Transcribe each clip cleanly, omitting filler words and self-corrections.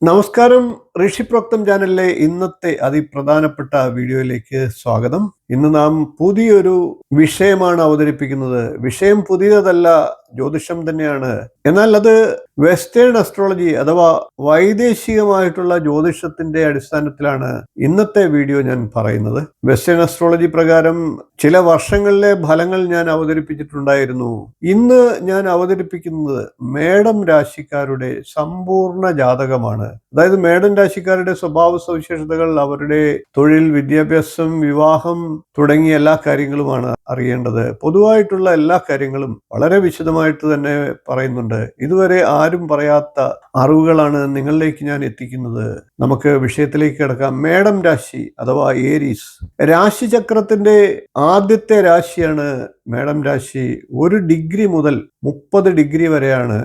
നമസ്കാരം. ഋഷിപ്രോക്തം ചാനലിലെ ഇന്നത്തെ അതിപ്രധാനപ്പെട്ട വീഡിയോയിലേക്ക് സ്വാഗതം. ഇന്ന് നാം പുതിയൊരു വിഷയമാണ് അവതരിപ്പിക്കുന്നത്. വിഷയം പുതിയതല്ല, ജ്യോതിഷം തന്നെയാണ്. എന്നാൽ അത് വെസ്റ്റേൺ അസ്ട്രോളജി അഥവാ വൈദേശികമായിട്ടുള്ള ജ്യോതിഷത്തിന്റെ അടിസ്ഥാനത്തിലാണ് ഇന്നത്തെ വീഡിയോ ഞാൻ പറയുന്നത്. വെസ്റ്റേൺ അസ്ട്രോളജി പ്രകാരം ചില വർഷങ്ങളിലെ ഫലങ്ങൾ ഞാൻ അവതരിപ്പിച്ചിട്ടുണ്ടായിരുന്നു. ഇന്ന് ഞാൻ അവതരിപ്പിക്കുന്നത് മേടം രാശിക്കാരുടെ സമ്പൂർണ്ണ ജാതകമാണ്. അതായത് മേടം രാശിക്കാരുടെ സ്വഭാവ സവിശേഷതകൾ, അവരുടെ തൊഴിൽ, വിദ്യാഭ്യാസം, വിവാഹം തുടങ്ങിയ എല്ലാ കാര്യങ്ങളുമാണ് അറിയേണ്ടത്. പൊതുവായിട്ടുള്ള എല്ലാ കാര്യങ്ങളും വളരെ വിശദമായിട്ട് തന്നെ പറയുന്നുണ്ട്. ഇതുവരെ ആരും പറയാത്ത അറിവുകളാണ് നിങ്ങളിലേക്ക് ഞാൻ എത്തിക്കുന്നത്. നമുക്ക് വിഷയത്തിലേക്ക് കിടക്കാം. മേടം രാശി അഥവാ ഏരീസ് രാശിചക്രത്തിന്റെ ആദ്യത്തെ രാശിയാണ് മേടം രാശി. 1 ഡിഗ്രി മുതൽ 30 ഡിഗ്രി വരെയാണ്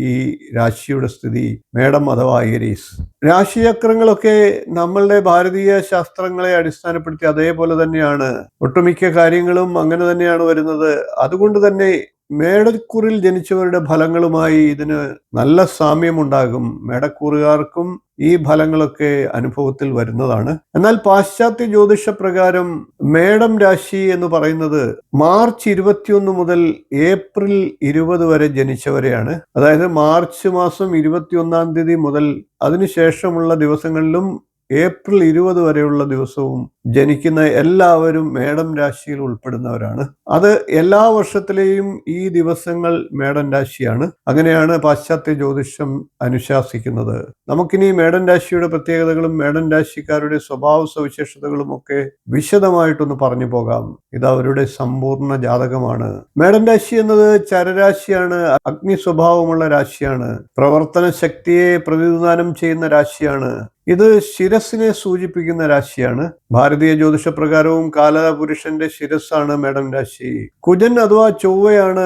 ഈ രാശിയുടെ സ്ഥിതി. മേടം അഥവാ ഏരീസ് രാശിചക്രങ്ങളൊക്കെ നമ്മളുടെ ഭാരതീയ ശാസ്ത്രങ്ങളെ അടിസ്ഥാനപ്പെടുത്തി അതേപോലെ തന്നെയാണ്. ഒട്ടുമിക്ക കാര്യങ്ങളും അങ്ങനെ തന്നെയാണ് വരുന്നത്. അതുകൊണ്ട് തന്നെ മേടക്കൂറിൽ ജനിച്ചവരുടെ ഫലങ്ങളുമായി ഇതിന് നല്ല സാമ്യമുണ്ടാകും. മേടക്കൂറുകാർക്കും ഈ ഫലങ്ങളൊക്കെ അനുഭവത്തിൽ വരുന്നതാണ്. എന്നാൽ പാശ്ചാത്യ ജ്യോതിഷ പ്രകാരം മേടം രാശി എന്ന് പറയുന്നത് മാർച്ച് 21 മുതൽ ഏപ്രിൽ 20 വരെ ജനിച്ചവരെയാണ്. അതായത് മാർച്ച് മാസം 21-ാം തീയതി മുതൽ അതിനുശേഷമുള്ള ദിവസങ്ങളിലും ഏപ്രിൽ 20 വരെയുള്ള ദിവസവും ജനിക്കുന്ന എല്ലാവരും മേടം രാശിയിൽ ഉൾപ്പെടുന്നവരാണ്. അത് എല്ലാ വർഷത്തിലെയും ഈ ദിവസങ്ങൾ മേടം രാശിയാണ്. അങ്ങനെയാണ് പാശ്ചാത്യ ജ്യോതിഷം അനുശാസിക്കുന്നത്. നമുക്കിനി മേടം രാശിയുടെ പ്രത്യേകതകളും മേടം രാശിക്കാരുടെ സ്വഭാവ സവിശേഷതകളും ഒക്കെ വിശദമായിട്ടൊന്ന് പറഞ്ഞു പോകാം. ഇത് അവരുടെ സമ്പൂർണ്ണ ജാതകമാണ്. മേടം രാശി എന്നത് ചരരാശിയാണ്. അഗ്നി സ്വഭാവമുള്ള രാശിയാണ്. പ്രവർത്തന ശക്തിയെ പ്രതിനിധാനം ചെയ്യുന്ന രാശിയാണ്. ഇത് ശിരസിനെ സൂചിപ്പിക്കുന്ന രാശിയാണ്. ഭാരതീയ ജ്യോതിഷ പ്രകാരവും കാലപുരുഷന്റെ ശിരസ്സാണ് മേടം രാശി. കുജൻ അഥവാ ചൊവ്വയാണ്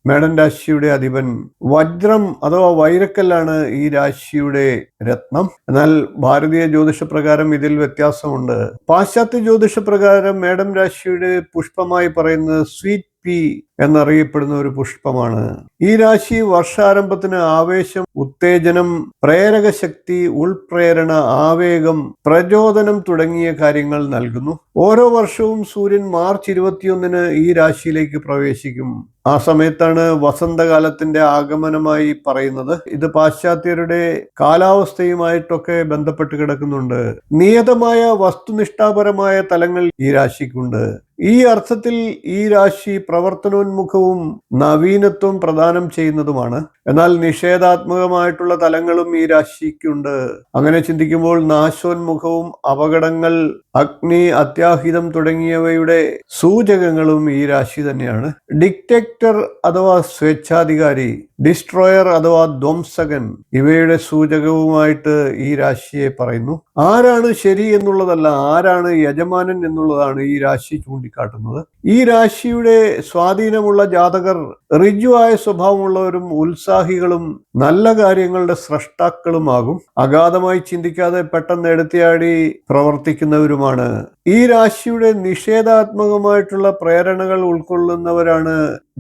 മേടം രാശിയുടെ അധിപൻ. വജ്രം അഥവാ വൈരക്കല്ലാണ് ഈ രാശിയുടെ രത്നം. എന്നാൽ ഭാരതീയ ജ്യോതിഷ പ്രകാരം ഇതിൽ വ്യത്യാസമുണ്ട്. പാശ്ചാത്യ ജ്യോതിഷ പ്രകാരം മേടം രാശിയുടെ പുഷ്പമായി പറയുന്നത് സ്വീറ്റ് പീ എന്നറിയപ്പെടുന്ന ഒരു പുഷ്പമാണ്. ഈ രാശി വർഷാരംഭത്തിന് ആവേശം, ഉത്തേജനം, പ്രേരക ശക്തി, ഉൾപ്രേരണ, ആവേഗം, പ്രചോദനം തുടങ്ങിയ കാര്യങ്ങൾ നൽകുന്നു. ഓരോ വർഷവും സൂര്യൻ മാർച്ച് 21-ന് ഈ രാശിയിലേക്ക് പ്രവേശിക്കും. ആ സമയത്താണ് വസന്തകാലത്തിന്റെ ആഗമനമായി പറയുന്നത്. ഇത് പാശ്ചാത്യരുടെ കാലാവസ്ഥയുമായിട്ടൊക്കെ ബന്ധപ്പെട്ട് കിടക്കുന്നുണ്ട്. നിയതമായ വസ്തുനിഷ്ഠാപരമായ തലങ്ങൾ ഈ രാശിക്കുണ്ട്. ഈ അർത്ഥത്തിൽ ഈ രാശി പ്രവർത്തനോന്മുഖവും നവീനത്വം പ്രദാനം ചെയ്യുന്നതുമാണ്. എന്നാൽ നിഷേധാത്മകമായിട്ടുള്ള തലങ്ങളും ഈ രാശിക്കുണ്ട്. അങ്ങനെ ചിന്തിക്കുമ്പോൾ നാശോന്മുഖവും അപകടങ്ങൾ, അഗ്നി, അത്യാഹിതം തുടങ്ങിയവയുടെ സൂചകങ്ങളും ഈ രാശി തന്നെയാണ്. ഡിക്റ്റേറ്റർ അഥവാ സ്വേച്ഛാധികാരി, ഡിസ്ട്രോയർ അഥവാ ധ്വംസകൻ ഇവയുടെ സൂചകവുമായിട്ട് ഈ രാശിയെ പറയുന്നു. ആരാണ് ശരി എന്നുള്ളതല്ല, ആരാണ് യജമാനൻ എന്നുള്ളതാണ് ഈ രാശി ചൂണ്ടിക്കാട്ടുന്നത്. ഈ രാശിയുടെ സ്വാധീനമുള്ള ജാതകർ ഋജുവായ സ്വഭാവമുള്ളവരും ഉത്സാഹികളും നല്ല കാര്യങ്ങളുടെ സ്രഷ്ടാക്കളുമാകും. അഗാധമായി ചിന്തിക്കാതെ പെട്ടെന്ന് എടുത്തിയാടി പ്രവർത്തിക്കുന്നവരുമാണ്. ഈ രാശിയുടെ നിഷേധാത്മകമായിട്ടുള്ള പ്രേരണകൾ ഉൾക്കൊള്ളുന്നവരാണ്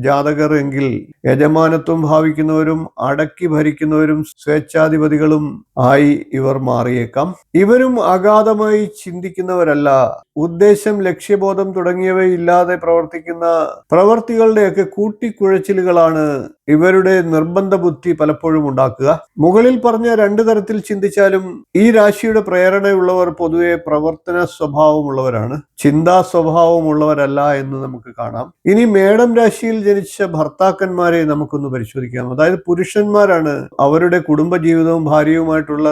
ജാതകർ എങ്കിൽ യജമാനത്വം ഭാവിക്കുന്നവരും അടക്കി ഭരിക്കുന്നവരും സ്വേച്ഛാധിപതികളും ആയി ഇവർ മാറിയേക്കാം. ഇവരും അഗാധമായി ചിന്തിക്കുന്നവരല്ല. ഉദ്ദേശം, ലക്ഷ്യബോധം തുടങ്ങിയവയില്ലാതെ പ്രവർത്തിക്കുന്ന പ്രവർത്തികളുടെയൊക്കെ കൂട്ടിക്കുഴച്ചിലുകളാണ് ഇവരുടെ നിർബന്ധ ബുദ്ധി പലപ്പോഴും ഉണ്ടാക്കുക. മുകളിൽ പറഞ്ഞ 2 തരത്തിൽ ചിന്തിച്ചാലും ഈ രാശിയുടെ പ്രേരണയുള്ളവർ പൊതുവെ പ്രവർത്തന സ്വഭാവമുള്ളവരാണ്, ചിന്താ സ്വഭാവമുള്ളവരല്ല എന്ന് നമുക്ക് കാണാം. ഇനി മേടം രാശിയിൽ ജനിച്ച ഭർത്താക്കന്മാരെ നമുക്കൊന്ന് പരിശോധിക്കാം. അതായത് പുരുഷന്മാരാണ്. അവരുടെ കുടുംബജീവിതവും ഭാര്യയുമായിട്ടുള്ള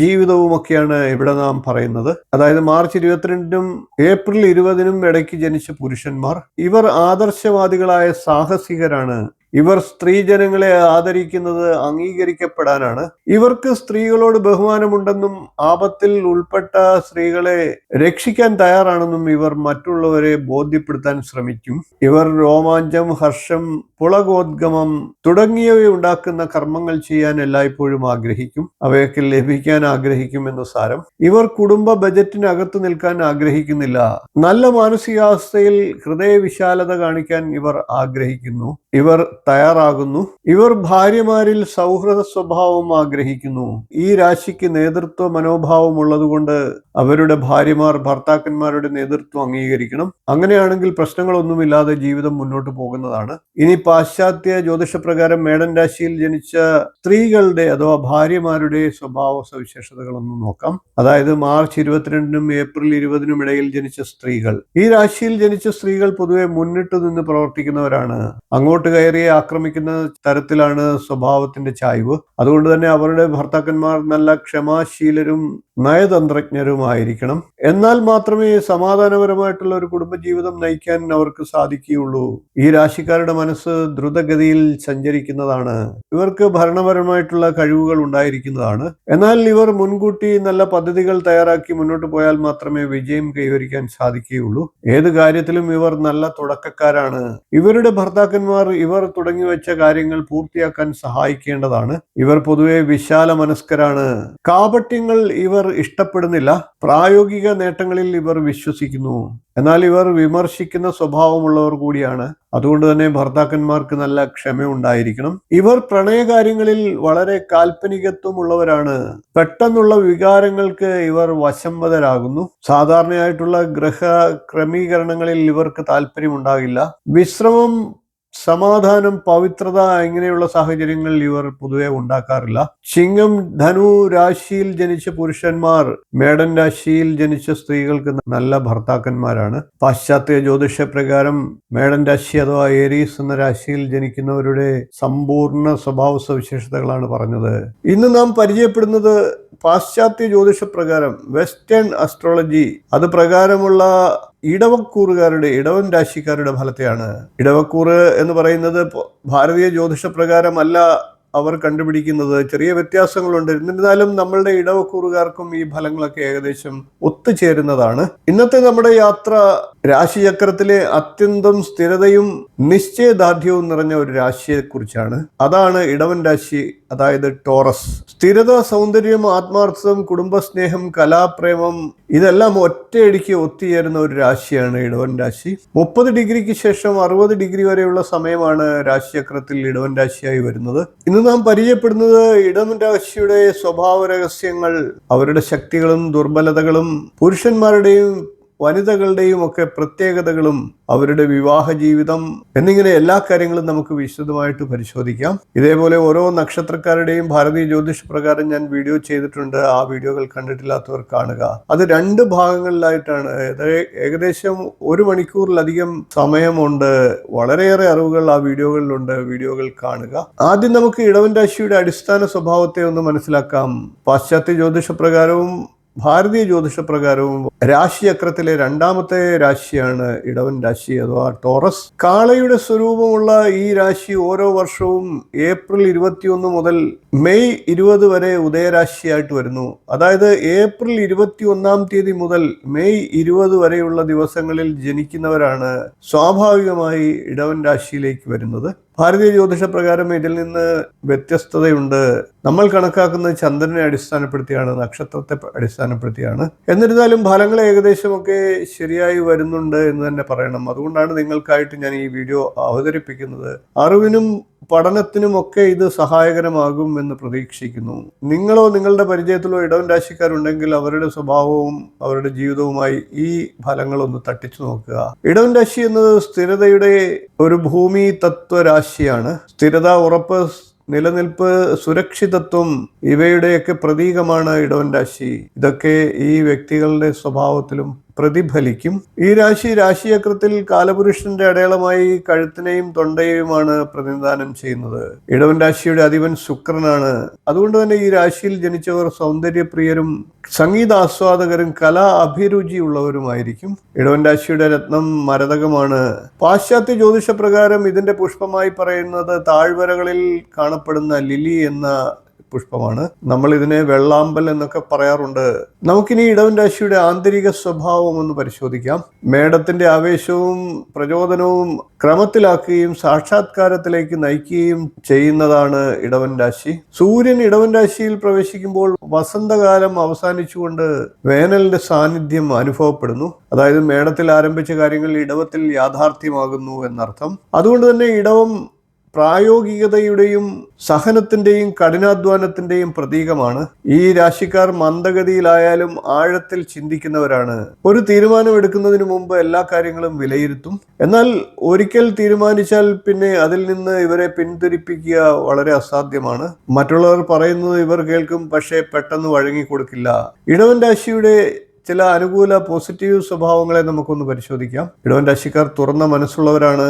ജീവിതവും ഒക്കെയാണ് ഇവിടെ നാം പറയുന്നത്. അതായത് മാർച്ച് 22-നും ഏപ്രിൽ 20-നും ഇടയ്ക്ക് ജനിച്ച പുരുഷന്മാർ. ഇവർ ആദർശവാദികളായ സാഹസികരാണ്. ഇവർ സ്ത്രീജനങ്ങളെ ആദരിക്കുന്നത് അംഗീകരിക്കപ്പെടാനാണ്. ഇവർക്ക് സ്ത്രീകളോട് ബഹുമാനമുണ്ടെന്നും ആപത്തിൽ ഉൾപ്പെട്ട സ്ത്രീകളെ രക്ഷിക്കാൻ തയ്യാറാണെന്നും ഇവർ മറ്റുള്ളവരെ ബോധ്യപ്പെടുത്താൻ ശ്രമിക്കും. ഇവർ രോമാഞ്ചം, ഹർഷം, പുളകോദ്ഗമം തുടങ്ങിയവ ഉണ്ടാക്കുന്ന കർമ്മങ്ങൾ ചെയ്യാൻ എല്ലായ്പ്പോഴും ആഗ്രഹിക്കും. അവയൊക്കെ ലഭിക്കാൻ ആഗ്രഹിക്കും എന്ന് സാരം. ഇവർ കുടുംബ ബജറ്റിനകത്ത് നിൽക്കാൻ ആഗ്രഹിക്കുന്നില്ല. നല്ല മാനസികാവസ്ഥയിൽ ഹൃദയ വിശാലത കാണിക്കാൻ ഇവർ ആഗ്രഹിക്കുന്നു. ഇവർ തയ്യാറാകുന്നു. ഇവർ ഭാര്യമാരിൽ സൗഹൃദ സ്വഭാവം ആഗ്രഹിക്കുന്നു. ഈ രാശിക്ക് നേതൃത്വ മനോഭാവം ഉള്ളതുകൊണ്ട് അവരുടെ ഭാര്യമാർ ഭർത്താക്കന്മാരുടെ നേതൃത്വം അംഗീകരിക്കണം. അങ്ങനെയാണെങ്കിൽ പ്രശ്നങ്ങളൊന്നുമില്ലാതെ ജീവിതം മുന്നോട്ട് പോകുന്നതാണ്. ഇനി പാശ്ചാത്യ ജ്യോതിഷപ്രകാരം മേടൻ രാശിയിൽ ജനിച്ച സ്ത്രീകളുടെ അഥവാ ഭാര്യമാരുടെ സ്വഭാവ സവിശേഷതകളൊന്നും നോക്കാം. അതായത് മാർച്ച് 22-നും ഏപ്രിൽ 20-നും ഇടയിൽ ജനിച്ച സ്ത്രീകൾ. ഈ രാശിയിൽ ജനിച്ച സ്ത്രീകൾ പൊതുവെ മുന്നിട്ട് നിന്ന് പ്രവർത്തിക്കുന്നവരാണ്. അങ്ങോട്ട് കയറി ആക്രമിക്കുന്ന തരത്തിലാണ് സ്വഭാവത്തിന്റെ ചായ്വ്. അതുകൊണ്ട് തന്നെ അവരുടെ ഭർത്താക്കന്മാർ നല്ല ക്ഷമാശീലരും നയതന്ത്രജ്ഞരുമായിരിക്കണം. എന്നാൽ മാത്രമേ സമാധാനപരമായിട്ടുള്ള ഒരു കുടുംബജീവിതം നയിക്കാൻ അവർക്ക് സാധിക്കുകയുള്ളൂ. ഈ രാശിക്കാരുടെ മനസ്സ് ദ്രുതഗതിയിൽ സഞ്ചരിക്കുന്നതാണ്. ഇവർക്ക് ഭരണപരമായിട്ടുള്ള കഴിവുകൾ ഉണ്ടായിരിക്കുന്നതാണ്. എന്നാൽ ഇവർ മുൻകൂട്ടി നല്ല പദ്ധതികൾ തയ്യാറാക്കി മുന്നോട്ട് പോയാൽ മാത്രമേ വിജയം കൈവരിക്കാൻ സാധിക്കുകയുള്ളൂ. ഏത് കാര്യത്തിലും ഇവർ നല്ല തുടക്കക്കാരാണ്. ഇവരുടെ ഭർത്താക്കന്മാർ ഇവർ തുടങ്ങി വെച്ച കാര്യങ്ങൾ പൂർത്തിയാക്കാൻ സഹായിക്കേണ്ടതാണ്. ഇവർ പൊതുവെ വിശാല മനസ്കരാണ്. കാപട്യങ്ങൾ ഇവർ ഇഷ്ടപ്പെടുന്നില്ല. പ്രായോഗിക നേട്ടങ്ങളിൽ ഇവർ വിശ്വസിക്കുന്നു. എന്നാൽ ഇവർ വിമർശിക്കുന്ന സ്വഭാവമുള്ളവർ കൂടിയാണ്. അതുകൊണ്ട് തന്നെ ഭർത്താക്കന്മാർക്ക് നല്ല ക്ഷമയുണ്ടായിരിക്കണം. ഇവർ പ്രണയകാര്യങ്ങളിൽ വളരെ കാൽപ്പനികത്വമുള്ളവരാണ്. പെട്ടെന്നുള്ള വികാരങ്ങൾക്ക് ഇവർ വശംവദരാകുന്നു. സാധാരണയായിട്ടുള്ള ഗ്രഹ ക്രമീകരണങ്ങളിൽ ഇവർക്ക് താല്പര്യമുണ്ടാകില്ല. വിശ്രമം, സമാധാനം, പവിത്രത ഇങ്ങനെയുള്ള സാഹചര്യങ്ങളിൽ ഇവർ പൊതുവെ ഉണ്ടാക്കാറില്ല. ചിങ്ങം, ധനു രാശിയിൽ ജനിച്ച പുരുഷന്മാർ മേടൻ രാശിയിൽ ജനിച്ച സ്ത്രീകൾക്ക് നല്ല ഭർത്താക്കന്മാരാണ്. പാശ്ചാത്യ ജ്യോതിഷ പ്രകാരം മേടൻ രാശി അഥവാ ഏരീസ് എന്ന രാശിയിൽ ജനിക്കുന്നവരുടെ സമ്പൂർണ്ണ സ്വഭാവ സവിശേഷതകളാണ് പറഞ്ഞത്. ഇന്ന് നാം പരിചയപ്പെടുന്നത് പാശ്ചാത്യ ജ്യോതിഷ പ്രകാരം വെസ്റ്റേൺ അസ്ട്രോളജി അത് പ്രകാരമുള്ള ഇടവൻ രാശിക്കാരുടെ ഫലത്തെയാണ്. ഇടവക്കൂറ് എന്ന് പറയുന്നത് ഭാരതീയ ജ്യോതിഷ പ്രകാരമല്ല അവർ കണ്ടുപിടിക്കുന്നത്. ചെറിയ വ്യത്യാസങ്ങളുണ്ട്. എന്നിരുന്നാലും നമ്മളുടെ ഇടവക്കൂറുകാർക്കും ഈ ഫലങ്ങളൊക്കെ ഏകദേശം ഒത്തുചേരുന്നതാണ്. ഇന്നത്തെ നമ്മുടെ യാത്ര രാശിചക്രത്തിലെ അത്യന്തം സ്ഥിരതയും നിശ്ചയദാർഢ്യവും നിറഞ്ഞ ഒരു രാശിയെക്കുറിച്ചാണ്. അതാണ് ഇടവൻ രാശി, അതായത് ടോറസ്. സ്ഥിരത, സൗന്ദര്യം, ആത്മാർത്ഥം, കുടുംബസ്നേഹം, കലാപ്രേമം ഇതെല്ലാം ഒറ്റയടിക്ക് ഒത്തുചേരുന്ന ഒരു രാശിയാണ് ഇടവൻ രാശി. 30 ഡിഗ്രിക്ക് ശേഷം 60 ഡിഗ്രി വരെയുള്ള സമയമാണ് രാശിചക്രത്തിൽ ഇടവൻ രാശിയായി വരുന്നത്. ഇന്ന് നാം പരിചയപ്പെടുന്നത് ഇടവൻ രാശിയുടെ സ്വഭാവ രഹസ്യങ്ങൾ, അവരുടെ ശക്തികളും ദുർബലതകളും, പുരുഷന്മാരുടെയും വനിതകളുടെയും ഒക്കെ പ്രത്യേകതകളും, അവരുടെ വിവാഹ ജീവിതം എന്നിങ്ങനെ എല്ലാ കാര്യങ്ങളും നമുക്ക് വിശദമായിട്ട് പരിശോധിക്കാം. ഇതേപോലെ ഓരോ നക്ഷത്രക്കാരുടെയും ഭാരതീയ ജ്യോതിഷ പ്രകാരം ഞാൻ വീഡിയോ ചെയ്തിട്ടുണ്ട്. ആ വീഡിയോകൾ കണ്ടിട്ടില്ലാത്തവർ കാണുക. അത് 2 ഭാഗങ്ങളിലായിട്ടാണ്. ഏകദേശം 1 മണിക്കൂറിലധികം സമയമുണ്ട്. വളരെയേറെ അറിവുകൾ ആ വീഡിയോകളിലുണ്ട്. വീഡിയോകൾ കാണുക. ആദ്യം നമുക്ക് ഇടവൻ രാശിയുടെ അടിസ്ഥാന സ്വഭാവത്തെ ഒന്ന് മനസ്സിലാക്കാം. പാശ്ചാത്യ ജ്യോതിഷ പ്രകാരവും ഭാരതീയ ജ്യോതിഷ പ്രകാരവും രാശിചക്രത്തിലെ 2ാമത്തെ രാശിയാണ് ഇടവൻ രാശി അഥവാ ടോറസ്. കാളയുടെ സ്വരൂപമുള്ള ഈ രാശി ഓരോ വർഷവും ഏപ്രിൽ 21 മുതൽ മെയ് 20 വരെ ഉദയരാശിയായിട്ട് വരുന്നു. അതായത് ഏപ്രിൽ 21-ാം തീയതി മുതൽ മെയ് 20 വരെയുള്ള ദിവസങ്ങളിൽ ജനിക്കുന്നവരാണ് സ്വാഭാവികമായി ഇടവൻ രാശിയിലേക്ക് വരുന്നത്. ഭാരതീയ ജ്യോതിഷ പ്രകാരം ഇതിൽ നിന്ന് വ്യത്യസ്തതയുണ്ട്. നമ്മൾ കണക്കാക്കുന്നത് ചന്ദ്രനെ അടിസ്ഥാനപ്പെടുത്തിയാണ്, നക്ഷത്രത്തെ അടിസ്ഥാനപ്പെടുത്തിയാണ്. എന്നിരുന്നാലും ഫലങ്ങൾ ഏകദേശമൊക്കെ ശരിയായി വരുന്നുണ്ട് എന്ന് തന്നെ പറയണം. അതുകൊണ്ടാണ് നിങ്ങൾക്കായിട്ട് ഞാൻ ഈ വീഡിയോ അവതരിപ്പിക്കുന്നത്. അറിവിനും പഠനത്തിനുമൊക്കെ ഇത് സഹായകരമാകും എന്ന് പ്രതീക്ഷിക്കുന്നു. നിങ്ങളോ നിങ്ങളുടെ പരിചയത്തിലോ ഇടവൻ രാശിക്കാരുണ്ടെങ്കിൽ അവരുടെ സ്വഭാവവും അവരുടെ ജീവിതവുമായി ഈ ഫലങ്ങളൊന്ന് തട്ടിച്ചു നോക്കുക. ഇടവൻ രാശി എന്നത് സ്ഥിരതയുടെ ഒരു ഭൂമി തത്വ രാശിയാണ്. സ്ഥിരത, ഉറപ്പ്, നിലനിൽപ്പ്, സുരക്ഷിതത്വം ഇവയുടെയൊക്കെ പ്രതീകമാണ് ഇടവൻ രാശി. ഇതൊക്കെ ഈ വ്യക്തികളുടെ സ്വഭാവത്തിലും പ്രതിഫലിക്കും. ഈ രാശിചക്രത്തിൽ കാലപുരുഷന്റെ അടയാളമായി കഴുത്തിനെയും തൊണ്ടയെയുമാണ് പ്രതിനിധാനം ചെയ്യുന്നത്. ഇടവൻ രാശിയുടെ അധിപൻ ശുക്രനാണ്. അതുകൊണ്ട് തന്നെ ഈ രാശിയിൽ ജനിച്ചവർ സൗന്ദര്യപ്രിയരും സംഗീതാസ്വാദകരും കലാ അഭിരുചിയുള്ളവരുമായിരിക്കും. ഇടവൻ രാശിയുടെ രത്നം മരതകമാണ്. പാശ്ചാത്യ ജ്യോതിഷ പ്രകാരം ഇതിന്റെ പുഷ്പമായി പറയുന്നത് താഴ്വരകളിൽ കാണപ്പെടുന്ന ലിലി എന്ന പുഷ്പമാണ്. നമ്മൾ ഇതിനെ വെള്ളാമ്പൽ എന്നൊക്കെ പറയാറുണ്ട്. നമുക്കിനി ഇടവൻ രാശിയുടെ ആന്തരിക സ്വഭാവം ഒന്ന് പരിശോധിക്കാം. മേടത്തിന്റെ ആവേശവും പ്രചോദനവും ക്രമത്തിലാക്കുകയും സാക്ഷാത്കാരത്തിലേക്ക് നയിക്കുകയും ചെയ്യുന്നതാണ് ഇടവൻ രാശി. സൂര്യൻ ഇടവൻ രാശിയിൽ പ്രവേശിക്കുമ്പോൾ വസന്തകാലം അവസാനിച്ചുകൊണ്ട് വേനലിന്റെ സാന്നിധ്യം അനുഭവപ്പെടുന്നു. അതായത് മേടത്തിൽ ആരംഭിച്ച കാര്യങ്ങൾ ഇടവത്തിൽ യാഥാർത്ഥ്യമാകുന്നു എന്നർത്ഥം. അതുകൊണ്ട് തന്നെ ഇടവം പ്രായോഗികതയുടെയും സഹനത്തിന്റെയും കഠിനാധ്വാനത്തിന്റെയും പ്രതീകമാണ്. ഈ രാശിക്കാർ മന്ദഗതിയിലായാലും ആഴത്തിൽ ചിന്തിക്കുന്നവരാണ്. ഒരു തീരുമാനം എടുക്കുന്നതിന് മുമ്പ് എല്ലാ കാര്യങ്ങളും വിലയിരുത്തും. എന്നാൽ ഒരിക്കൽ തീരുമാനിച്ചാൽ പിന്നെ അതിൽ നിന്ന് ഇവരെ പിന്തിരിപ്പിക്കുക വളരെ അസാധ്യമാണ്. മറ്റുള്ളവർ പറയുന്നത് ഇവർ കേൾക്കും, പക്ഷേ പെട്ടെന്ന് വഴങ്ങിക്കൊടുക്കില്ല. ഇടവൻ രാശിയുടെ ചില അനുകൂല പോസിറ്റീവ് സ്വഭാവങ്ങളെ നമുക്കൊന്ന് പരിശോധിക്കാം. ഇടവൻ രാശിക്കാർ തുറന്ന മനസ്സുള്ളവരാണ്,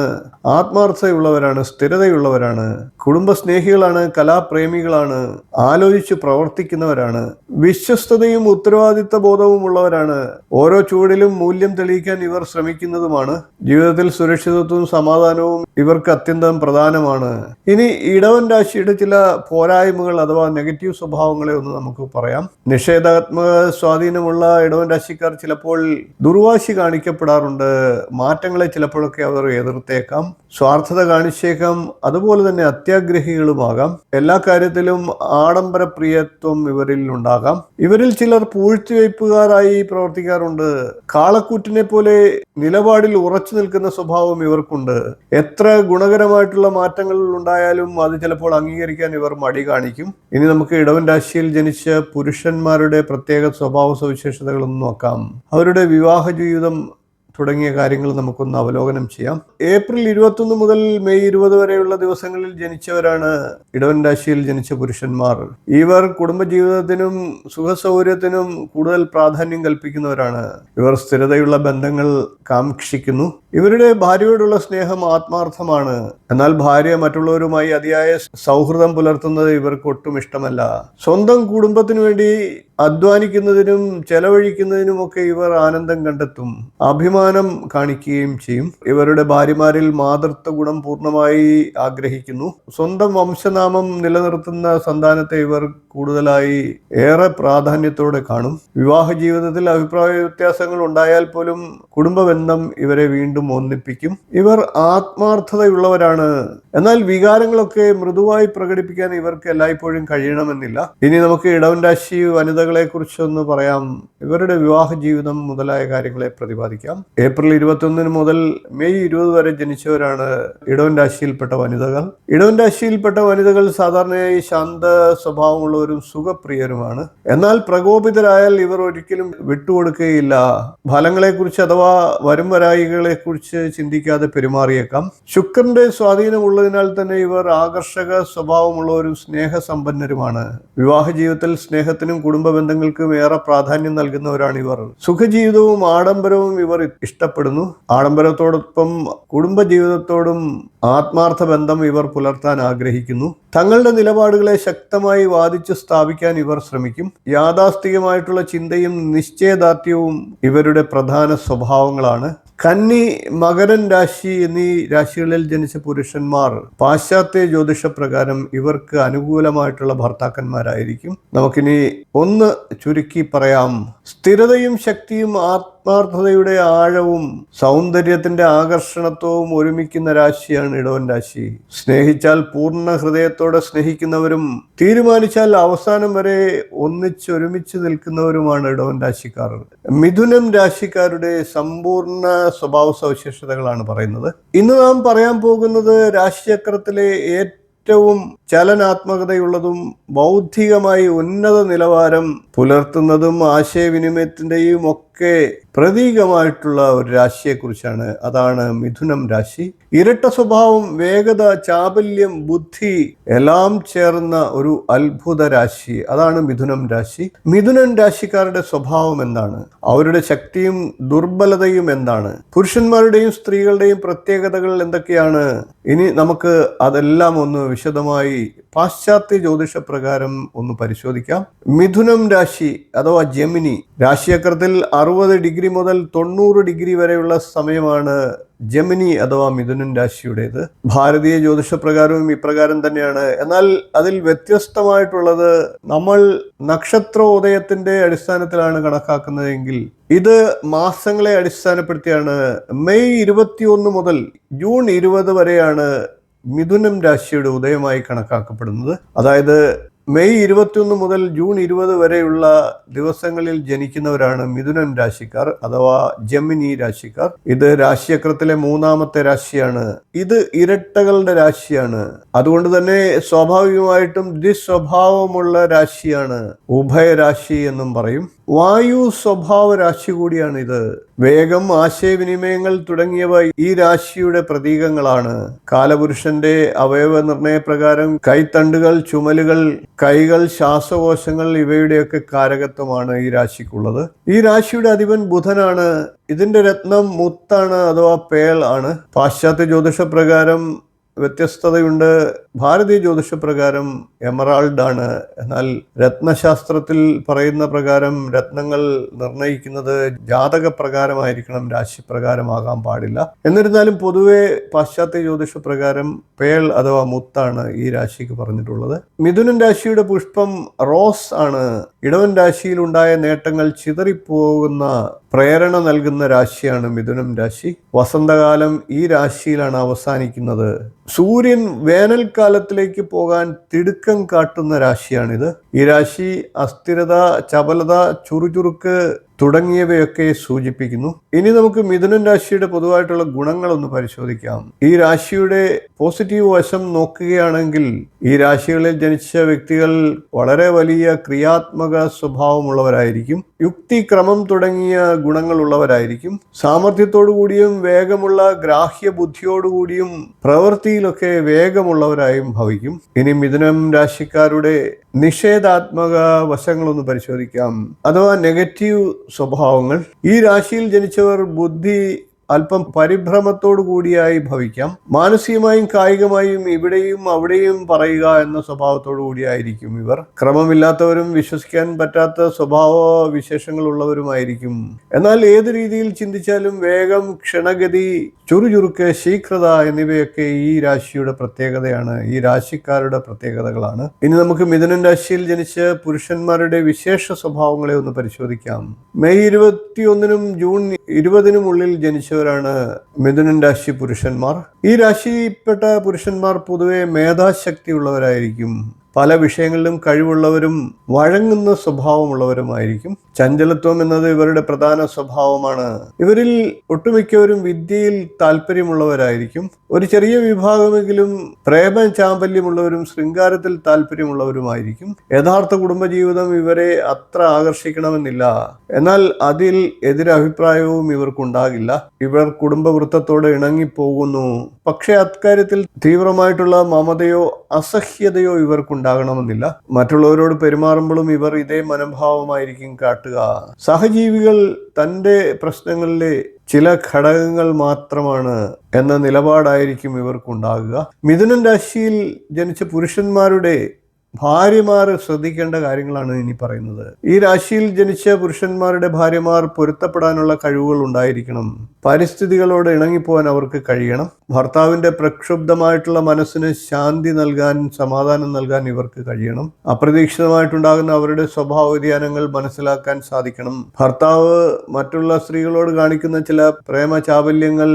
ആത്മാർത്ഥതയുള്ളവരാണ്, സ്ഥിരതയുള്ളവരാണ്, കുടുംബസ്നേഹികളാണ്, കലാപ്രേമികളാണ്, ആലോചിച്ച് പ്രവർത്തിക്കുന്നവരാണ്, വിശ്വസ്തതയും ഉത്തരവാദിത്ത ബോധവും ഉള്ളവരാണ്. ഓരോ ചുവടിലും മൂല്യം തെളിയിക്കാൻ ഇവർ ശ്രമിക്കുന്നതുമാണ്. ജീവിതത്തിൽ സുരക്ഷിതത്വവും സമാധാനവും ഇവർക്ക് അത്യന്തം പ്രധാനമാണ്. ഇനി ഇടവൻ രാശിയുടെ ചില പോരായ്മകൾ അഥവാ നെഗറ്റീവ് സ്വഭാവങ്ങളെ ഒന്ന് നമുക്ക് പറയാം. നിഷേധാത്മക സ്വാധീനമുള്ള ഇടവൻ രാശിക്കാർ ചിലപ്പോൾ ദുർവാശി കാണിക്കപ്പെടാറുണ്ട്. മാറ്റങ്ങളെ ചിലപ്പോഴൊക്കെ അവർ എതിർത്തേക്കാം, സ്വാർത്ഥത കാണിച്ചേക്കാം, അതുപോലെ തന്നെ അത്യാഗ്രഹികളുമാകാം. എല്ലാ കാര്യത്തിലും ആഡംബരപ്രിയത്വം ഇവരിൽ ഉണ്ടാകാം. ഇവരിൽ ചിലർ പൂഴ്ത്തിവയ്പ്പുകാരായി പ്രവർത്തിക്കാറുണ്ട്. കാളക്കൂറ്റിനെ പോലെ നിലപാടിൽ ഉറച്ചു നിൽക്കുന്ന സ്വഭാവം ഇവർക്കുണ്ട്. എത്ര ഗുണകരമായിട്ടുള്ള മാറ്റങ്ങൾ ഉണ്ടായാലും അത് ചിലപ്പോൾ അംഗീകരിക്കാൻ ഇവർ മടി കാണിക്കും. ഇനി നമുക്ക് ഇടവൻ രാശിയിൽ ജനിച്ച പുരുഷന്മാരുടെ പ്രത്യേക സ്വഭാവ സവിശേഷതകളൊന്നും നോക്കാം. അവരുടെ വിവാഹ ജീവിതം തുടങ്ങിയ കാര്യങ്ങൾ നമുക്കൊന്ന് അവലോകനം ചെയ്യാം. ഏപ്രിൽ 21 മുതൽ മെയ് 20 വരെയുള്ള ദിവസങ്ങളിൽ ജനിച്ചവരാണ് ഇടവൻ രാശിയിൽ ജനിച്ച പുരുഷന്മാർ. ഇവർ കുടുംബജീവിതത്തിനും സുഖസൗകര്യത്തിനും കൂടുതൽ പ്രാധാന്യം കൽപ്പിക്കുന്നവരാണ്. ഇവർ സ്ഥിരതയുള്ള ബന്ധങ്ങൾ കാക്ഷിക്കുന്നു. ഇവരുടെ ഭാര്യയോടുള്ള സ്നേഹം ആത്മാർത്ഥമാണ്. എന്നാൽ ഭാര്യ മറ്റുള്ളവരുമായി അതിയായ സൗഹൃദം പുലർത്തുന്നത് ഇവർക്ക് ഒട്ടും ഇഷ്ടമല്ല. സ്വന്തം കുടുംബത്തിനു വേണ്ടി അധ്വാനിക്കുന്നതിനും ചെലവഴിക്കുന്നതിനുമൊക്കെ ഇവർ ആനന്ദം കണ്ടെത്തും, അഭിമാനം കാണിക്കുകയും ചെയ്യും. ഇവരുടെ ഭാര്യമാരിൽ മാതൃത്വ ഗുണം പൂർണ്ണമായി ആഗ്രഹിക്കുന്നു. സ്വന്തം വംശനാമം നിലനിർത്തുന്ന സന്താനത്തെ ഇവർ കൂടുതലായി ഏറെ പ്രാധാന്യത്തോടെ കാണും. വിവാഹ ജീവിതത്തിൽ അഭിപ്രായ വ്യത്യാസങ്ങൾ ഉണ്ടായാൽ പോലും കുടുംബബന്ധം ഇവരെ വീണ്ടും ഒന്നിപ്പിക്കും. ഇവർ ആത്മാർത്ഥതയുള്ളവരാണ്. എന്നാൽ വികാരങ്ങളൊക്കെ മൃദുവായി പ്രകടിപ്പിക്കാൻ ഇവർക്ക് എല്ലായ്പ്പോഴും കഴിയണമെന്നില്ല. ഇനി നമുക്ക് ഇടവൻ രാശി വനിതകളെ കുറിച്ചൊന്ന് പറയാം. ഇവരുടെ വിവാഹ ജീവിതം മുതലായ കാര്യങ്ങളെ പ്രതിപാദിക്കാം. ഏപ്രിൽ 21 മുതൽ മെയ് 20 വരെ ജനിച്ചവരാണ് ഇടവൻ രാശിയിൽപ്പെട്ട വനിതകൾ. ഇടവൻ രാശിയിൽപ്പെട്ട വനിതകൾ സാധാരണയായി ശാന്ത സ്വഭാവമുള്ളവരും സുഖപ്രിയരുമാണ്. എന്നാൽ പ്രകോപിതരായാൽ ഇവർ ഒരിക്കലും വിട്ടുകൊടുക്കുകയില്ല. ഫലങ്ങളെക്കുറിച്ച് അഥവാ വരും വരായികളെ കുറിച്ച് ചിന്തിക്കാതെ പെരുമാറിയേക്കാം. ശുക്രന്റെ സ്വാധീനമുള്ളതിനാൽ തന്നെ ഇവർ ആകർഷക സ്വഭാവമുള്ളവരും സ്നേഹസമ്പന്നരുമാണ്. വിവാഹ ജീവിതത്തിൽ സ്നേഹത്തിനും കുടുംബ ബന്ധങ്ങൾക്കും ഏറെ പ്രാധാന്യം നൽകുന്നവരാണ് ഇവർ. സുഖജീവിതവും ആഡംബരവും ഇവർ ഇഷ്ടപ്പെടുന്നു. ആഡംബരത്തോടൊപ്പം കുടുംബജീവിതത്തോടും ആത്മാർത്ഥ ബന്ധം ഇവർ പുലർത്താൻ ആഗ്രഹിക്കുന്നു. തങ്ങളുടെ നിലപാടുകളെ ശക്തമായി വാദിച്ച് സ്ഥാപിക്കാൻ ഇവർ ശ്രമിക്കും. യാഥാസ്ഥികമായിട്ടുള്ള ചിന്തയും നിശ്ചയദാർഢ്യവും ഇവരുടെ പ്രധാന സ്വഭാവങ്ങളാണ്. കന്നി, മകരൻ രാശി എന്നീ രാശികളിൽ ജനിച്ച പുരുഷന്മാർ പാശ്ചാത്യ ജ്യോതിഷപ്രകാരം ഇവർക്ക് അനുകൂലമായിട്ടുള്ള ഭർത്താക്കന്മാരായിരിക്കും. നമുക്കിനി ഒന്ന് ചുരുക്കി പറയാം. സ്ഥിരതയും ശക്തിയും ആത്മാർത്ഥതയുടെ ആഴവും സൗന്ദര്യത്തിന്റെ ആകർഷണത്വവും ഒരുമിക്കുന്ന രാശിയാണ് ഇടവൻ രാശി. സ്നേഹിച്ചാൽ പൂർണ്ണ ഹൃദയത്തോടെ സ്നേഹിക്കുന്നവരും തീരുമാനിച്ചാൽ അവസാനം വരെ ഒരുമിച്ച് നിൽക്കുന്നവരുമാണ് ഇടവൻ രാശിക്കാർ. മിഥുനം രാശിക്കാരുടെ സമ്പൂർണ്ണ സ്വഭാവ സവിശേഷതകളാണ് പറയുന്നത്. ഇന്ന് നാം പറയാൻ പോകുന്നത് രാശിചക്രത്തിലെ ഏറ്റവും ചലനാത്മകതയുള്ളതും ബൗദ്ധികമായി ഉന്നത നിലവാരം പുലർത്തുന്നതും ആശയവിനിമയത്തിൻ്റെയും ഒക്കെ പ്രതീകമായിട്ടുള്ള ഒരു രാശിയെക്കുറിച്ചാണ്. അതാണ് മിഥുനം രാശി. ഇരട്ട സ്വഭാവം, വേഗത, ചാപല്യം, ബുദ്ധി എല്ലാം ചേർന്ന ഒരു അത്ഭുത രാശി. അതാണ് മിഥുനം രാശി. മിഥുനൻ രാശിക്കാരുടെ സ്വഭാവം എന്താണ്? അവരുടെ ശക്തിയും ദുർബലതയും എന്താണ്? പുരുഷന്മാരുടെയും സ്ത്രീകളുടെയും പ്രത്യേകതകൾ എന്തൊക്കെയാണ്? ഇനി നമുക്ക് അതെല്ലാം ഒന്ന് വിശദമായി പാശ്ചാത്യ ജ്യോതിഷപ്രകാരം ഒന്ന് പരിശോധിക്കാം. മിഥുനം രാശി അഥവാ ജെമിനി രാശിചക്രത്തിൽ 60 ഡിഗ്രി മുതൽ 90 ഡിഗ്രി വരെയുള്ള സമയമാണ് ജെമിനി അഥവാ മിഥുനൻ രാശിയുടേത്. ഭാരതീയ ജ്യോതിഷപ്രകാരവും ഇപ്രകാരം തന്നെയാണ്. എന്നാൽ അതിൽ വ്യത്യസ്തമായിട്ടുള്ളത്, നമ്മൾ നക്ഷത്രോദയത്തിന്റെ അടിസ്ഥാനത്തിലാണ് കണക്കാക്കുന്നതെങ്കിൽ ഇത് മാസങ്ങളെ അടിസ്ഥാനപ്പെടുത്തിയാണ്. മെയ് 21 മുതൽ ജൂൺ 20 വരെയാണ് മിഥുനം രാശിയുടെ ഉദയമായി കണക്കാക്കപ്പെടുന്നത്. അതായത് മെയ് 21 മുതൽ ജൂൺ 20 വരെയുള്ള ദിവസങ്ങളിൽ ജനിക്കുന്നവരാണ് മിഥുനം രാശിക്കാർ അഥവാ ജെമിനി രാശിക്കാർ. ഇത് രാശിചക്രത്തിലെ 3ാമത്തെ രാശിയാണ്. ഇത് ഇരട്ടകളുടെ രാശിയാണ്. അതുകൊണ്ട് തന്നെ സ്വാഭാവികമായിട്ടും ദ്വിസ്വഭാവമുള്ള രാശിയാണ്. ഉഭയരാശി എന്നും പറയും. വായു സ്വഭാവ രാശി കൂടിയാണ് ഇത്. വേഗം, ആശയവിനിമയങ്ങൾ തുടങ്ങിയവ ഈ രാശിയുടെ പ്രതീകങ്ങളാണ്. കാലപുരുഷന്റെ അവയവ നിർണയപ്രകാരം കൈത്തണ്ടുകൾ, ചുമലുകൾ, കൈകൾ, ശ്വാസകോശങ്ങൾ ഇവയുടെയൊക്കെ കാരകത്വമാണ് ഈ രാശിക്കുള്ളത്. ഈ രാശിയുടെ അധിപൻ ബുധനാണ്. ഇതിന്റെ രത്നം മുത്താണ് അഥവാ പേൾ ആണ്. പാശ്ചാത്യ ജ്യോതിഷപ്രകാരം വ്യത്യസ്തതയുണ്ട്. ഭാരതീയ ജ്യോതിഷപ്രകാരം എമറാൾഡ് ആണ്. എന്നാൽ രത്നശാസ്ത്രത്തിൽ പറയുന്ന പ്രകാരം രത്നങ്ങൾ നിർണയിക്കുന്നത് ജാതക പ്രകാരമായിരിക്കണം, രാശി പ്രകാരമാകാൻ പാടില്ല. എന്നിരുന്നാലും പൊതുവെ പാശ്ചാത്യ ജ്യോതിഷപ്രകാരം പേൾ അഥവാ മുത്താണ് ഈ രാശിക്ക് പറഞ്ഞിട്ടുള്ളത്. മിഥുനൻ രാശിയുടെ പുഷ്പം റോസ് ആണ്. ഇടവൻ രാശിയിൽ ഉണ്ടായ നേട്ടങ്ങൾ ചിതറിപ്പോകുന്ന പ്രേരണ നൽകുന്ന രാശിയാണ് മിഥുനം രാശി. വസന്തകാലം ഈ രാശിയിലാണ് അവസാനിക്കുന്നത്. സൂര്യൻ വേനൽക്കാലത്തിലേക്ക് പോകാൻ തിടുക്കം കാട്ടുന്ന രാശിയാണിത്. ഈ രാശി അസ്ഥിരത, ചപലത, ചുറുചുറുക്ക് തുടങ്ങിയവയൊക്കെ സൂചിപ്പിക്കുന്നു. ഇനി നമുക്ക് മിഥുനൻ രാശിയുടെ പൊതുവായിട്ടുള്ള ഗുണങ്ങളൊന്ന് പരിശോധിക്കാം. ഈ രാശിയുടെ പോസിറ്റീവ് വശം നോക്കുകയാണെങ്കിൽ ഈ രാശികളിൽ ജനിച്ച വ്യക്തികൾ വളരെ വലിയ ക്രിയാത്മക സ്വഭാവമുള്ളവരായിരിക്കും. യുക്തി, ക്രമം തുടങ്ങിയ ഗുണങ്ങളുള്ളവരായിരിക്കും. സാമർഥ്യത്തോടു കൂടിയും വേഗമുള്ള ഗ്രാഹ്യ ബുദ്ധിയോടുകൂടിയും പ്രവൃത്തിയിലൊക്കെ വേഗമുള്ളവരായും ഭവിക്കും. ഇനി മിഥുനം രാശിക്കാരുടെ നിഷേധാത്മക വശങ്ങളൊന്ന് പരിശോധിക്കാം, അഥവാ നെഗറ്റീവ് സ്വഭാവങ്ങൾ. ഈ രാശിയിൽ ജനിച്ചവർ ബുദ്ധി അല്പം പരിഭ്രമത്തോടു കൂടിയായി ഭവിക്കാം. മാനസികമായും കായികമായും ഇവിടെയും അവിടെയും പറയുക എന്ന സ്വഭാവത്തോടു കൂടിയായിരിക്കും ഇവർ. ക്രമമില്ലാത്തവരും വിശ്വസിക്കാൻ പറ്റാത്ത സ്വഭാവ വിശേഷങ്ങളുള്ളവരുമായിരിക്കും. എന്നാൽ ഏത് രീതിയിൽ ചിന്തിച്ചാലും വേഗം, ക്ഷണഗതി, ചുറുചുറുക്ക്, ശീഘ്രത എന്നിവയൊക്കെ ഈ രാശിയുടെ പ്രത്യേകതയാണ്, ഈ രാശിക്കാരുടെ പ്രത്യേകതകളാണ്. ഇനി നമുക്ക് മിഥുനൻ രാശിയിൽ ജനിച്ച പുരുഷന്മാരുടെ വിശേഷ സ്വഭാവങ്ങളെ ഒന്ന് പരിശോധിക്കാം. മെയ് 21 ജൂൺ 20 ഉള്ളിൽ ജനിച്ചവരാണ് മിഥുനൻ രാശി പുരുഷന്മാർ. ഈ രാശിയിൽപ്പെട്ട പുരുഷന്മാർ പൊതുവെ മേധാശക്തി ഉള്ളവരായിരിക്കും. പല വിഷയങ്ങളിലും കഴിവുള്ളവരും വഴങ്ങുന്ന സ്വഭാവമുള്ളവരുമായിരിക്കും. ചഞ്ചലത്വം എന്നത് ഇവരുടെ പ്രധാന സ്വഭാവമാണ്. ഇവരിൽ ഒട്ടുമിക്കവരും വിദ്യയിൽ താല്പര്യമുള്ളവരായിരിക്കും. ഒരു ചെറിയ വിഭാഗമെങ്കിലും പ്രേമ ചാമ്പല്യമുള്ളവരും ശൃംഗാരത്തിൽ താല്പര്യമുള്ളവരുമായിരിക്കും. യഥാർത്ഥ കുടുംബജീവിതം ഇവരെ അത്ര ആകർഷിക്കണമെന്നില്ല. എന്നാൽ അതിൽ എതിരഭിപ്രായവും ഇവർക്കുണ്ടാകില്ല. ഇവർ കുടുംബവൃത്തത്തോടെ ഇണങ്ങിപ്പോകുന്നു. പക്ഷെ അക്കാര്യത്തിൽ തീവ്രമായിട്ടുള്ള മമതയോ അസഹ്യതയോ ഇവർക്കുണ്ടാകണമെന്നില്ല. മറ്റുള്ളവരോട് പെരുമാറുമ്പോഴും ഇവർ ഇതേ മനോഭാവമായിരിക്കും കാട്ടുക. സഹജീവികൾ തൻ്റെ പ്രശ്നങ്ങളിലെ ചില ഘടകങ്ങൾ മാത്രമാണ് എന്ന നിലപാടായിരിക്കും ഇവർക്കുണ്ടാകുക. മിഥുനൻ രാശിയിൽ ജനിച്ച പുരുഷന്മാരുടെ ഭാര്യമാർ ശ്രദ്ധിക്കേണ്ട കാര്യങ്ങളാണ് ഇനി പറയുന്നത്. ഈ രാശിയിൽ ജനിച്ച പുരുഷന്മാരുടെ ഭാര്യമാർ പൊരുത്തപ്പെടാനുള്ള കഴിവുകൾ ഉണ്ടായിരിക്കണം. പരിസ്ഥിതികളോട് ഇണങ്ങിപ്പോവാൻ അവർക്ക് കഴിയണം. ഭർത്താവിന്റെ പ്രക്ഷുബ്ധമായിട്ടുള്ള മനസ്സിന് ശാന്തി നൽകാൻ, സമാധാനം നൽകാൻ ഇവർക്ക് കഴിയണം. അപ്രതീക്ഷിതമായിട്ടുണ്ടാകുന്ന അവരുടെ സ്വഭാവ വ്യതിയാനങ്ങൾ മനസ്സിലാക്കാൻ സാധിക്കണം. ഭർത്താവ് മറ്റുള്ള സ്ത്രീകളോട് കാണിക്കുന്ന ചില പ്രേമ ചാബല്യങ്ങൾ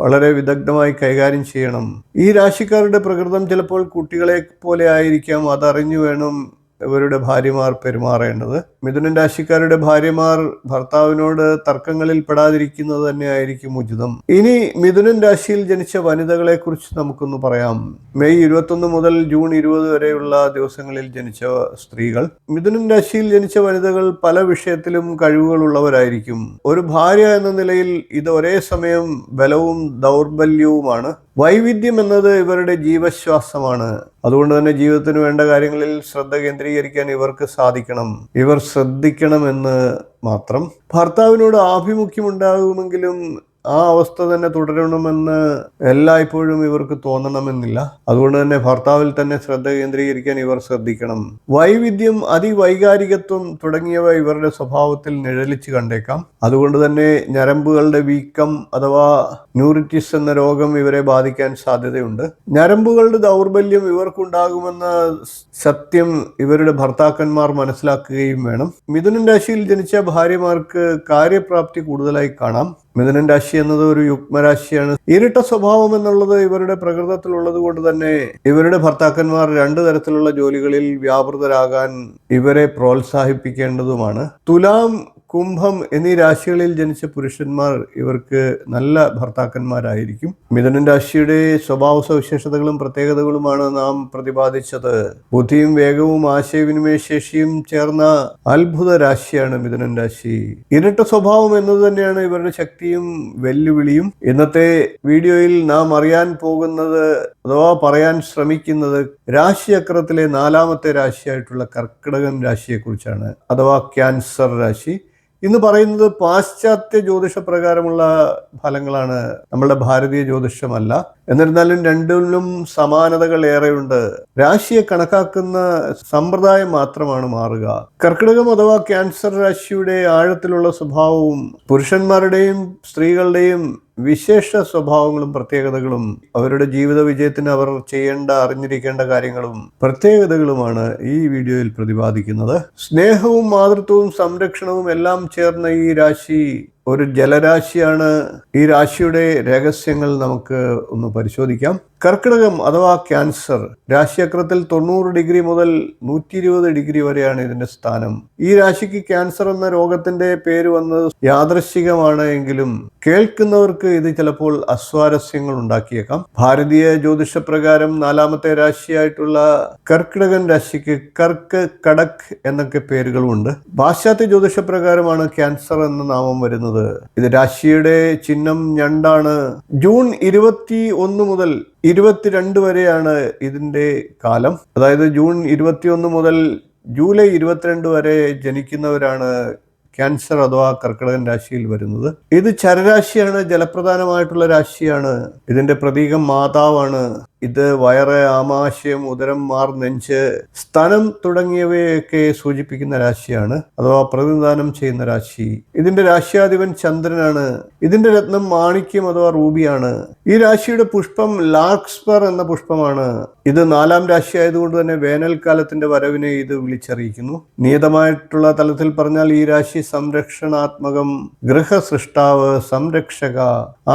വളരെ വിദഗ്ധമായി കൈകാര്യം ചെയ്യണം. ഈ രാശിക്കാരുടെ പ്രകൃതം ചിലപ്പോൾ കുട്ടികളെ പോലെ ആയിരിക്കാം. അതറിഞ്ഞു വേണം ഇവരുടെ ഭാര്യമാർ പെരുമാറേണ്ടത്. മിഥുനൻ രാശിക്കാരുടെ ഭാര്യമാർ ഭർത്താവിനോട് തർക്കങ്ങളിൽ പെടാതിരിക്കുന്നത് തന്നെയായിരിക്കും ഉചിതം. ഇനി മിഥുനൻ രാശിയിൽ ജനിച്ച വനിതകളെ കുറിച്ച് നമുക്കൊന്ന് പറയാം. മെയ് 21 മുതൽ ജൂൺ 20 വരെയുള്ള ദിവസങ്ങളിൽ ജനിച്ച സ്ത്രീകൾ. മിഥുനൻ രാശിയിൽ ജനിച്ച വനിതകൾ പല വിഷയത്തിലും കഴിവുകളുള്ളവരായിരിക്കും. ഒരു ഭാര്യ എന്ന നിലയിൽ ഇത് ഒരേ സമയം ബലവും ദൗർബല്യവുമാണ്. വൈവിധ്യം എന്നത് ഇവരുടെ ജീവശ്വാസമാണ്. അതുകൊണ്ട് തന്നെ ജീവിതത്തിന് വേണ്ട കാര്യങ്ങളിൽ ശ്രദ്ധ കേന്ദ്രീകരിക്കാൻ ഇവർക്ക് സാധിക്കണം. ഇവർ ശ്രദ്ധിക്കണമെന്ന് മാത്രം. ഭർത്താവിനോട് ആഭിമുഖ്യമുണ്ടാകുമെങ്കിലും ആ അവസ്ഥ തന്നെ തുടരണമെന്ന് എല്ലായ്പ്പോഴും ഇവർക്ക് തോന്നണമെന്നില്ല. അതുകൊണ്ട് തന്നെ ഭർത്താവിൽ തന്നെ ശ്രദ്ധ കേന്ദ്രീകരിക്കാൻ ഇവർ ശ്രദ്ധിക്കണം. വൈവിധ്യം, അതിവൈകാരികത്വം തുടങ്ങിയവ ഇവരുടെ സ്വഭാവത്തിൽ നിഴലിച്ച് കണ്ടേക്കാം. അതുകൊണ്ട് തന്നെ ഞരമ്പുകളുടെ വീക്കം അഥവാ ന്യൂറിറ്റിസ് എന്ന രോഗം ഇവരെ ബാധിക്കാൻ സാധ്യതയുണ്ട്. ഞരമ്പുകളുടെ ദൗർബല്യം ഇവർക്കുണ്ടാകുമെന്ന സത്യം ഇവരുടെ ഭർത്താക്കന്മാർ മനസ്സിലാക്കുകയും വേണം. മിഥുനൻ രാശിയിൽ ജനിച്ച ഭാര്യമാർക്ക് കാര്യപ്രാപ്തി കൂടുതലായി കാണാം. മിഥുനൻ രാശിയെ എന്നത് ഒരു യുഗ്മരാശിയാണ്. ഇരട്ട സ്വഭാവം എന്നുള്ളത് ഇവരുടെ പ്രകൃതത്തിലുള്ളത് കൊണ്ട് തന്നെ ഇവരുടെ ഭർത്താക്കന്മാർ 2 തരത്തിലുള്ള ജോലികളിൽ വ്യാപൃതരാകാൻ ഇവരെ പ്രോത്സാഹിപ്പിക്കേണ്ടതുമാണ്. തുലാം, കുംഭം എന്നീ രാശികളിൽ ജനിച്ച പുരുഷന്മാർ ഇവർക്ക് നല്ല ഭർത്താക്കന്മാരായിരിക്കും. മിഥുനൻ രാശിയുടെ സ്വഭാവ സവിശേഷതകളും പ്രത്യേകതകളുമാണ് നാം പ്രതിപാദിച്ചത്. ബുദ്ധിയും വേഗവും ആശയവിനിമയ ശേഷിയും ചേർന്ന അത്ഭുത രാശിയാണ് മിഥുനൻ രാശി. ഇരട്ട സ്വഭാവം എന്നത് തന്നെയാണ് ഇവരുടെ ശക്തിയും വെല്ലുവിളിയും. ഇന്നത്തെ വീഡിയോയിൽ നാം അറിയാൻ പോകുന്നത് അഥവാ പറയാൻ ശ്രമിക്കുന്നത് രാശിചക്രത്തിലെ 4ാമത്തെ രാശിയായിട്ടുള്ള കർക്കിടകൻ രാശിയെക്കുറിച്ചാണ്, അഥവാ ക്യാൻസർ രാശി. ഇന്ന് പറയുന്നത് പാശ്ചാത്യ ജ്യോതിഷ പ്രകാരമുള്ള ഫലങ്ങളാണ്, നമ്മളുടെ ഭാരതീയ ജ്യോതിഷമല്ല. എന്നിരുന്നാലും രണ്ടിലും സമാനതകൾ ഏറെയുണ്ട്. രാശിയെ കണക്കാക്കുന്ന സമ്പ്രദായം മാത്രമാണ് മാറുക. കർക്കിടകം അഥവാ ക്യാൻസർ രാശിയുടെ ആഴത്തിലുള്ള സ്വഭാവവും പുരുഷന്മാരുടെയും സ്ത്രീകളുടെയും വിശേഷ സ്വഭാവങ്ങളും പ്രത്യേകതകളും അവരുടെ ജീവിത വിജയത്തിന് അവർ അറിഞ്ഞിരിക്കേണ്ട കാര്യങ്ങളും പ്രത്യേകതകളുമാണ് ഈ വീഡിയോയിൽ പ്രതിപാദിക്കുന്നത്. സ്നേഹവും മാതൃത്വവും സംരക്ഷണവും എല്ലാം ചേർന്ന ഈ രാശി ഒരു ജലരാശിയാണ്. ഈ രാശിയുടെ രഹസ്യങ്ങൾ നമുക്ക് ഒന്ന് പരിശോധിക്കാം. കർക്കിടകം അഥവാ ക്യാൻസർ രാശിചക്രത്തിൽ 90 ഡിഗ്രി മുതൽ 120 ഡിഗ്രി വരെയാണ് ഇതിന്റെ സ്ഥാനം. ഈ രാശിക്ക് ക്യാൻസർ എന്ന രോഗത്തിന്റെ പേര് വന്നത് യാദൃശ്ചികമാണ് എങ്കിലും കേൾക്കുന്നവർക്ക് ഇത് ചിലപ്പോൾ അസ്വാരസ്യങ്ങൾ ഉണ്ടാക്കിയേക്കാം. ഭാരതീയ ജ്യോതിഷപ്രകാരം 4ാമത്തെ രാശിയായിട്ടുള്ള കർക്കിടകൻ രാശിക്ക് കർക്ക്, കടക് എന്നൊക്കെ പേരുകളുമുണ്ട്. പാശ്ചാത്യ ജ്യോതിഷപ്രകാരമാണ് ക്യാൻസർ എന്ന നാമം വരുന്നത്. ഇത് രാശിയുടെ ചിഹ്നം ഞണ്ടാണ്. ജൂൺ 21 മുതൽ 22 വരെയാണ് ഇതിന്റെ കാലം. അതായത് ജൂൺ 21 മുതൽ ജൂലൈ 22 വരെ ജനിക്കുന്നവരാണ് ക്യാൻസർ അഥവാ കർക്കിടകൻ രാശിയിൽ വരുന്നത്. ഇത് ചരരാശിയാണ്, ജലപ്രധാനമായിട്ടുള്ള രാശിയാണ്. ഇതിന്റെ പ്രതീകം മാതാവാണ്. ഇത് വയറ്, ആമാശയം, ഉദരം, മാർ, നെഞ്ച്, സ്തനം തുടങ്ങിയവയൊക്കെ സൂചിപ്പിക്കുന്ന രാശിയാണ്, അഥവാ പ്രതിനിധാനം ചെയ്യുന്ന രാശി. ഇതിന്റെ രാശിയാധിപൻ ചന്ദ്രനാണ്. ഇതിന്റെ രത്നം മാണിക്യം അഥവാ റൂബിയാണ്. ഈ രാശിയുടെ പുഷ്പം ലാർക്സ്പർ എന്ന പുഷ്പമാണ്. ഇത് 4ാം രാശി ആയതുകൊണ്ട് തന്നെ വേനൽക്കാലത്തിന്റെ വരവിനെ ഇത് വിളിച്ചറിയിക്കുന്നു. നിയതമായിട്ടുള്ള തലത്തിൽ പറഞ്ഞാൽ ഈ രാശി സംരക്ഷണാത്മകം, ഗൃഹസൃഷ്ടാവ്, സംരക്ഷക,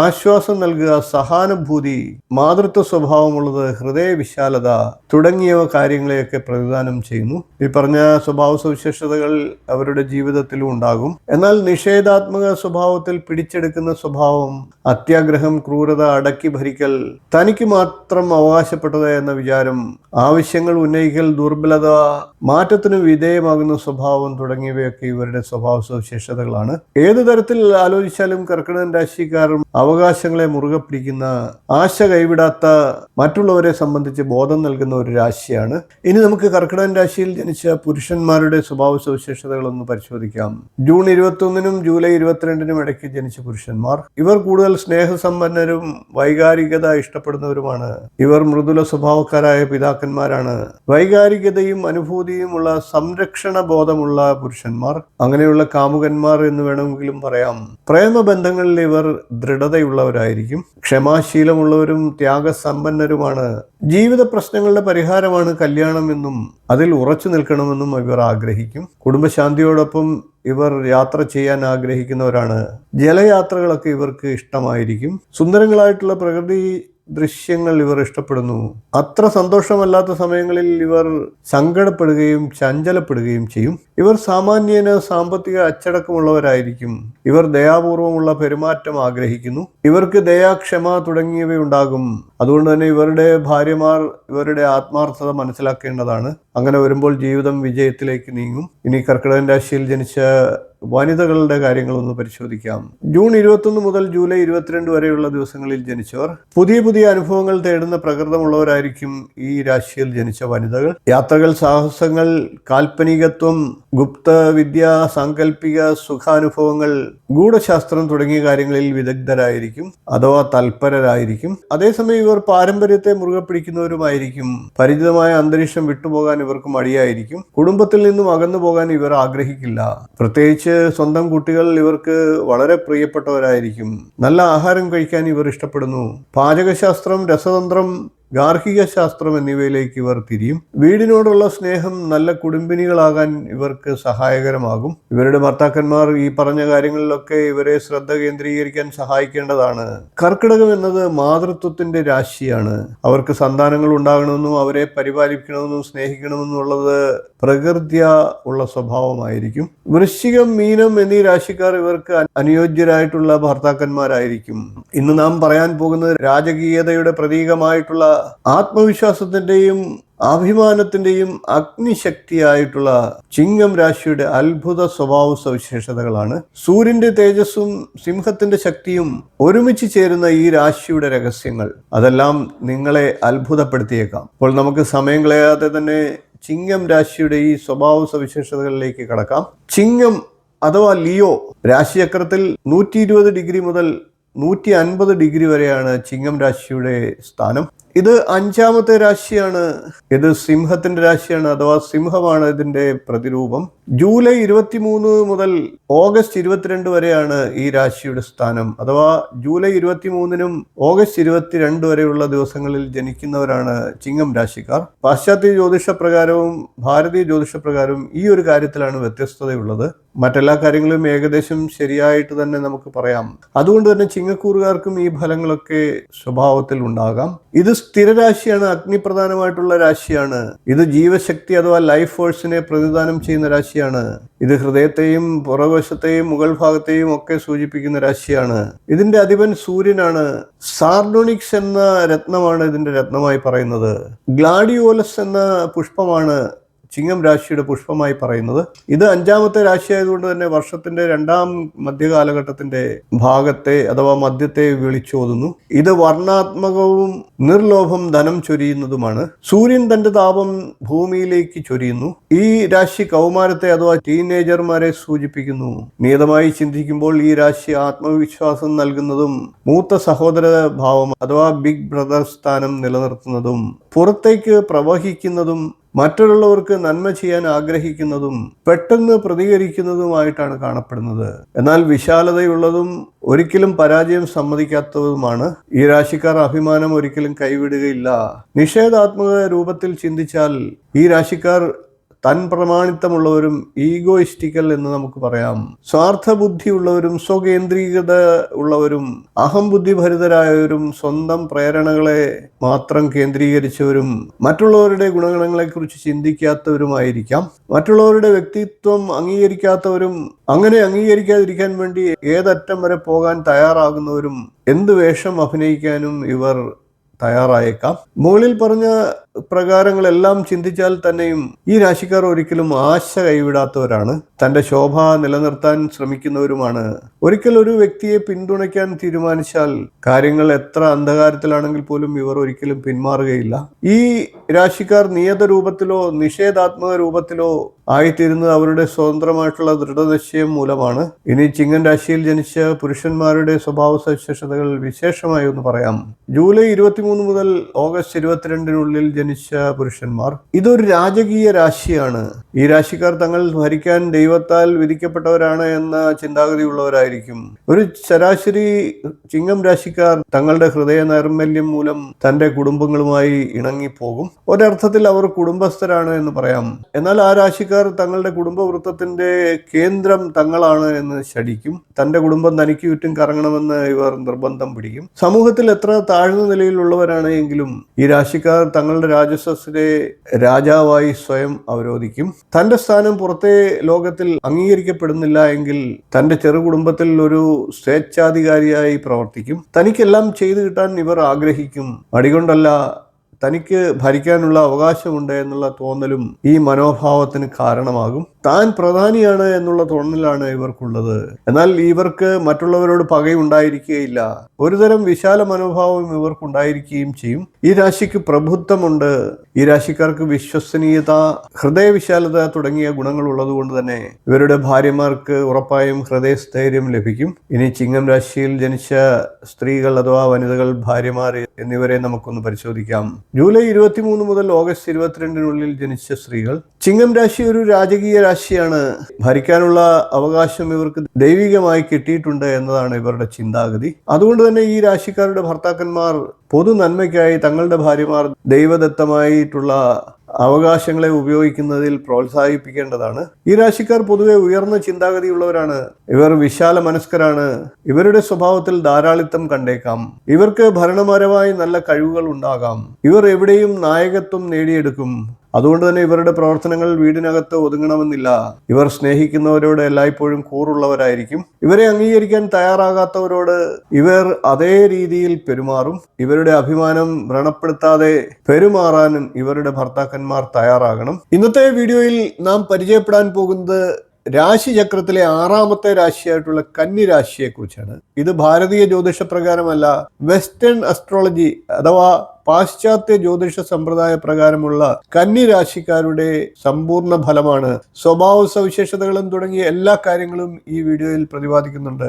ആശ്വാസം നൽകുക, സഹാനുഭൂതി, മാതൃത്വ സ്വഭാവമുള്ളത്, ഹൃദയ വിശാലത തുടങ്ങിയ കാര്യങ്ങളെയൊക്കെ പ്രതിദാനം ചെയ്യുന്നു. ഈ പറഞ്ഞ സ്വഭാവ സവിശേഷതകൾ അവരുടെ ജീവിതത്തിലും ഉണ്ടാകും. എന്നാൽ നിഷേധാത്മക സ്വഭാവത്തിൽ പിടിച്ചെടുക്കുന്ന സ്വഭാവം, അത്യാഗ്രഹം, ക്രൂരത, അടക്കി ഭരിക്കൽ, തനിക്ക് മാത്രം അവകാശപ്പെട്ടത് എന്ന വിചാരം, ആവശ്യങ്ങൾ ഉന്നയിക്കൽ, ദുർബലത, മാറ്റത്തിന് വിധേയമാകുന്ന സ്വഭാവം തുടങ്ങിയവയൊക്കെ ഇവരുടെ സ്വഭാവ സവിശേഷതകളാണ്. ഏതു തരത്തിൽ ആലോചിച്ചാലും കർക്കിടകൻ രാശിക്കാരും അവകാശങ്ങളെ മുറുകെ പിടിക്കുന്ന, ആശ കൈവിടാത്ത, മറ്റുള്ളവരെ സംബന്ധിച്ച് ബോധം നൽകുന്ന ഒരു രാശിയാണ്. ഇനി നമുക്ക് കർക്കിടകൻ രാശിയിൽ ജനിച്ച പുരുഷന്മാരുടെ സ്വഭാവ സവിശേഷതകളൊന്ന് പരിശോധിക്കാം. ജൂൺ 21 ജൂലൈ 22 ഇടയ്ക്ക് ജനിച്ച പുരുഷന്മാർ, ഇവർ കൂടുതൽ സ്നേഹസമ്പന്നരും വൈകാരികത ഇഷ്ടപ്പെടുന്നവരുമാണ്. ഇവർ മൃദുല സ്വഭാവക്കാരായ പിതാക്കന്മാരാണ്. വൈകാരികതയും അനുഭൂതിയുമുള്ള, സംരക്ഷണ ബോധമുള്ള പുരുഷന്മാർ, അങ്ങനെയുള്ള കാമുകന്മാർ എന്ന് വേണമെങ്കിലും പറയാം. പ്രേമബന്ധങ്ങളിൽ ഇവർ ദൃഢതയുള്ളവരായിരിക്കും. ക്ഷമാശീലമുള്ളവരും ത്യാഗസമ്പന്നരുമാണ്. ജീവിത പ്രശ്നങ്ങളുടെ പരിഹാരമാണ് കല്യാണം എന്നും അതിൽ ഉറച്ചു നിൽക്കണമെന്നും ഇവർ ആഗ്രഹിക്കും. കുടുംബശാന്തിയോടൊപ്പം ഇവർ യാത്ര ചെയ്യാൻ ആഗ്രഹിക്കുന്നവരാണ്. ജലയാത്രകളൊക്കെ ഇവർക്ക് ഇഷ്ടമായിരിക്കും. സുന്ദരങ്ങളായിട്ടുള്ള പ്രകൃതി ദൃശ്യങ്ങൾ ഇവർ ഇഷ്ടപ്പെടുന്നു. അത്ര സന്തോഷമല്ലാത്ത സമയങ്ങളിൽ ഇവർ സങ്കടപ്പെടുകയും ചഞ്ചലപ്പെടുകയും ചെയ്യും. ഇവർ സാമാന്യേന സാമ്പത്തിക അച്ചടക്കമുള്ളവരായിരിക്കും. ഇവർ ദയാപൂർവമുള്ള പെരുമാറ്റം ആഗ്രഹിക്കുന്നു. ഇവർക്ക് ദയ, ക്ഷമ തുടങ്ങിയവയുണ്ടാകും. അതുകൊണ്ട് തന്നെ ഇവരുടെ ഭാര്യമാർ ഇവരുടെ ആത്മാർത്ഥത മനസ്സിലാക്കേണ്ടതാണ്. അങ്ങനെ വരുമ്പോൾ ജീവിതം വിജയത്തിലേക്ക് നീങ്ങും. ഇനി കർക്കിടകൻ രാശിയിൽ ജനിച്ച വനിതകളുടെ കാര്യങ്ങളൊന്ന് പരിശോധിക്കാം. ജൂൺ 21 മുതൽ ജൂലൈ 22 വരെയുള്ള ദിവസങ്ങളിൽ ജനിച്ചവർ പുതിയ പുതിയ അനുഭവങ്ങൾ തേടുന്ന പ്രകൃതമുള്ളവരായിരിക്കും ഈ രാശിയിൽ ജനിച്ച വനിതകൾ. യാത്രകൾ, സാഹസങ്ങൾ, കാൽപ്പനികത്വം, ഗുപ്ത വിദ്യ, സാങ്കല്പിക സുഖാനുഭവങ്ങൾ, ഗൂഢശാസ്ത്രം തുടങ്ങിയ കാര്യങ്ങളിൽ വിദഗ്ധരായിരിക്കും അഥവാ തൽപരരായിരിക്കും. അതേസമയം ഇവർ പാരമ്പര്യത്തെ മുറുകെ പിടിക്കുന്നവരുമായിരിക്കും. പരിചിതമായ അന്തരീക്ഷം വിട്ടുപോകാൻ ഇവർക്ക് മടിയായിരിക്കും. കുടുംബത്തിൽ നിന്നും അകന്നു പോകാൻ ഇവർ ആഗ്രഹിക്കില്ല. പ്രത്യേകിച്ച് സ്വന്തം കുട്ടികൾ ഇവർക്ക് വളരെ പ്രിയപ്പെട്ടവരായിരിക്കും. നല്ല ആഹാരം കഴിക്കാൻ ഇവർ ഇഷ്ടപ്പെടുന്നു. പാചകശാസ്ത്രം, രസതന്ത്രം, ഗാർഹിക ശാസ്ത്രം എന്നിവയിലേക്ക് ഇവർ തിരിയും. വീടിനോടുള്ള സ്നേഹം നല്ല കുടുംബിനികളാകാൻ ഇവർക്ക് സഹായകരമാകും. ഇവരുടെ ഭർത്താക്കന്മാർ ഈ പറഞ്ഞ കാര്യങ്ങളിലൊക്കെ ഇവരെ ശ്രദ്ധ കേന്ദ്രീകരിക്കാൻ സഹായിക്കേണ്ടതാണ്. കർക്കിടകം എന്നത് മാതൃത്വത്തിന്റെ രാശിയാണ്. അവർക്ക് സന്താനങ്ങൾ ഉണ്ടാകണമെന്നും അവരെ പരിപാലിക്കണമെന്നും സ്നേഹിക്കണമെന്നുള്ളത് പ്രകൃത്യ ഉള്ള സ്വഭാവമായിരിക്കും. വൃശ്ചികം, മീനം എന്നീ രാശിക്കാർ ഇവർക്ക് അനുയോജ്യരായിട്ടുള്ള ഭർത്താക്കന്മാരായിരിക്കും. ഇന്ന് നാം പറയാൻ പോകുന്നത് രാജകീയതയുടെ പ്രതീകമായിട്ടുള്ള ആത്മവിശ്വാസത്തിന്റെയും അഭിമാനത്തിന്റെയും അഗ്നിശക്തിയായിട്ടുള്ള ചിങ്ങം രാശിയുടെ അത്ഭുത സ്വഭാവ സവിശേഷതകളാണ്. സൂര്യന്റെ തേജസ്സും സിംഹത്തിന്റെ ശക്തിയും ഒരുമിച്ച് ചേരുന്ന ഈ രാശിയുടെ രഹസ്യങ്ങൾ അതെല്ലാം നിങ്ങളെ അത്ഭുതപ്പെടുത്തിയേക്കാം. അപ്പോൾ നമുക്ക് സമയം കളയാതെ തന്നെ ചിങ്ങം രാശിയുടെ ഈ സ്വഭാവ സവിശേഷതകളിലേക്ക് കടക്കാം. ചിങ്ങം അഥവാ ലിയോ രാശിചക്രത്തിൽ 120 ഡിഗ്രി മുതൽ 150 ഡിഗ്രി വരെയാണ് ചിങ്ങം രാശിയുടെ സ്ഥാനം. ഇത് 5ാമത്തെ രാശിയാണ്. ഇത് സിംഹത്തിന്റെ രാശിയാണ്, അഥവാ സിംഹമാണ് ഇതിന്റെ പ്രതിരൂപം. ജൂലൈ 23 മുതൽ ഓഗസ്റ്റ് 22 വരെയാണ് ഈ രാശിയുടെ സ്ഥാനം. അഥവാ ജൂലൈ 23നും ഓഗസ്റ്റ് 22 വരെയുള്ള ദിവസങ്ങളിൽ ജനിക്കുന്നവരാണ് ചിങ്ങം രാശിക്കാർ. പാശ്ചാത്യ ജ്യോതിഷപ്രകാരവും ഭാരതീയ ജ്യോതിഷപ്രകാരവും ഈ ഒരു കാര്യത്തിലാണ് വ്യത്യസ്തതയുള്ളത്. മറ്റെല്ലാ കാര്യങ്ങളും ഏകദേശം ശരിയായിട്ട് തന്നെ നമുക്ക് പറയാം. അതുകൊണ്ട് തന്നെ ചിങ്ങക്കൂറുകാർക്കും ഈ ഫലങ്ങളൊക്കെ സ്വഭാവത്തിൽ ഉണ്ടാകാം. ഇത് സ്ഥിരരാശിയാണ്, അഗ്നിപ്രധാനമായിട്ടുള്ള രാശിയാണ്. ഇത് ജീവശക്തി അഥവാ ലൈഫ് ഫോഴ്സിനെ പ്രതിദാനം ചെയ്യുന്ന രാശിയാണ്. ഇത് ഹൃദയത്തെയും പുറകുവശത്തെയും മുകൾ ഭാഗത്തെയും ഒക്കെ സൂചിപ്പിക്കുന്ന രാശിയാണ്. ഇതിന്റെ അധിപൻ സൂര്യനാണ്. സാർഡോണിക്സ് എന്ന രത്നമാണ് ഇതിന്റെ രത്നമായി പറയുന്നത്. ഗ്ലാഡിയോലസ് എന്ന പുഷ്പമാണ് ചിങ്ങം രാശിയുടെ പുഷ്പമായി പറയുന്നത്. ഇത് 5ാമത്തെ രാശിയായതുകൊണ്ട് തന്നെ വർഷത്തിന്റെ 2ാം മധ്യകാലഘട്ടത്തിന്റെ ഭാഗത്തെ അഥവാ മധ്യത്തെ വിളിച്ചോതുന്നു. ഇത് വർണ്ണാത്മകവും നിർലോഭം ധനം ചൊരിയുന്നതുമാണ്. സൂര്യൻ തന്റെ താപം ഭൂമിയിലേക്ക് ചൊരിയുന്നു. ഈ രാശി കൗമാരത്തെ അഥവാ ടീനേജർമാരെ സൂചിപ്പിക്കുന്നു. നിയതമായി ചിന്തിക്കുമ്പോൾ ഈ രാശി ആത്മവിശ്വാസം നൽകുന്നതും മൂത്ത സഹോദര ഭാവം അഥവാ ബിഗ് ബ്രദർ സ്ഥാനം നിലനിർത്തുന്നതും പുറത്തേക്ക് പ്രവഹിക്കുന്നതും മറ്റുള്ളവർക്ക് നന്മ ചെയ്യാൻ ആഗ്രഹിക്കുന്നതും പെട്ടെന്ന് പ്രതികരിക്കുന്നതുമായിട്ടാണ് കാണപ്പെടുന്നത്. എന്നാൽ വിശാലതയുള്ളതും ഒരിക്കലും പരാജയം സമ്മതിക്കാത്തതുമാണ്. ഈ രാശിക്കാർ അഭിമാനം ഒരിക്കലും കൈവിടുകയില്ല. നിഷേധാത്മക രൂപത്തിൽ ചിന്തിച്ചാൽ ഈ രാശിക്കാർ തൻ പ്രമാണിത്തമുള്ളവരും ഈഗോയിസ്റ്റിക്കൽ എന്ന് നമുക്ക് പറയാം. സ്വാർത്ഥ ബുദ്ധിയുള്ളവരും സ്വകേന്ദ്രീകൃത ഉള്ളവരും അഹംബുദ്ധിഭരിതരായവരും സ്വന്തം പ്രേരണകളെ മാത്രം കേന്ദ്രീകരിച്ചവരും മറ്റുള്ളവരുടെ ഗുണഗണങ്ങളെക്കുറിച്ച് ചിന്തിക്കാത്തവരുമായിരിക്കാം. മറ്റുള്ളവരുടെ വ്യക്തിത്വം അംഗീകരിക്കാത്തവരും അങ്ങനെ അംഗീകരിക്കാതിരിക്കാൻ വേണ്ടി ഏതറ്റം വരെ പോകാൻ തയ്യാറാകുന്നവരും എന്ത് വേഷം അഭിനയിക്കാനും ഇവർ തയ്യാറായേക്കാം. മുകളിൽ പറഞ്ഞ പ്രകാരങ്ങളെല്ലാം ചിന്തിച്ചാൽ തന്നെയും ഈ രാശിക്കാർ ഒരിക്കലും ആശ കൈവിടാത്തവരാണ്. തന്റെ ശോഭ നിലനിർത്താൻ ശ്രമിക്കുന്നവരുമാണ്. ഒരിക്കൽ ഒരു വ്യക്തിയെ പിന്തുണയ്ക്കാൻ തീരുമാനിച്ചാൽ കാര്യങ്ങൾ എത്ര അന്ധകാരത്തിലാണെങ്കിൽ പോലും ഇവർ ഒരിക്കലും പിന്മാറുകയില്ല. ഈ രാശിക്കാർ നിയത രൂപത്തിലോ നിഷേധാത്മക രൂപത്തിലോ ആയിത്തീരുന്നത് അവരുടെ സ്വതന്ത്രമായിട്ടുള്ള ദൃഢനിശ്ചയം മൂലമാണ്. ഇനി ചിങ്ങൻ രാശിയിൽ ജനിച്ച പുരുഷന്മാരുടെ സ്വഭാവ സവിശേഷതകൾ വിശേഷമായി ഒന്ന് പറയാം. ജൂലൈ 23 മുതൽ ഓഗസ്റ്റ് 22 ജനിച്ച പുരുഷന്മാർ. ഇതൊരു രാജകീയ രാശിയാണ്. ഈ രാശിക്കാർ തങ്ങൾ ഭരിക്കാൻ ദൈവത്താൽ വിധിക്കപ്പെട്ടവരാണ് എന്ന ചിന്താഗതിയുള്ളവരായിരിക്കും. ഒരു ശരാശരി ചിങ്ങം രാശിക്കാർ തങ്ങളുടെ ഹൃദയ നൈർമല്യം മൂലം തന്റെ കുടുംബങ്ങളുമായി ഇണങ്ങിപ്പോകും. ഒരർത്ഥത്തിൽ അവർ കുടുംബസ്ഥരാണ് എന്ന് പറയാം. എന്നാൽ ആ രാശിക്കാർ തങ്ങളുടെ കുടുംബവൃത്തത്തിന്റെ കേന്ദ്രം തങ്ങളാണ് എന്ന് ശഠിക്കും. തന്റെ കുടുംബം തനിക്ക് ചുറ്റും കറങ്ങണമെന്ന് ഇവർ നിർബന്ധം പിടിക്കും. സമൂഹത്തിൽ എത്ര താഴ്ന്ന നിലയിലുള്ളവരാണ് എങ്കിലും ഈ രാശിക്കാർ തങ്ങളുടെ രാജസസ്സിലെ രാജാവായി സ്വയം അവരോധിക്കും. തന്റെ സ്ഥാനം പുറത്തെ ലോകത്തിൽ അംഗീകരിക്കപ്പെടുന്നില്ല എങ്കിൽ തന്റെ ചെറു കുടുംബത്തിൽ ഒരു സ്വേച്ഛാധികാരിയായി പ്രവർത്തിക്കും. തനിക്കെല്ലാം ചെയ്തു കിട്ടാൻ ഇവർ ആഗ്രഹിക്കും. മടികൊണ്ടല്ല, തനിക്ക് ഭരിക്കാനുള്ള അവകാശമുണ്ട് എന്നുള്ള തോന്നലും ഈ മനോഭാവത്തിന് കാരണമാകും. താൻ പ്രധാനിയാണ് എന്നുള്ള തോന്നലാണ് ഇവർക്കുള്ളത്. എന്നാൽ ഇവർക്ക് മറ്റുള്ളവരോട് പകയുണ്ടായിരിക്കുകയില്ല. ഒരുതരം വിശാല മനോഭാവം ഇവർക്കുണ്ടായിരിക്കുകയും ചെയ്യും. ഈ രാശിക്ക് പ്രബുദ്ധമുണ്ട്. ഈ രാശിക്കാർക്ക് വിശ്വസനീയത, ഹൃദയവിശാലത തുടങ്ങിയ ഗുണങ്ങൾ ഉള്ളതുകൊണ്ട് തന്നെ ഇവരുടെ ഭാര്യമാർക്ക് ഉറപ്പായും ഹൃദയസ്ഥൈര്യം ലഭിക്കും. ഇനി ചിങ്ങം രാശിയിൽ ജനിച്ച സ്ത്രീകൾ അഥവാ വനിതകൾ, ഭാര്യമാർ എന്നിവരെ നമുക്കൊന്ന് പരിശോധിക്കാം. ജൂലൈ 23 മുതൽ ഓഗസ്റ്റ് 22 ജനിച്ച സ്ത്രീകൾ. ചിങ്ങം രാശി ഒരു രാജകീയ രാശിയാണ്, ഭരിക്കാനുള്ള അവകാശം ഇവർക്ക് ദൈവികമായി കിട്ടിയിട്ടുണ്ട് എന്നതാണ് ഇവരുടെ ചിന്താഗതി. അതുകൊണ്ട് തന്നെ ഈ രാശിക്കാരുടെ ഭർത്താക്കന്മാർ പൊതു നന്മയ്ക്കായി തങ്ങളുടെ ഭാര്യമാർ ദൈവദത്തമായിട്ടുള്ള അവകാശങ്ങളെ ഉപയോഗിക്കുന്നതിൽ പ്രോത്സാഹിപ്പിക്കേണ്ടതാണ്. ഈ രാശിക്കാർ പൊതുവെ ഉയർന്ന ചിന്താഗതിയുള്ളവരാണ്. ഇവർ വിശാല മനസ്കരാണ്. ഇവരുടെ സ്വഭാവത്തിൽ ധാരാളിത്തം കണ്ടേക്കാം. ഇവർക്ക് ഭരണപരമായി നല്ല കഴിവുകൾ ഉണ്ടാകാം. ഇവർ എവിടെയും നായകത്വം നേടിയെടുക്കും. അതുകൊണ്ട് തന്നെ ഇവരുടെ പ്രവർത്തനങ്ങൾ വീടിനകത്ത് ഒതുങ്ങണമെന്നില്ല. ഇവർ സ്നേഹിക്കുന്നവരോട് എല്ലായ്പ്പോഴും കൂറുള്ളവരായിരിക്കും. ഇവരെ അംഗീകരിക്കാൻ തയ്യാറാകാത്തവരോട് ഇവർ അതേ രീതിയിൽ പെരുമാറും. ഇവരുടെ അഭിമാനം വ്രണപ്പെടുത്താതെ പെരുമാറാനും ഇവരുടെ ഭർത്താക്കന്മാർ തയ്യാറാകണം. ഇന്നത്തെ വീഡിയോയിൽ നാം പരിചയപ്പെടാൻ പോകുന്നത് രാശിചക്രത്തിലെ 6ാമത്തെ രാശിയായിട്ടുള്ള കന്നി രാശിയെ കുറിച്ചാണ്. ഇത് ഭാരതീയ ജ്യോതിഷ പ്രകാരമല്ല, വെസ്റ്റേൺ അസ്ട്രോളജി അഥവാ പാശ്ചാത്യ ജ്യോതിഷ സമ്പ്രദായ പ്രകാരമുള്ള കന്നി രാശിക്കാരുടെ സമ്പൂർണ്ണ ഫലമാണ്. സ്വഭാവ സവിശേഷതകളും തുടങ്ങിയ എല്ലാ കാര്യങ്ങളും ഈ വീഡിയോയിൽ പ്രതിപാദിക്കുന്നുണ്ട്.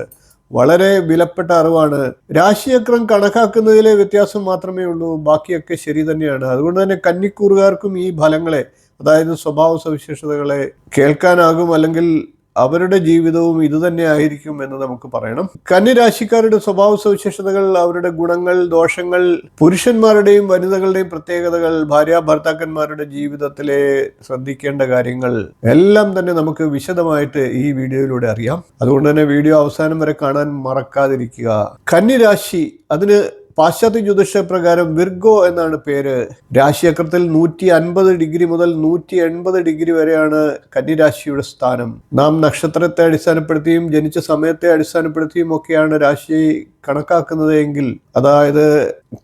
വളരെ വിലപ്പെട്ട അറിവാണ്. രാശിചക്രം കണക്കാക്കുന്നതിലെ വ്യത്യാസം മാത്രമേ ഉള്ളൂ, ബാക്കിയൊക്കെ ശരി തന്നെയാണ്. അതുകൊണ്ട് തന്നെ കന്നിക്കൂറുകാർക്കും ഈ ഫലങ്ങളെ, അതായത് സ്വഭാവ സവിശേഷതകളെ കേൾക്കാനാകും, അല്ലെങ്കിൽ അവരുടെ ജീവിതവും ഇതുതന്നെ ആയിരിക്കും എന്ന് നമുക്ക് പറയണം. കന്നിരാശിക്കാരുടെ സ്വഭാവ സവിശേഷതകൾ, അവരുടെ ഗുണങ്ങൾ, ദോഷങ്ങൾ, പുരുഷന്മാരുടെയും വനിതകളുടെയും പ്രത്യേകതകൾ, ഭാര്യ ഭർത്താക്കന്മാരുടെ ജീവിതത്തിലെ ശ്രദ്ധിക്കേണ്ട കാര്യങ്ങൾ എല്ലാം തന്നെ നമുക്ക് വിശദമായിട്ട് ഈ വീഡിയോയിലൂടെ അറിയാം. അതുകൊണ്ട് തന്നെ വീഡിയോ അവസാനം വരെ കാണാൻ മറക്കാതിരിക്കുക. കന്നിരാശി, അതിന് പാശ്ചാത്യ ജ്യോതിഷ പ്രകാരം വിർഗോ എന്നാണ് പേര്. രാശിചക്രത്തിൽ 150 ഡിഗ്രി മുതൽ 180 ഡിഗ്രി വരെയാണ് കന്നിരാശിയുടെ സ്ഥാനം. നാം നക്ഷത്രത്തെ അടിസ്ഥാനപ്പെടുത്തിയും ജനിച്ച സമയത്തെ അടിസ്ഥാനപ്പെടുത്തിയും ഒക്കെയാണ് രാശി കണക്കാക്കുന്നത് എങ്കിൽ, അതായത്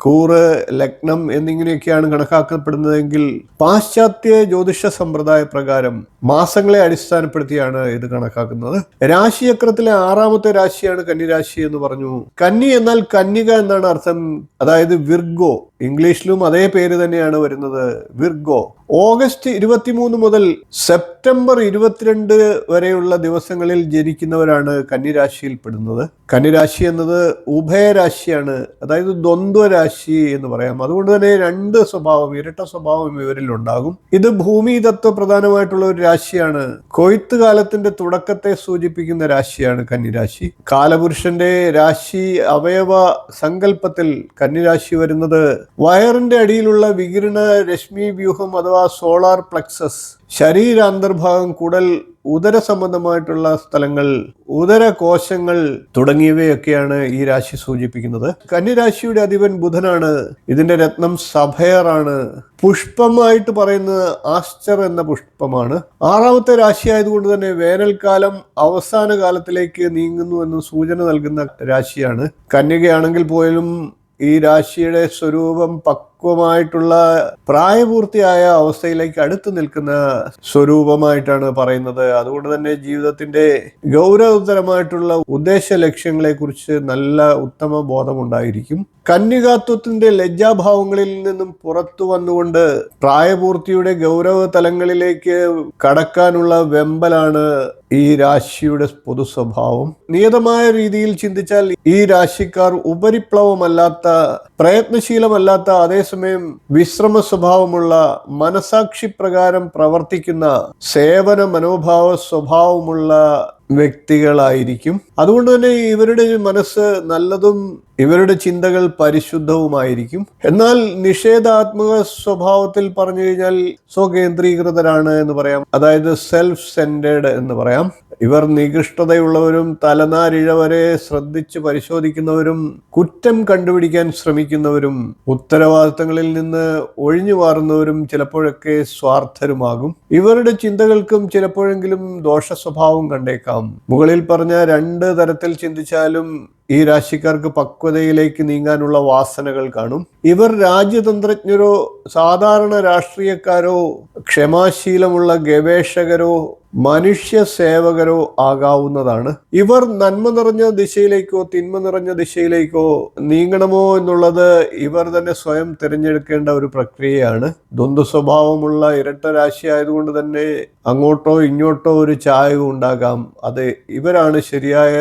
കൂറ്, ലഗ്നം എന്നിങ്ങനെയൊക്കെയാണ് കണക്കാക്കപ്പെടുന്നതെങ്കിൽ, പാശ്ചാത്യ ജ്യോതിഷ സമ്പ്രദായ പ്രകാരം മാസങ്ങളെ അടിസ്ഥാനപ്പെടുത്തിയാണ് ഇത് കണക്കാക്കുന്നത്. രാശിചക്രത്തിലെ 6ാമത്തെ രാശിയാണ് കന്നിരാശി എന്ന് പറഞ്ഞു. കന്നി എന്നാൽ കന്യക എന്നാണ് അർത്ഥം. അതായത് വിർഗോ, ഇംഗ്ലീഷിലും അതേ പേര് തന്നെയാണ് വരുന്നത്, വിർഗോ. ഓഗസ്റ്റ് 23 മുതൽ സെപ്റ്റംബർ 22 വരെയുള്ള ദിവസങ്ങളിൽ ജനിക്കുന്നവരാണ് കന്നിരാശിയിൽ പെടുന്നത്. കന്നിരാശി എന്നത് ഉഭയരാശിയാണ്, അതായത് ദ്വന്ദ്വരാശി എന്ന് പറയാം. അതുകൊണ്ട് തന്നെ രണ്ട് സ്വഭാവം, ഇരട്ട സ്വഭാവം ഇവരിൽ ഉണ്ടാകും. ഇത് ഭൂമി തത്വ പ്രധാനമായിട്ടുള്ള ഒരു രാശിയാണ്. കൊയ്ത്ത് കാലത്തിന്റെ തുടക്കത്തെ സൂചിപ്പിക്കുന്ന രാശിയാണ് കന്നിരാശി. കാലപുരുഷന്റെ രാശി അവയവ സങ്കല്പത്തിൽ കന്നിരാശി വരുന്നത് വയറിന്റെ അടിയിലുള്ള വികിരണ രശ്മി വ്യൂഹം അഥവാ സോളാർ പ്ലക്സസ്, ശരീരാന്തർഭാഗം, കുടൽ, ഉദര സംബന്ധമായിട്ടുള്ള സ്ഥലങ്ങൾ, ഉദരകോശങ്ങൾ തുടങ്ങിയവയൊക്കെയാണ് ഈ രാശി സൂചിപ്പിക്കുന്നത്. കന്നിരാശിയുടെ അധിപൻ ബുധനാണ്. ഇതിന്റെ രത്നം സഫയറാണ്. പുഷ്പമായിട്ട് പറയുന്നത് ആസ്റ്റർ എന്ന പുഷ്പമാണ്. 6ാമത്തെ രാശി ആയതുകൊണ്ട് തന്നെ വേനൽക്കാലം അവസാന കാലത്തിലേക്ക് നീങ്ങുന്നു എന്ന് സൂചന നൽകുന്ന രാശിയാണ്. കന്യകയാണെങ്കിൽ പോലും ഈ രാശിയുടെ സ്വരൂപം പക്വമായിട്ടുള്ള പ്രായപൂർത്തിയായ അവസ്ഥയിലേക്ക് അടുത്ത് നിൽക്കുന്ന സ്വരൂപമായിട്ടാണ് പറയുന്നത്. അതുകൊണ്ട് തന്നെ ജീവിതത്തിന്റെ ഗൗരവതരമായിട്ടുള്ള ഉദ്ദേശ ലക്ഷ്യങ്ങളെ കുറിച്ച് നല്ല ഉത്തമ ബോധമുണ്ടായിരിക്കും. കന്യകാത്വത്തിന്റെ ലജ്ജാഭാവങ്ങളിൽ നിന്നും പുറത്തു വന്നുകൊണ്ട് പ്രായപൂർത്തിയുടെ ഗൗരവ തലങ്ങളിലേക്ക് കടക്കാനുള്ള വെമ്പലാണ് ഈ രാശിയുടെ പൊതു സ്വഭാവം. നിയതമായ രീതിയിൽ ചിന്തിച്ചാൽ ഈ രാശിക്കാർ ഉപരിപ്ലവമല്ലാത്ത, പ്രയത്നശീലമല്ലാത്ത, അതേസമയം വിശ്രമ സ്വഭാവമുള്ള, മനസാക്ഷി പ്രകാരം പ്രവർത്തിക്കുന്ന, സേവന മനോഭാവ സ്വഭാവമുള്ള വ്യക്തികളായിരിക്കും. അതുകൊണ്ട് തന്നെ ഇവരുടെ മനസ്സ് നല്ലതും ഇവരുടെ ചിന്തകൾ പരിശുദ്ധവുമായിരിക്കും. എന്നാൽ നിഷേധാത്മക സ്വഭാവത്തിൽ പറഞ്ഞു കഴിഞ്ഞാൽ സ്വകേന്ദ്രീകൃതരാണ് എന്ന് പറയാം, അതായത് സെൽഫ് സെന്റേഡ് എന്ന് പറയാം. ഇവർ നികൃഷ്ടതയുള്ളവരും തലനാരിഴ വരെ ശ്രദ്ധിച്ച് പരിശോധിക്കുന്നവരും കുറ്റം കണ്ടുപിടിക്കാൻ ശ്രമിക്കുന്നവരും ഉത്തരവാദിത്തങ്ങളിൽ നിന്ന് ഒഴിഞ്ഞു മാറുന്നവരും ചിലപ്പോഴൊക്കെ സ്വാർത്ഥരുമാകും. ഇവരുടെ ചിന്തകൾക്കും ചിലപ്പോഴെങ്കിലും ദോഷ സ്വഭാവം കണ്ടേക്കാം. മുകളിൽ പറഞ്ഞ രണ്ട് തരത്തിൽ ചിന്തിച്ചാലും ഈ രാശിക്കാർക്ക് പക്വതയിലേക്ക് നീങ്ങാനുള്ള വാസനകൾ കാണും. ഇവർ രാജ്യതന്ത്രജ്ഞരോ സാധാരണ രാഷ്ട്രീയക്കാരോ ക്ഷമാശീലമുള്ള ഗവേഷകരോ മനുഷ്യ സേവകരോ ആകാവുന്നതാണ്. ഇവർ നന്മ നിറഞ്ഞ ദിശയിലേക്കോ തിന്മ നിറഞ്ഞ ദിശയിലേക്കോ നീങ്ങണമോ എന്നുള്ളത് ഇവർ തന്നെ സ്വയം തിരഞ്ഞെടുക്കേണ്ട ഒരു പ്രക്രിയയാണ്. ദ്വന്ദ്വ സ്വഭാവമുള്ള ഇരട്ട രാശി ആയതുകൊണ്ട് തന്നെ അങ്ങോട്ടോ ഇങ്ങോട്ടോ ഒരു ചായവ് ഉണ്ടാകാം. അത് ഇവരാണ് ശരിയായ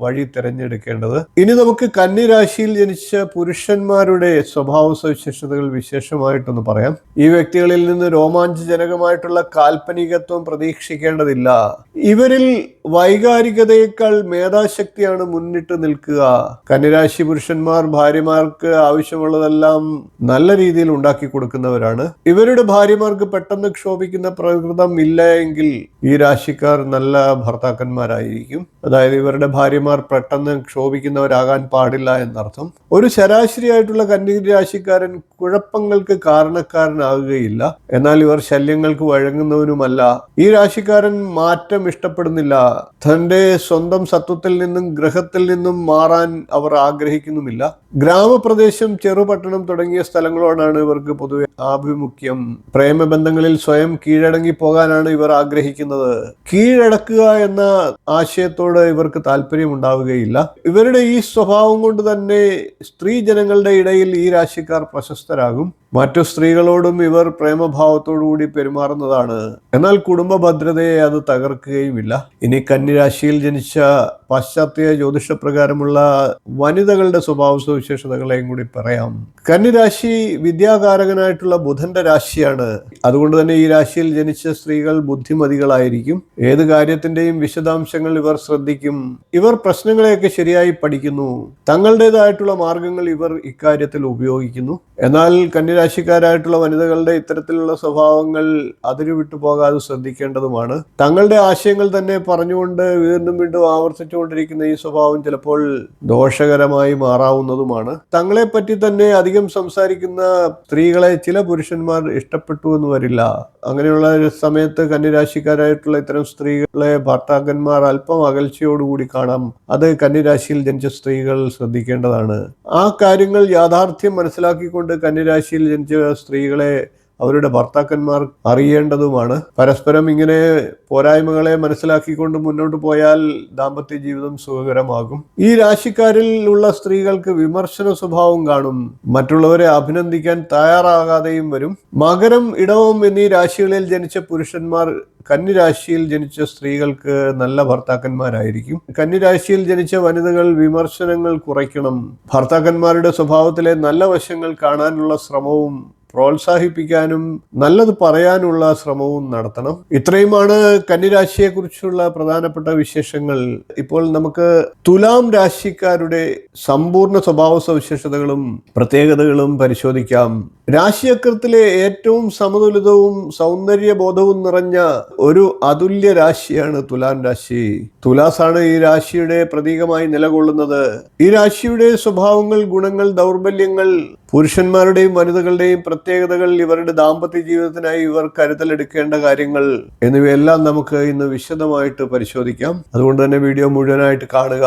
വഴി തിരഞ്ഞെടുക്കേണ്ടത്. ഇനി നമുക്ക് കന്നിരാശിയിൽ ജനിച്ച പുരുഷന്മാരുടെ സ്വഭാവ സവിശേഷതകൾ വിശേഷമായിട്ടൊന്ന് പറയാം. ഈ വ്യക്തികളിൽ നിന്ന് രോമാഞ്ചജനകമായിട്ടുള്ള കാൽപ്പനികത്വം പ്രതീക്ഷിക്കേണ്ടതില്ല. ഇവരിൽ വൈകാരികതയേക്കാൾ മേധാശക്തിയാണ് മുന്നിട്ട് നിൽക്കുക. കന്നിരാശി പുരുഷന്മാർ ഭാര്യമാർക്ക് ആവശ്യമുള്ളതെല്ലാം നല്ല രീതിയിൽ ഉണ്ടാക്കി കൊടുക്കുന്നവരാണ്. ഇവരുടെ ഭാര്യമാർക്ക് പെട്ടെന്ന് ക്ഷോഭിക്കുന്ന പ്രകൃതം ഇല്ല എങ്കിൽ ഈ രാശിക്കാർ നല്ല ഭർത്താക്കന്മാരായിരിക്കും. അതായത് ഇവരുടെ ഭാര്യമാർ പെട്ടെന്ന് ക്ഷോഭിക്കുന്നവരാകാൻ പാടില്ല എന്നർത്ഥം. ഒരു ശരാശരിയായിട്ടുള്ള കന്നിരാശിക്കാരൻ കുഴപ്പങ്ങൾക്ക് കാരണക്കാരനാകുകയില്ല. എന്നാൽ ഇവർ ശല്യങ്ങൾക്ക് വഴങ്ങുന്നവനുമല്ല. ഈ രാശിക്കാരൻ മാറ്റം ഇഷ്ടപ്പെടുന്നില്ല. തന്റെ സ്വന്തം സത്വത്തിൽ നിന്നും ഗ്രഹത്തിൽ നിന്നും മാറാൻ അവർ ആഗ്രഹിക്കുന്നുമില്ല. ഗ്രാമപ്രദേശം, ചെറുപട്ടണം തുടങ്ങിയ സ്ഥലങ്ങളോടാണ് ഇവർക്ക് പൊതുവെ ആഭിമുഖ്യം. പ്രേമബന്ധങ്ങളിൽ സ്വയം കീഴടങ്ങി പോകാനാണ് ഇവർ ആഗ്രഹിക്കുന്നത്. കീഴടക്കുക എന്ന ആശയത്തോട് ഇവർക്ക് താല്പര്യം ഉണ്ടാവുകയില്ല. ഇവരുടെ ഈ സ്വഭാവം കൊണ്ട് തന്നെ സ്ത്രീ ജനങ്ങളുടെ ഇടയിൽ ഈ രാശിക്കാർ പ്രശസ്തരാകും. മറ്റു സ്ത്രീകളോടും ഇവർ പ്രേമഭാവത്തോടുകൂടി പെരുമാറുന്നതാണ്. എന്നാൽ കുടുംബ ഭദ്രതയെ അത് തകർക്കുകയുമില്ല. ഇനി കന്നിരാശിയിൽ ജനിച്ച പാശ്ചാത്യ ജ്യോതിഷപ്രകാരമുള്ള വനിതകളുടെ സ്വഭാവ സവിശേഷതകളെയും കൂടി പറയാം. കന്നിരാശി വിദ്യാകാരകനായിട്ടുള്ള ബുധന്റെ രാശിയാണ്. അതുകൊണ്ട് തന്നെ ഈ രാശിയിൽ ജനിച്ച സ്ത്രീകൾ ബുദ്ധിമതികളായിരിക്കും. ഏത് കാര്യത്തിന്റെയും വിശദാംശങ്ങൾ ഇവർ ശ്രദ്ധിക്കും. ഇവർ പ്രശ്നങ്ങളെയൊക്കെ ശരിയായി പഠിക്കുന്നു. തങ്ങളുടേതായിട്ടുള്ള മാർഗങ്ങൾ ഇവർ ഇക്കാര്യത്തിൽ ഉപയോഗിക്കുന്നു. എന്നാൽ കന്നിരാശിക്കാരായിട്ടുള്ള വനിതകളുടെ ഇത്തരത്തിലുള്ള സ്വഭാവങ്ങൾ അതിരുവിട്ടു പോകാതെ ശ്രദ്ധിക്കേണ്ടതുമാണ്. തങ്ങളുടെ ആശയങ്ങൾ തന്നെ പറഞ്ഞുകൊണ്ട് വീണ്ടും വീണ്ടും ആവർത്തിച്ചുകൊണ്ടിരിക്കുന്ന ഈ സ്വഭാവം ചിലപ്പോൾ ദോഷകരമായി മാറാവുന്നതുമാണ്. തങ്ങളെപ്പറ്റി തന്നെ അധികം സംസാരിക്കുന്ന സ്ത്രീകളെ ചില പുരുഷന്മാർ ഇഷ്ടപ്പെട്ടു എന്ന് വരില്ല. അങ്ങനെയുള്ള സമയത്ത് കന്നിരാശിക്കാരായിട്ടുള്ള ഇത്തരം സ്ത്രീകളെ ഭർത്താക്കന്മാർ അല്പം അകൽച്ചയോടുകൂടി കാണാം. അത് കന്നിരാശിയിൽ ജനിച്ച സ്ത്രീകൾ ശ്രദ്ധിക്കേണ്ടതാണ്. ആ കാര്യങ്ങൾ യാഥാർത്ഥ്യം മനസ്സിലാക്കിക്കൊണ്ട് കന്നിരാശിയിൽ ജനിച്ച സ്ത്രീകളെ അവരുടെ ഭർത്താക്കന്മാർ അറിയേണ്ടതുമാണ്. പരസ്പരം ഇങ്ങനെ പോരായ്മകളെ മനസ്സിലാക്കിക്കൊണ്ട് മുന്നോട്ട് പോയാൽ ദാമ്പത്യ ജീവിതം സുഖകരമാകും. ഈ രാശിക്കാരിൽ ഉള്ള സ്ത്രീകൾക്ക് വിമർശന സ്വഭാവം കാണും. മറ്റുള്ളവരെ അഭിനന്ദിക്കാൻ തയ്യാറാകാതെയും വരും. മകരം, ഇടവം എന്നീ രാശികളിൽ ജനിച്ച പുരുഷന്മാർ കന്നിരാശിയിൽ ജനിച്ച സ്ത്രീകൾക്ക് നല്ല ഭർത്താക്കന്മാരായിരിക്കും. കന്നിരാശിയിൽ ജനിച്ച വനിതകൾ വിമർശനങ്ങൾ കുറയ്ക്കണം. ഭർത്താക്കന്മാരുടെ സ്വഭാവത്തിലെ നല്ല വശങ്ങൾ കാണാനുള്ള ശ്രമവും പ്രോത്സാഹിപ്പിക്കാനും നല്ലത് പറയാനുള്ള ശ്രമവും നടത്തണം. ഇത്രയുമാണ് കന്നിരാശിയെ കുറിച്ചുള്ള പ്രധാനപ്പെട്ട വിശേഷങ്ങൾ. ഇപ്പോൾ നമുക്ക് തുലാം രാശിക്കാരുടെ സമ്പൂർണ്ണ സ്വഭാവ സവിശേഷതകളും പ്രത്യേകതകളും പരിശോധിക്കാം. രാശിചക്രത്തിലെ ഏറ്റവും സമതുലിതവും സൗന്ദര്യബോധവും നിറഞ്ഞ ഒരു അതുല്യ രാശിയാണ് തുലാം രാശി. തുലാസാണ് ഈ രാശിയുടെ പ്രതീകമായി നിലകൊള്ളുന്നത്. ഈ രാശിയുടെ സ്വഭാവങ്ങൾ, ഗുണങ്ങൾ, ദൗർബല്യങ്ങൾ, പുരുഷന്മാരുടെയും വനിതകളുടെയും പ്രത്യേകതകൾ, ഇവരുടെ ദാമ്പത്യ ജീവിതത്തിനായി ഇവർ കരുതലെടുക്കേണ്ട കാര്യങ്ങൾ എന്നിവയെല്ലാം നമുക്ക് ഇന്ന് വിശദമായിട്ട് പരിശോധിക്കാം. അതുകൊണ്ട് തന്നെ വീഡിയോ മുഴുവനായിട്ട് കാണുക.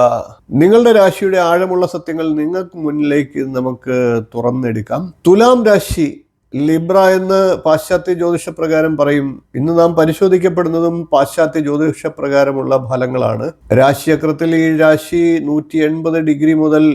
നിങ്ങളുടെ രാശിയുടെ ആഴമുള്ള സത്യങ്ങൾ നിങ്ങൾക്ക് മുന്നിലേക്ക് നമുക്ക് തുറന്നെടുക്കാം. തുലാം രാശി ലിബ്ര എന്ന് പാശ്ചാത്യ ജ്യോതിഷപ്രകാരം പറയും. ഇന്ന് നാം പരിശോധിക്കപ്പെടുന്നതും പാശ്ചാത്യ ജ്യോതിഷപ്രകാരമുള്ള ഫലങ്ങളാണ്. രാശിചക്രത്തിൽ ഈ രാശി 180 ഡിഗ്രി മുതൽ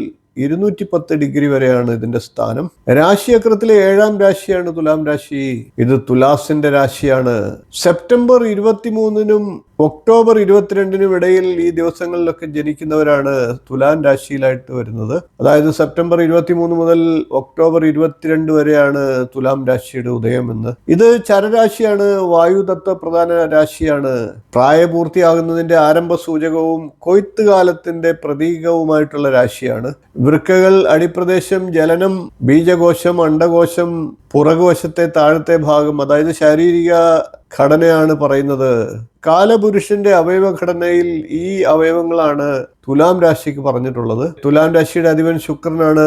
210 ഡിഗ്രി വരെയാണ് ഇതിന്റെ സ്ഥാനം. രാശിചക്രത്തിലെ 7ാം രാശിയാണ് തുലാം രാശി. ഇത് തുലാസിന്റെ രാശിയാണ്. സെപ്റ്റംബർ 23-നും ഒക്ടോബർ 22-നും ഇടയിൽ ഈ ദിവസങ്ങളിലൊക്കെ ജനിക്കുന്നവരാണ് തുലാം രാശിയിലായിട്ട് വരുന്നത്. അതായത് സെപ്റ്റംബർ 23 മുതൽ ഒക്ടോബർ 22 വരെയാണ് തുലാം രാശിയുടെ ഉദയം എന്ന്. ഇത് ചരരാശിയാണ്. വായുതത്വ പ്രധാന രാശിയാണ്. പ്രായപൂർത്തിയാകുന്നതിന്റെ ആരംഭ സൂചകവും കൊയ്ത്തുകാലത്തിന്റെ പ്രതീകവുമായിട്ടുള്ള രാശിയാണ്. വൃക്കകൾ, അടിപ്രദേശം, ജലനം, ബീജകോശം, അണ്ഡകോശം, പുറകുവശത്തെ താഴത്തെ ഭാഗം, അതായത് ശാരീരിക ഘടനയാണ് പറയുന്നത്. കാലപുരുഷന്റെ അവയവഘടനയിൽ ഈ അവയവങ്ങളാണ് തുലാം രാശിക്ക് പറഞ്ഞിട്ടുള്ളത്. തുലാം രാശിയുടെ അധിപൻ ശുക്രനാണ്.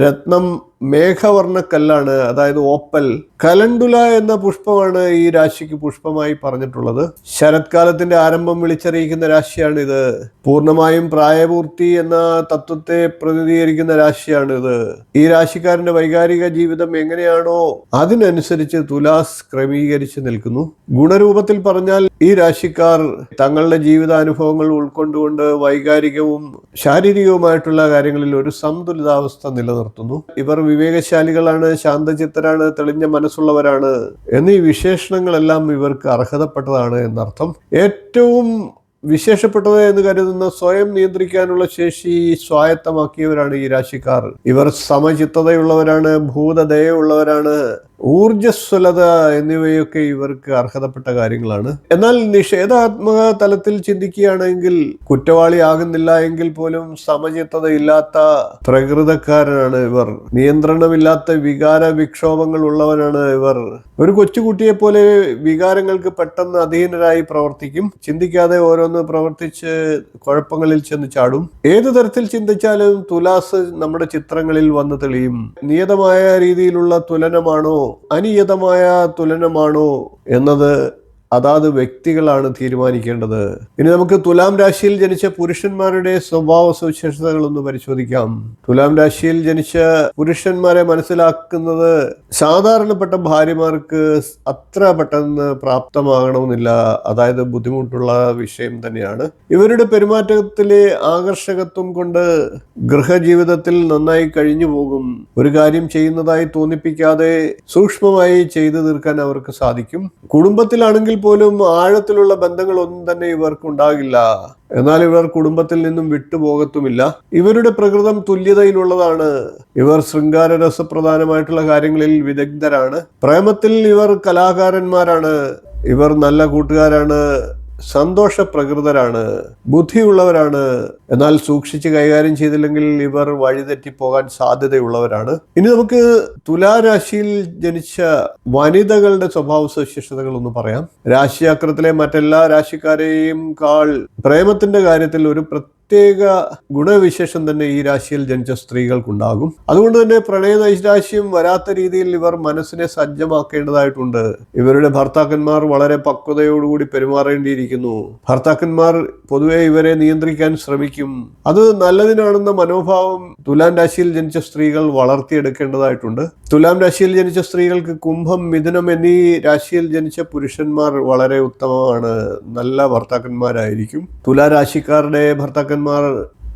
രത്നം മേഘവർണ്ണക്കല്ലാണ്, അതായത് ഓപ്പൽ. കലണ്ടുല എന്ന പുഷ്പമാണ് ഈ രാശിക്ക് പുഷ്പമായി പറഞ്ഞിട്ടുള്ളത്. ശരത്കാലത്തിന്റെ ആരംഭം വിളിച്ചറിയിക്കുന്ന രാശിയാണ് ഇത്. പൂർണ്ണമായും പ്രായപൂർത്തി എന്ന തത്വത്തെ പ്രതിനിധീകരിക്കുന്ന രാശിയാണ് ഇത്. ഈ രാശിക്കാരന്റെ വൈകാരിക ജീവിതം എങ്ങനെയാണോ അതിനനുസരിച്ച് തുലാസ് ക്രമീകരിച്ച് നിൽക്കുന്നു. ഗുണരൂപത്തിൽ പറഞ്ഞാൽ ഈ രാശിക്കാർ തങ്ങളുടെ ജീവിതാനുഭവങ്ങൾ ഉൾക്കൊണ്ടുകൊണ്ട് വൈകാരിക വൈകാരികവും ശാരീരികവുമായിട്ടുള്ള കാര്യങ്ങളിൽ ഒരു സന്തുലിതാവസ്ഥ നിലനിർത്തുന്നു. ഇവർ വിവേകശാലികളാണ്, ശാന്തചിത്തരാണ്, തെളിഞ്ഞ മനസ്സുള്ളവരാണ് എന്നീ വിശേഷണങ്ങളെല്ലാം ഇവർക്ക് അർഹതപ്പെട്ടതാണ് എന്നർത്ഥം. ഏറ്റവും വിശേഷപ്പെട്ടത് എന്ന് കരുതുന്ന സ്വയം നിയന്ത്രിക്കാനുള്ള ശേഷി സ്വായത്തമാക്കിയവരാണ് ഈ രാശിക്കാർ. ഇവർ സമചിത്തതയുള്ളവരാണ്, ഭൂതദയുള്ളവരാണ്, ഊർജ്ജസ്വലത എന്നിവയൊക്കെ ഇവർക്ക് അർഹതപ്പെട്ട കാര്യങ്ങളാണ്. എന്നാൽ നിഷേധാത്മക തലത്തിൽ ചിന്തിക്കുകയാണെങ്കിൽ കുറ്റവാളിയാകുന്നില്ല എങ്കിൽ പോലും സമചിത്തതയില്ലാത്ത പ്രകൃതക്കാരനാണ് ഇവർ. നിയന്ത്രണമില്ലാത്ത വികാര വിക്ഷോഭങ്ങൾ ഉള്ളവരാണ് ഇവർ. ഒരു കൊച്ചുകുട്ടിയെ പോലെ വികാരങ്ങൾക്ക് പെട്ടെന്ന് അധീനരായി പ്രവർത്തിക്കും. ചിന്തിക്കാതെ ഓരോന്ന് പ്രവർത്തിച്ച് കുഴപ്പങ്ങളിൽ ചെന്ന് ചാടും. ഏതു തരത്തിൽ ചിന്തിച്ചാലും തുലാസ് നമ്മുടെ ചിത്രങ്ങളിൽ വന്ന് തെളിയും. നിയതമായ രീതിയിലുള്ള തുലനമാണോ അനിയതമായ തുലനമാണോ എന്നത് അതാത് വ്യക്തികളാണ് തീരുമാനിക്കേണ്ടത്. ഇനി നമുക്ക് തുലാം രാശിയിൽ ജനിച്ച പുരുഷന്മാരുടെ സ്വഭാവ സവിശേഷതകൾ ഒന്ന് പരിശോധിക്കാം. തുലാം രാശിയിൽ ജനിച്ച പുരുഷന്മാരെ മനസ്സിലാക്കുന്നത് സാധാരണപ്പെട്ട ഭാര്യമാർക്ക് അത്ര പെട്ടെന്ന് പ്രാപ്തമാകണമെന്നില്ല. അതായത് ബുദ്ധിമുട്ടുള്ള വിഷയം തന്നെയാണ്. ഇവരുടെ പെരുമാറ്റത്തിലെ ആകർഷകത്വം കൊണ്ട് ഗൃഹജീവിതത്തിൽ നന്നായി കഴിഞ്ഞു പോകും. ഒരു കാര്യം ചെയ്യുന്നതായി തോന്നിപ്പിക്കാതെ സൂക്ഷ്മമായി ചെയ്തു തീർക്കാൻ അവർക്ക് സാധിക്കും. കുടുംബത്തിലാണെങ്കിൽ പോലും ആഴത്തിലുള്ള ബന്ധങ്ങളൊന്നും തന്നെ ഇവർക്ക് ഉണ്ടാകില്ല. എന്നാൽ ഇവർ കുടുംബത്തിൽ നിന്നും വിട്ടുപോകത്തുമില്ല. ഇവരുടെ പ്രകൃതം തുല്യതയിലുള്ളതാണ്. ഇവർ ശൃംഗാര രസപ്രധാനമായിട്ടുള്ള കാര്യങ്ങളിൽ വിദഗ്ധരാണ്. പ്രേമത്തിൽ ഇവർ കലാകാരന്മാരാണ്. ഇവർ നല്ല കൂട്ടുകാരാണ്, സന്തോഷ പ്രകൃതരാണ്, ബുദ്ധിയുള്ളവരാണ്. എന്നാൽ സൂക്ഷിച്ച് കൈകാര്യം ചെയ്തില്ലെങ്കിൽ ഇവർ വഴിതെറ്റിപ്പോകാൻ സാധ്യതയുള്ളവരാണ്. ഇനി നമുക്ക് തുലാരാശിയിൽ ജനിച്ച വനിതകളുടെ സ്വഭാവ സവിശേഷതകൾ ഒന്ന് പറയാം. രാശിചക്രത്തിലെ മറ്റെല്ലാ രാശിക്കാരെയും പ്രേമത്തിന്റെ കാര്യത്തിൽ ഒരു പ്രത്യേക ഗുണവിശേഷം തന്നെ ഈ രാശിയിൽ ജനിച്ച സ്ത്രീകൾക്കുണ്ടാകും. അതുകൊണ്ട് തന്നെ പ്രണയ നൈരാശ്യം വരാത്ത രീതിയിൽ ഇവർ മനസ്സിനെ സജ്ജമാക്കേണ്ടതായിട്ടുണ്ട്. ഇവരുടെ ഭർത്താക്കന്മാർ വളരെ പക്വതയോടുകൂടി പെരുമാറേണ്ടിയിരിക്കുന്നു. ഭർത്താക്കന്മാർ പൊതുവെ ഇവരെ നിയന്ത്രിക്കാൻ ശ്രമിക്കും. അത് നല്ലതിനാണെന്ന മനോഭാവം തുലാം രാശിയിൽ ജനിച്ച സ്ത്രീകൾ വളർത്തിയെടുക്കേണ്ടതായിട്ടുണ്ട്. തുലാം രാശിയിൽ ജനിച്ച സ്ത്രീകൾക്ക് കുംഭം, മിഥുനം എന്നീ രാശിയിൽ ജനിച്ച പുരുഷന്മാർ വളരെ ഉത്തമമാണ്, നല്ല ഭർത്താക്കന്മാരായിരിക്കും. തുലാ രാശിക്കാരുടെ ഭർത്താക്കന്മാർ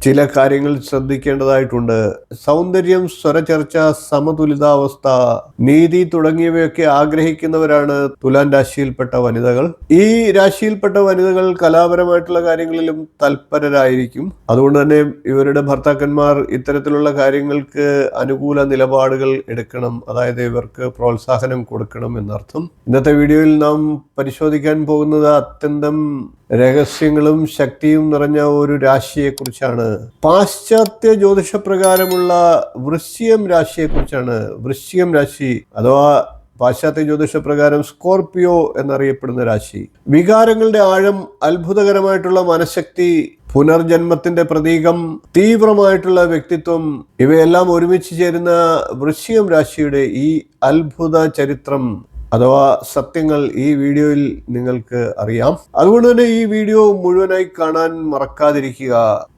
ചില കാര്യങ്ങൾ ശ്രദ്ധിക്കേണ്ടതായിട്ടുണ്ട്. സൗന്ദര്യം, സ്വരചർച്ച, സമതുലിതാവസ്ഥ, നീതി തുടങ്ങിയവയൊക്കെ ആഗ്രഹിക്കുന്നവരാണ് തുലാം രാശിയിൽപ്പെട്ട വനിതകൾ. ഈ രാശിയിൽപ്പെട്ട വനിതകൾ കലാപരമായിട്ടുള്ള കാര്യങ്ങളിലും തൽപരരായിരിക്കും. അതുകൊണ്ട് തന്നെ ഇവരുടെ ഭർത്താക്കന്മാർ ഇത്തരത്തിലുള്ള കാര്യങ്ങൾക്ക് അനുകൂല നിലപാടുകൾ എടുക്കണം. അതായത് ഇവർക്ക് പ്രോത്സാഹനം കൊടുക്കണം എന്നർത്ഥം. ഇന്നത്തെ വീഡിയോയിൽ നാം പരിശോധിക്കാൻ പോകുന്നത് അത്യന്തം രഹസ്യങ്ങളും ശക്തിയും നിറഞ്ഞ ഒരു രാശിയെക്കുറിച്ചാണ്. പാശ്ചാത്യ ജ്യോതിഷപ്രകാരമുള്ള വൃശ്ചികം രാശിയെക്കുറിച്ചാണ്. വൃശ്ചികം രാശി അഥവാ പാശ്ചാത്യ ജ്യോതിഷപ്രകാരം സ്കോർപിയോ എന്നറിയപ്പെടുന്ന രാശി. വികാരങ്ങളുടെ ആഴം, അത്ഭുതകരമായിട്ടുള്ള മനഃശക്തി, പുനർജന്മത്തിന്റെ പ്രതീകം, തീവ്രമായിട്ടുള്ള വ്യക്തിത്വം ഇവയെല്ലാം ഒരുമിച്ച് ചേരുന്ന വൃശ്ചികം രാശിയുടെ ഈ അത്ഭുത ചരിത്രം അഥവാ സത്യങ്ങൾ ഈ വീഡിയോയിൽ നിങ്ങൾക്ക് അറിയാം. അതുകൊണ്ട് തന്നെ ഈ വീഡിയോ മുഴുവനായി കാണാൻ മറക്കാതിരിക്കുക.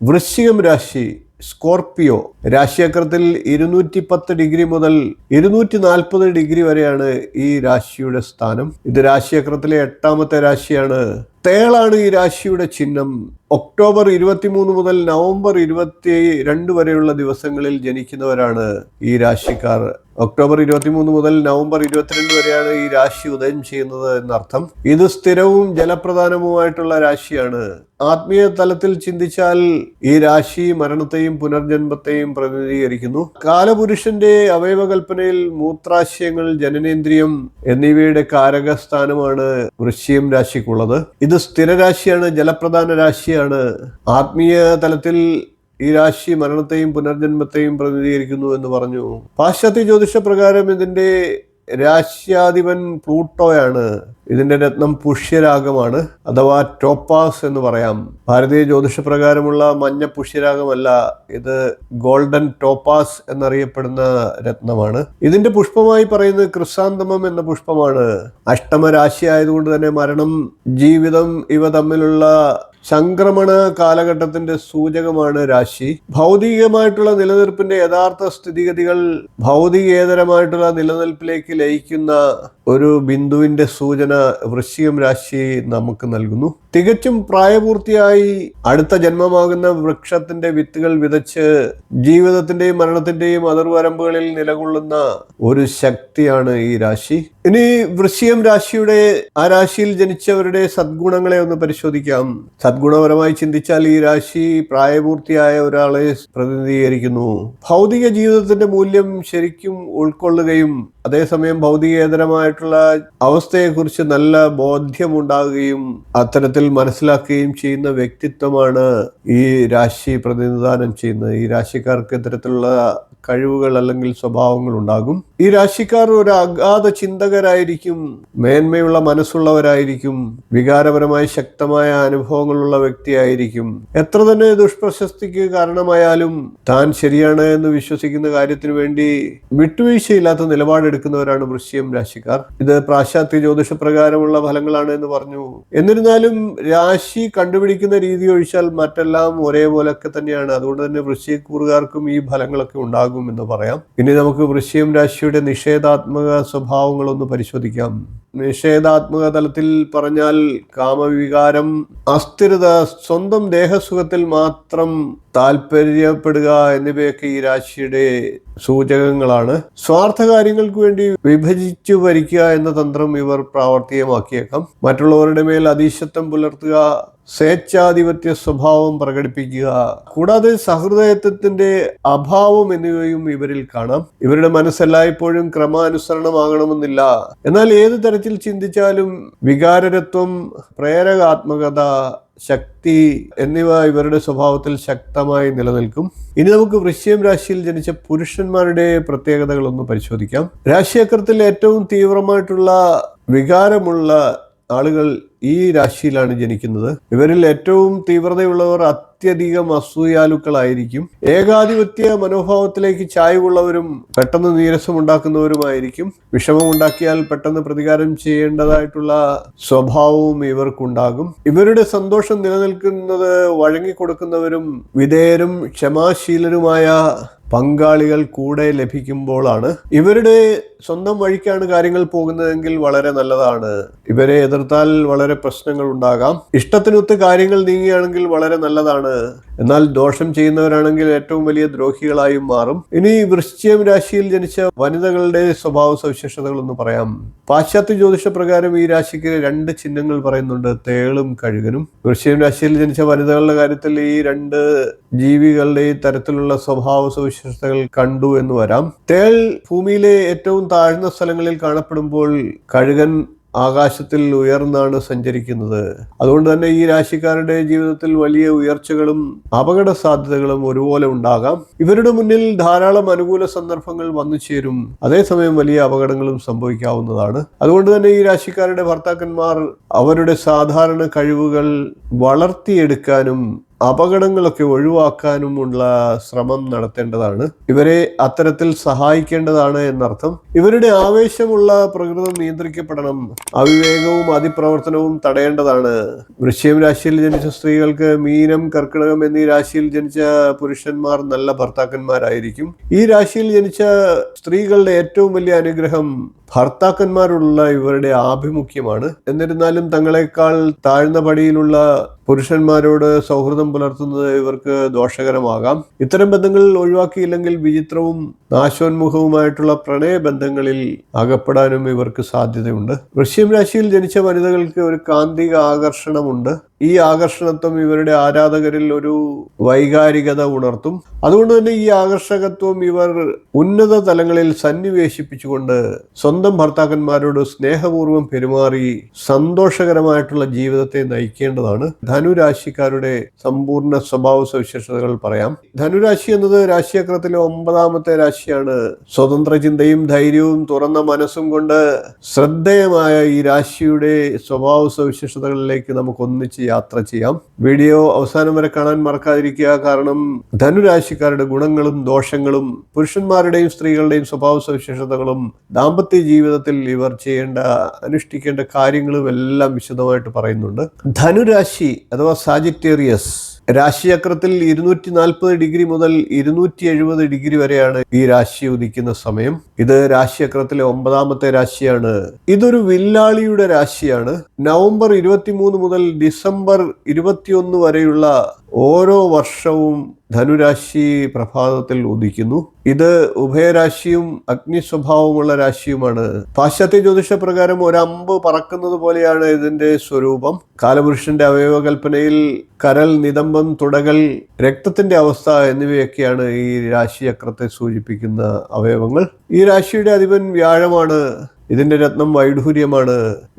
വൃശ്ചികം രാശി, സ്കോർപിയോ രാശിചക്രത്തിൽ 210 ഡിഗ്രി മുതൽ 240 ഡിഗ്രി വരെയാണ് ഈ രാശിയുടെ സ്ഥാനം. ഇത് രാശിചക്രത്തിലെ 8ാമത്തെ രാശിയാണ്. തേളാണ് ഈ രാശിയുടെ ചിഹ്നം. ഒക്ടോബർ 23 മുതൽ നവംബർ 22 വരെയുള്ള ദിവസങ്ങളിൽ ജനിക്കുന്നവരാണ് ഈ രാശിക്കാർ. ഒക്ടോബർ 23 മുതൽ നവംബർ 22 വരെയാണ് ഈ രാശി ഉദയം ചെയ്യുന്നത് എന്നർത്ഥം. ഇത് സ്ഥിരവും ജലപ്രധാനവുമായിട്ടുള്ള രാശിയാണ്. ആത്മീയ തലത്തിൽ ചിന്തിച്ചാൽ ഈ രാശി മരണത്തെയും പുനർജന്മത്തെയും പ്രതിനിധീകരിക്കുന്നു. കാലപുരുഷന്റെ അവയവകൽപ്പനയിൽ മൂത്രാശയങ്ങൾ, ജനനേന്ദ്രിയം എന്നിവയുടെ കാരകസ്ഥാനമാണ് വൃശ്ചികം രാശിക്കുള്ളത്. ഇത് സ്ഥിരരാശിയാണ്, ജലപ്രധാന രാശിയാണ്. ആത്മീയ തലത്തിൽ ഈ രാശി മരണത്തെയും പുനർജന്മത്തെയും പ്രതിനിധീകരിക്കുന്നു എന്ന് പറഞ്ഞു. പാശ്ചാത്യ ജ്യോതിഷ പ്രകാരം ഇതിന്റെ രാശ്യാധിപൻ പ്ലൂട്ടോയാണ്. ഇതിന്റെ രത്നം പുഷ്യരാഗമാണ് അഥവാ ടോപ്പാസ് എന്ന് പറയാം. ഭാരതീയ ജ്യോതിഷപ്രകാരമുള്ള മഞ്ഞ പുഷ്യരാഗമല്ല, ഇത് ഗോൾഡൻ ടോപ്പാസ് എന്നറിയപ്പെടുന്ന രത്നമാണ്. ഇതിന്റെ പുഷ്പമായി പറയുന്നത് ക്രിസാന്തമം എന്ന പുഷ്പമാണ്. അഷ്ടമരാശി ആയതുകൊണ്ട് തന്നെ മരണം, ജീവിതം ഇവ തമ്മിലുള്ള സംക്രമണ കാലഘട്ടത്തിന്റെ സൂചകമാണ് രാശി. ഭൗതികമായിട്ടുള്ള നിലനിൽപ്പിന്റെ യഥാർത്ഥ സ്ഥിതിഗതികൾ ഭൗതികേതരമായിട്ടുള്ള നിലനിൽപ്പിലേക്ക് ലയിക്കുന്ന ഒരു ബിന്ദുവിന്റെ സൂചന വൃശ്ചികം രാശി നമുക്ക് നൽകുന്നു. തികച്ചും പ്രായപൂർത്തിയായി അടുത്ത ജന്മമാകുന്ന വൃക്ഷത്തിന്റെ വിത്തുകൾ വിതച്ച് ജീവിതത്തിന്റെയും മരണത്തിന്റെയും അതിർവരമ്പുകളിൽ നിലകൊള്ളുന്ന ഒരു ശക്തിയാണ് ഈ രാശി. ഇനി വൃശ്ചികം രാശിയുടെ ആ രാശിയിൽ ജനിച്ചവരുടെ സദ്ഗുണങ്ങളെ ഒന്ന് പരിശോധിക്കാം. സദ്ഗുണപരമായി ചിന്തിച്ചാൽ ഈ രാശി പ്രായപൂർത്തിയായ ഒരാളെ പ്രതിനിധീകരിക്കുന്നു. ഭൗതിക ജീവിതത്തിന്റെ മൂല്യം ശരിക്കും ഉൾക്കൊള്ളുകയും അതേസമയം ഭൗതികേതരമായിട്ടുള്ള അവസ്ഥയെക്കുറിച്ച് നല്ല ബോധ്യമുണ്ടാകുകയും അത്തരത്തിൽ മനസ്സിലാക്കുകയും ചെയ്യുന്ന വ്യക്തിത്വമാണ് ഈ രാശി പ്രതിനിധാനം ചെയ്യുന്നത്. ഈ രാശിക്കാർക്ക് ഇത്തരത്തിലുള്ള കഴിവുകൾ അല്ലെങ്കിൽ സ്വഭാവങ്ങൾ ഉണ്ടാകും. ഈ രാശിക്കാർ ഒരു അഗാധ ചിന്തകരായിരിക്കും, മേന്മയുള്ള മനസ്സുള്ളവരായിരിക്കും, വികാരപരമായി ശക്തമായ അനുഭവങ്ങളുള്ള വ്യക്തിയായിരിക്കും. എത്ര തന്നെ ദുഷ്പ്രശസ്തിക്ക് കാരണമായാലും താൻ ശരിയാണ് എന്ന് വിശ്വസിക്കുന്ന കാര്യത്തിന് വേണ്ടി വിട്ടുവീഴ്ചയില്ലാത്ത നിലപാടെടുക്കുന്നവരാണ് വൃശ്ചികം രാശിക്കാർ. ഇത് പാശ്ചാത്യ ജ്യോതിഷപ്രകാരമുള്ള ഫലങ്ങളാണ് എന്ന് പറഞ്ഞു. എന്നിരുന്നാലും രാശി കണ്ടുപിടിക്കുന്ന രീതി ഒഴിച്ചാൽ മറ്റെല്ലാം ഒരേപോലൊക്കെ തന്നെയാണ്. അതുകൊണ്ട് തന്നെ വൃശ്ചികക്കൂറുകാർക്കും ഈ ഫലങ്ങളൊക്കെ ഉണ്ടാകും എന്ന് പറയാം. ഇനി നമുക്ക് വൃശ്ചികം രാശിയുടെ നിഷേധാത്മക സ്വഭാവങ്ങളൊന്ന് പരിശോധിക്കാം. നിഷേധാത്മക തലത്തിൽ പറഞ്ഞാൽ കാമവികാരം, അസ്ഥിരത, സ്വന്തം ദേഹസുഖത്തിൽ മാത്രം താല്പര്യപ്പെടുക എന്നിവയൊക്കെ ഈ രാശിയുടെ സൂചകങ്ങളാണ്. സ്വാർത്ഥ കാര്യങ്ങൾക്ക് വേണ്ടി വിഭജിച്ചു ഭരിക്കുക എന്ന തന്ത്രം ഇവർ പ്രാവർത്തികമാക്കിയേക്കാം. മറ്റുള്ളവരുടെ മേൽ അധീശത്വം പുലർത്തുക, സ്വേച്ഛാധിപത്യ സ്വഭാവം പ്രകടിപ്പിക്കുക, കൂടാതെ സഹൃദയത്വത്തിന്റെ അഭാവം എന്നിവയും ഇവരിൽ കാണാം. ഇവരുടെ മനസ്സെല്ലായ്പ്പോഴും ക്രമാനുസരണമാകണമെന്നില്ല. എന്നാൽ ഏത് തരത്തിൽ ചിന്തിച്ചാലും വികാരരത്വം, പ്രേരകാത്മകത, ശക്തി എന്നിവ ഇവരുടെ സ്വഭാവത്തിൽ ശക്തമായി നിലനിൽക്കും. ഇനി നമുക്ക് വൃശ്ചികം രാശിയിൽ ജനിച്ച പുരുഷന്മാരുടെ പ്രത്യേകതകൾ ഒന്ന് പരിശോധിക്കാം. രാശിചക്രത്തിൽ ഏറ്റവും തീവ്രമായിട്ടുള്ള വികാരമുള്ള ആളുകൾ ഈ രാശിയിലാണ് ജനിക്കുന്നത്. ഇവരിൽ ഏറ്റവും തീവ്രതയുള്ളവർ അത്യധികം അസൂയാലുക്കളായിരിക്കും. ഏകാധിപത്യ മനോഭാവത്തിലേക്ക് ചായ്വുള്ളവരും പെട്ടെന്ന് നീരസമുണ്ടാക്കുന്നവരുമായിരിക്കും. വിഷമമുണ്ടാക്കിയാൽ പെട്ടെന്ന് പ്രതികാരം ചെയ്യേണ്ടതായിട്ടുള്ള സ്വഭാവവും ഇവർക്കുണ്ടാകും. ഇവരുടെ സന്തോഷം നിലനിൽക്കുന്നത് വഴങ്ങിക്കൊടുക്കുന്നവരും വിധേയരും ക്ഷമാശീലരുമായ പങ്കാളികൾ കൂടെ ലഭിക്കുമ്പോഴാണ്. ഇവരുടെ സ്വന്തം വഴിക്കാണ് കാര്യങ്ങൾ പോകുന്നതെങ്കിൽ വളരെ നല്ലതാണ്. ഇവരെ എതിർത്താൽ വളരെ പ്രശ്നങ്ങൾ ഉണ്ടാകാം. ഇഷ്ടത്തിനൊത്ത് കാര്യങ്ങൾ നീങ്ങുകയാണെങ്കിൽ വളരെ നല്ലതാണ്. എന്നാൽ ദോഷം ചെയ്യുന്നവരാണെങ്കിൽ ഏറ്റവും വലിയ ദ്രോഹികളായും മാറും. ഇനി വൃശ്ചികം രാശിയിൽ ജനിച്ച വനിതകളുടെ സ്വഭാവ സവിശേഷതകളൊന്ന് പറയാം. പാശ്ചാത്യ ജ്യോതിഷ പ്രകാരം ഈ രാശിക്ക് 2 ചിഹ്നങ്ങൾ പറയുന്നുണ്ട്, തേളും കഴുകനും. വൃശ്ചികം രാശിയിൽ ജനിച്ച വനിതകളുടെ കാര്യത്തിൽ ഈ 2 ജീവികളുടെ ഈ തരത്തിലുള്ള സ്വഭാവ സവിശേഷതകൾ കണ്ടു എന്ന് വരാം. തേൾ ഭൂമിയിലെ ഏറ്റവും താഴ്ന്ന സ്ഥലങ്ങളിൽ കാണപ്പെടുമ്പോൾ കഴുകൻ ആകാശത്തിൽ ഉയർന്നാണ് സഞ്ചരിക്കുന്നത്. അതുകൊണ്ട് തന്നെ ഈ രാശിക്കാരുടെ ജീവിതത്തിൽ വലിയ ഉയർച്ചകളും അപകട സാധ്യതകളും ഒരുപോലെ ഉണ്ടാകാം. ഇവരുടെ മുന്നിൽ ധാരാളം അനുകൂല സന്ദർഭങ്ങൾ വന്നു ചേരും, അതേസമയം വലിയ അപകടങ്ങളും സംഭവിക്കാവുന്നതാണ്. അതുകൊണ്ട് തന്നെ ഈ രാശിക്കാരുടെ ഭർത്താക്കന്മാർ അവരുടെ സാധാരണ കഴിവുകൾ വളർത്തിയെടുക്കാനും അപകടങ്ങളൊക്കെ ഒഴിവാക്കാനുമുള്ള ശ്രമം നടത്തേണ്ടതാണ്. ഇവരെ അത്തരത്തിൽ സഹായിക്കേണ്ടതാണ് എന്നർത്ഥം. ഇവരുടെ ആവേശമുള്ള പ്രകൃതം നിയന്ത്രിക്കപ്പെടണം. അവിവേകവും അതിപ്രവർത്തനവും തടയേണ്ടതാണ്. വൃശ്ചികം രാശിയിൽ ജനിച്ച സ്ത്രീകൾക്ക് മീനം, കർക്കിടകം എന്നീ രാശിയിൽ ജനിച്ച പുരുഷന്മാർ നല്ല ഭർത്താക്കന്മാരായിരിക്കും. ഈ രാശിയിൽ ജനിച്ച സ്ത്രീകളുടെ ഏറ്റവും വലിയ അനുഗ്രഹം ഭർത്താക്കന്മാരുള്ള ഇവരുടെ ആഭിമുഖ്യമാണ്. എന്നിരുന്നാലും തങ്ങളെക്കാൾ താഴ്ന്ന പടിയിലുള്ള പുരുഷന്മാരോട് സൗഹൃദം പുലർത്തുന്നത് ഇവർക്ക് ദോഷകരമാകാം. ഇത്തരം ബന്ധങ്ങൾ ഒഴിവാക്കിയില്ലെങ്കിൽ വിചിത്രവും നാശോന്മുഖവുമായിട്ടുള്ള പ്രണയബന്ധങ്ങളിൽ അകപ്പെടാനും ഇവർക്ക് സാധ്യതയുണ്ട്. വൃശ്ചികം രാശിയിൽ ജനിച്ച വനിതകൾക്ക് ഒരു കാന്തിക ആകർഷണമുണ്ട്. ഈ ആകർഷണത്വം ഇവരുടെ ആരാധകരിൽ ഒരു വൈകാരികത ഉണർത്തും. അതുകൊണ്ട് തന്നെ ഈ ആകർഷകത്വം ഇവർ ഉന്നത തലങ്ങളിൽ സന്നിവേശിപ്പിച്ചുകൊണ്ട് സ്വന്തം ഭർത്താക്കന്മാരോട് സ്നേഹപൂർവ്വം പെരുമാറി സന്തോഷകരമായിട്ടുള്ള ജീവിതത്തെ നയിക്കേണ്ടതാണ്. ധനുരാശിക്കാരുടെ സമ്പൂർണ്ണ സ്വഭാവ സവിശേഷതകൾ പറയാം. ധനുരാശി എന്നത് രാശിചക്രത്തിലെ 9ാമത്തെ രാശിയാണ്. സ്വതന്ത്ര ചിന്തയും ധൈര്യവും തുറന്ന മനസ്സും കൊണ്ട് ശ്രദ്ധേയമായ ഈ രാശിയുടെ സ്വഭാവ സവിശേഷതകളിലേക്ക് നമുക്ക് ഒന്നിച്ച് യാത്ര ചെയ്യാം. വീഡിയോ അവസാനം വരെ കാണാൻ മറക്കാതിരിക്കുക. കാരണം ധനുരാശിക്കാരുടെ ഗുണങ്ങളും ദോഷങ്ങളും പുരുഷന്മാരുടെയും സ്ത്രീകളുടെയും സ്വഭാവ സവിശേഷതകളും ദാമ്പത്യ ജീവിതത്തിൽ ഇവർ അനുഷ്ഠിക്കേണ്ട കാര്യങ്ങളും എല്ലാം വിശദമായിട്ട് പറയുന്നുണ്ട്. ധനുരാശി അഥവാ സാജിറ്റേറിയസ് രാശിചക്രത്തിൽ 240 ഡിഗ്രി മുതൽ 270 ഡിഗ്രി വരെയാണ് ഈ രാശി ഉദിക്കുന്ന സമയം. ഇത് രാശിചക്രത്തിലെ 9ാമത്തെ രാശിയാണ്. ഇതൊരു വില്ലാളിയുടെ രാശിയാണ്. നവംബർ 23 മുതൽ ഡിസംബർ 21 വരെയുള്ള ഓരോ വർഷവും ധനുരാശി പ്രഭാതത്തിൽ ഉദിക്കുന്നു. ഇത് ഉഭയരാശിയും അഗ്നി സ്വഭാവമുള്ള രാശിയുമാണ്. പാശ്ചാത്യ ജ്യോതിഷ പ്രകാരം ഒരമ്പ് പറക്കുന്നത് പോലെയാണ് ഇതിന്റെ സ്വരൂപം. കാലപുരുഷന്റെ അവയവകൽപ്പനയിൽ കരൾ, നിതംബം, തുടകൾ, രക്തത്തിന്റെ അവസ്ഥ എന്നിവയൊക്കെയാണ് ഈ രാശിചക്രത്തെ സൂചിപ്പിക്കുന്ന അവയവങ്ങൾ. ഈ രാശിയുടെ അധിപൻ വ്യാഴമാണ്. ഇതിന്റെ രത്നം വൈഡൂര്യമാണ്.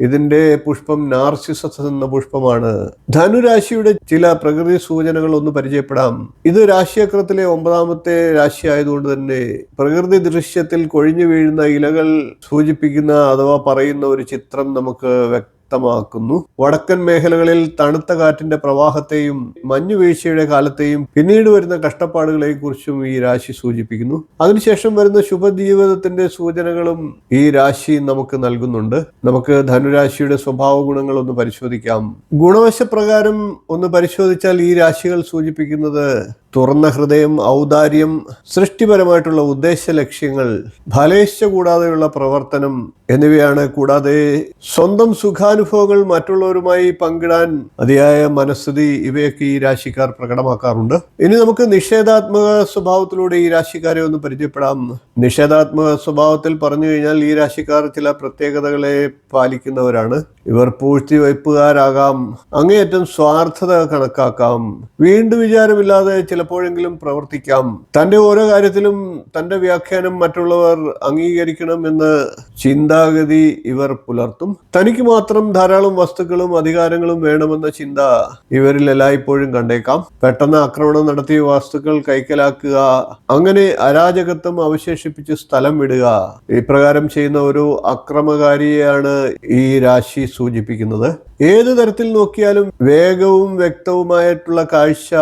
ഇതിന്റെ പുഷ്പം നാർസിസസ് എന്ന പുഷ്പമാണ്. ധനുരാശിയുടെ ചില പ്രകൃതി സൂചനകൾ ഒന്ന് പരിചയപ്പെടാം. ഇത് രാശിചക്രത്തിലെ 9ാമത്തെ രാശി ആയതുകൊണ്ട് തന്നെ പ്രകൃതി ദൃശ്യത്തിൽ കൊഴിഞ്ഞു വീഴുന്ന ഇലകൾ സൂചിപ്പിക്കുന്ന അഥവാ പറയുന്ന ഒരു ചിത്രം നമുക്ക് വ്യക്തമാക്കുന്നു. വടക്കൻ മേഖലകളിൽ തണുത്ത കാറ്റിന്റെ പ്രവാഹത്തെയും മഞ്ഞുവീഴ്ചയുടെ കാലത്തെയും പിന്നീട് വരുന്ന കഷ്ടപ്പാടുകളെയും കുറിച്ചും ഈ രാശി സൂചിപ്പിക്കുന്നു. അതിനുശേഷം വരുന്ന ശുഭജീവിതത്തിന്റെ സൂചനകളും ഈ രാശി നമുക്ക് നൽകുന്നുണ്ട്. നമുക്ക് ധനുരാശിയുടെ സ്വഭാവ ഗുണങ്ങൾ ഒന്ന് പരിശോധിക്കാം. ഗുണവശപ്രകാരം ഒന്ന് പരിശോധിച്ചാൽ ഈ രാശികൾ സൂചിപ്പിക്കുന്നത് തുറന്ന ഹൃദയം, ഔദാര്യം, സൃഷ്ടിപരമായിട്ടുള്ള ഉദ്ദേശ ലക്ഷ്യങ്ങൾ, ഫലേച്ഛ കൂടാതെയുള്ള പ്രവർത്തനം എന്നിവയാണ്. കൂടാതെ സ്വന്തം സുഖാനുഭവങ്ങൾ മറ്റുള്ളവരുമായി പങ്കിടാൻ അതിയായ മനസ്ഥിതി, ഇവയൊക്കെ ഈ രാശിക്കാർ പ്രകടമാക്കാറുണ്ട്. ഇനി നമുക്ക് നിഷേധാത്മക സ്വഭാവത്തിലൂടെ ഈ രാശിക്കാരെ ഒന്ന് പരിചയപ്പെടാം. നിഷേധാത്മക സ്വഭാവത്തിൽ പറഞ്ഞു കഴിഞ്ഞാൽ ഈ രാശിക്കാർ ചില പ്രത്യേകതകളെ പാലിക്കുന്നവരാണ്. ഇവർ പൂഴ്ത്തിവയ്പ്പുകാരാകാം, അങ്ങേയറ്റം സ്വാർത്ഥത കണക്കാക്കാം, വീണ്ടും വിചാരമില്ലാതെ ചിലപ്പോഴെങ്കിലും പ്രവർത്തിക്കാം. തന്റെ ഓരോ കാര്യത്തിലും തന്റെ വ്യാഖ്യാനം മറ്റുള്ളവർ അംഗീകരിക്കണം എന്ന ചിന്താഗതി ഇവർ പുലർത്തും. തനിക്ക് മാത്രം ധാരാളം വസ്തുക്കളും അധികാരങ്ങളും വേണമെന്ന ചിന്ത ഇവരിൽ എല്ലായ്പ്പോഴും കണ്ടേക്കാം. പെട്ടെന്ന് ആക്രമണം നടത്തി വസ്തുക്കൾ കൈക്കലാക്കുക, അങ്ങനെ അരാജകത്വം അവശേഷിപ്പിച്ച് സ്ഥലം വിടുക, ഇപ്രകാരം ചെയ്യുന്ന ഒരു അക്രമകാരിയെയാണ് ഈ രാശി സൂചിപ്പിക്കുന്നത്. ഏതു തരത്തിൽ നോക്കിയാലും വേഗവും വ്യക്തവുമായിട്ടുള്ള കാഴ്ച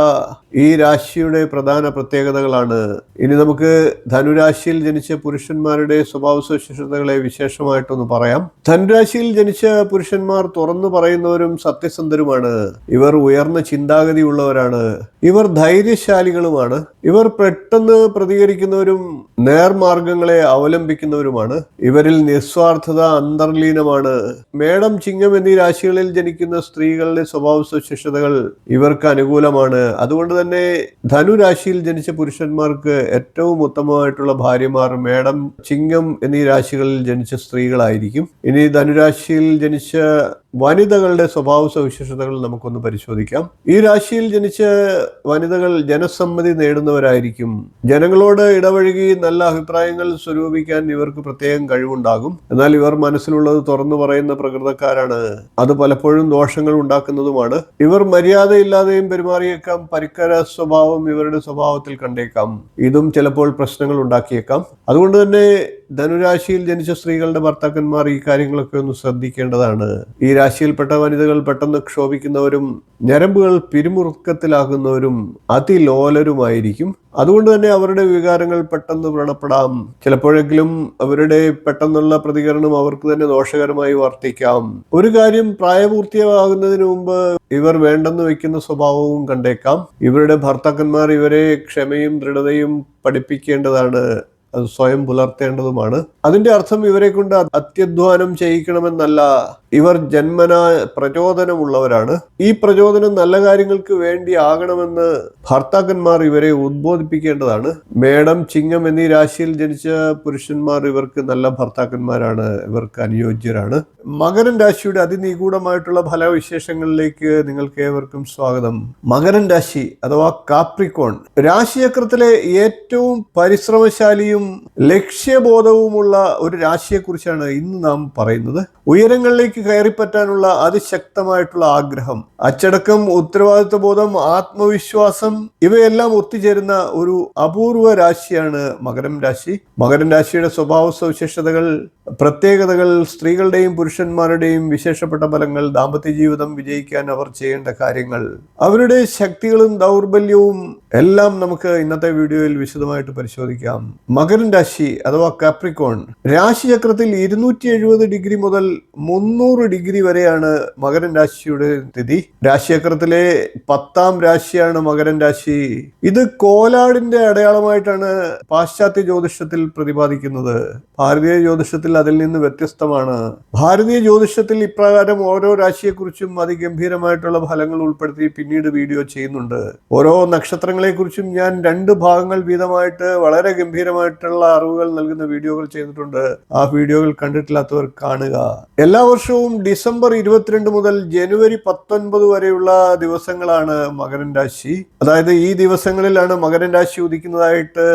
ഈ രാശിയുടെ പ്രധാന പ്രത്യേകതകളാണ്. ഇനി നമുക്ക് ധനുരാശിയിൽ ജനിച്ച പുരുഷന്മാരുടെ സ്വഭാവ സവിശേഷതകളെ വിശേഷമായിട്ടൊന്ന് പറയാം. ധനുരാശിയിൽ ജനിച്ച പുരുഷന്മാർ തുറന്നു പറയുന്നവരും സത്യസന്ധരുമാണ്. ഇവർ ഉയർന്ന ചിന്താഗതി ഉള്ളവരാണ്. ഇവർ ധൈര്യശാലികളുമാണ്. ഇവർ പെട്ടെന്ന് പ്രതികരിക്കുന്നവരും നേർമാർഗങ്ങളെ അവലംബിക്കുന്നവരുമാണ്. ഇവരിൽ നിസ്വാർത്ഥത അന്തർലീനമാണ്. മേടം, ചിങ്ങം എന്നീ രാശികളിൽ ജനിക്കുന്ന സ്ത്രീകളുടെ സ്വഭാവ സവിശേഷതകൾ ഇവർക്ക് അനുകൂലമാണ്. അതുകൊണ്ട് തന്നെ ധനുരാശിയിൽ ജനിച്ച പുരുഷന്മാർക്ക് ഏറ്റവും ഉത്തമമായിട്ടുള്ള ഭാര്യമാർ മേടം, ചിങ്ങം എന്നീ രാശികളിൽ ജനിച്ച സ്ത്രീകളായിരിക്കും. ഇനി ധനുരാശിയിൽ ജനിച്ച വനിതകളുടെ സ്വഭാവ സവിശേഷതകൾ നമുക്കൊന്ന് പരിശോധിക്കാം. ഈ രാശിയിൽ ജനിച്ച വനിതകൾ ജനസമ്മതി നേടുന്നവരായിരിക്കും. ജനങ്ങളോട് ഇടപഴകി നല്ല അഭിപ്രായങ്ങൾ സ്വരൂപിക്കാൻ ഇവർക്ക് പ്രത്യേകം കഴിവുണ്ടാകും. എന്നാൽ ഇവർ മനസ്സിലുള്ളത് തുറന്നു പറയുന്ന പ്രകൃതക്കാരാണ്. അത് പലപ്പോഴും ദോഷങ്ങൾ ഉണ്ടാക്കുന്നതുമാണ്. ഇവർ മര്യാദയില്ലാതെയും പെരുമാറിയേക്കാം. പരിക്കര സ്വഭാവം ഇവരുടെ സ്വഭാവത്തിൽ കണ്ടേക്കാം. ഇതും ചിലപ്പോൾ പ്രശ്നങ്ങൾ ഉണ്ടാക്കിയേക്കാം. അതുകൊണ്ട് തന്നെ ധനുരാശിയിൽ ജനിച്ച സ്ത്രീകളുടെ ഭർത്താക്കന്മാർ ഈ കാര്യങ്ങളൊക്കെ ഒന്ന് ശ്രദ്ധിക്കേണ്ടതാണ്. ഈ രാശിയിൽപ്പെട്ട വനിതകൾ പെട്ടെന്ന് ക്ഷോഭിക്കുന്നവരും ഞരമ്പുകൾ പിരിമുറുക്കത്തിലാകുന്നവരും അതിലോലരുമായിരിക്കും. അതുകൊണ്ട് തന്നെ അവരുടെ വികാരങ്ങൾ പെട്ടെന്ന് വ്രണപ്പെടാം. ചിലപ്പോഴെങ്കിലും അവരുടെ പെട്ടെന്നുള്ള പ്രതികരണം അവർക്ക് തന്നെ ദോഷകരമായി വർത്തിക്കാം. ഒരു കാര്യം പ്രായപൂർത്തിയാകുന്നതിന് മുമ്പ് ഇവർ വേണ്ടെന്ന് വെക്കുന്ന സ്വഭാവവും കണ്ടേക്കാം. ഇവരുടെ ഭർത്താക്കന്മാർ ഇവരെ ക്ഷമയും ദൃഢതയും പഠിപ്പിക്കേണ്ടതാണ്. അത് സ്വയം പുലർത്തേണ്ടതുമാണ്. അതിന്റെ അർത്ഥം ഇവരെ കൊണ്ട് അത്യധ്വാനം ചെയ്യിക്കണമെന്നല്ല. ഇവർ ജന്മന പ്രചോദനമുള്ളവരാണ്. ഈ പ്രചോദനം നല്ല കാര്യങ്ങൾക്ക് വേണ്ടി ആകണമെന്ന് ഭർത്താക്കന്മാർ ഇവരെ ഉദ്ബോധിപ്പിക്കേണ്ടതാണ്. മേടം, ചിങ്ങം എന്നീ രാശിയിൽ ജനിച്ച പുരുഷന്മാർ ഇവർക്ക് നല്ല ഭർത്താക്കന്മാരാണ്. ഇവർക്ക് അനുയോജ്യരാണ്. മകരൻ രാശിയുടെ അതിനിഗൂഢമായിട്ടുള്ള ഫലവിശേഷങ്ങളിലേക്ക് നിങ്ങൾക്ക് ഏവർക്കും സ്വാഗതം. മകരൻ രാശി അഥവാ കാപ്രിക്കോൺ രാശിചക്രത്തിലെ ഏറ്റവും പരിശ്രമശാലിയും ലക്ഷ്യബോധവുമുള്ള ഒരു രാശിയെക്കുറിച്ചാണ് ഇന്ന് നാം പറയുന്നത്. ഉയരങ്ങളിലേക്ക് കയറിപ്പറ്റാനുള്ള അതിശക്തമായിട്ടുള്ള ആഗ്രഹം, അച്ചടക്കം, ഉത്തരവാദിത്വ ബോധം, ആത്മവിശ്വാസം ഇവയെല്ലാം ഒത്തുചേരുന്ന ഒരു അപൂർവ രാശിയാണ് മകരം രാശി. മകരം രാശിയുടെ സ്വഭാവ സവിശേഷതകൾ, പ്രത്യേകതകൾ, സ്ത്രീകളുടെയും പുരുഷന്മാരുടെയും വിശേഷപ്പെട്ട ഫലങ്ങൾ, ദാമ്പത്യ ജീവിതം വിജയിക്കാൻ അവർ ചെയ്യേണ്ട കാര്യങ്ങൾ, അവരുടെ ശക്തികളും ദൗർബല്യവും എല്ലാം നമുക്ക് ഇന്നത്തെ വീഡിയോയിൽ വിശദമായിട്ട് പരിശോധിക്കാം. മകരം മകരൻ രാശി അഥവാ കാപ്രിക്കോൺ. രാശിചക്രത്തിൽ 270 ഡിഗ്രി മുതൽ 300 ഡിഗ്രി വരെയാണ് മകരൻ രാശിയുടെ സ്ഥിതി. രാശിചക്രത്തിലെ 10ാം രാശിയാണ് മകരൻ രാശി. ഇത് കോലാടിന്റെ അടയാളമായിട്ടാണ് പാശ്ചാത്യ ജ്യോതിഷത്തിൽ പ്രതിപാദിക്കുന്നത്. ഭാരതീയ ജ്യോതിഷത്തിൽ അതിൽ നിന്ന് വ്യത്യസ്തമാണ്. ഭാരതീയ ജ്യോതിഷത്തിൽ ഇപ്രകാരം ഓരോ രാശിയെക്കുറിച്ചും അതിഗംഭീരമായിട്ടുള്ള ഫലങ്ങൾ ഉൾപ്പെടുത്തി പിന്നീട് വീഡിയോ ചെയ്യുന്നുണ്ട്. ഓരോ നക്ഷത്രങ്ങളെക്കുറിച്ചും ഞാൻ 2 ഭാഗങ്ങൾ വീതമായിട്ട് വളരെ ഗംഭീരമായിട്ടുള്ള അറിവുകൾ നൽകുന്ന വീഡിയോകൾ ചെയ്തിട്ടുണ്ട്. ആ വീഡിയോകൾ കണ്ടിട്ടില്ലാത്തവർ കാണുക. എല്ലാ വർഷവും ഡിസംബർ 22 മുതൽ ജനുവരി 19 വരെയുള്ള ദിവസങ്ങളാണ് മകരൻ രാശി. അതായത് ഈ ദിവസങ്ങളിലാണ് മകരൻ രാശി ഉദിക്കുന്നതായിട്ട്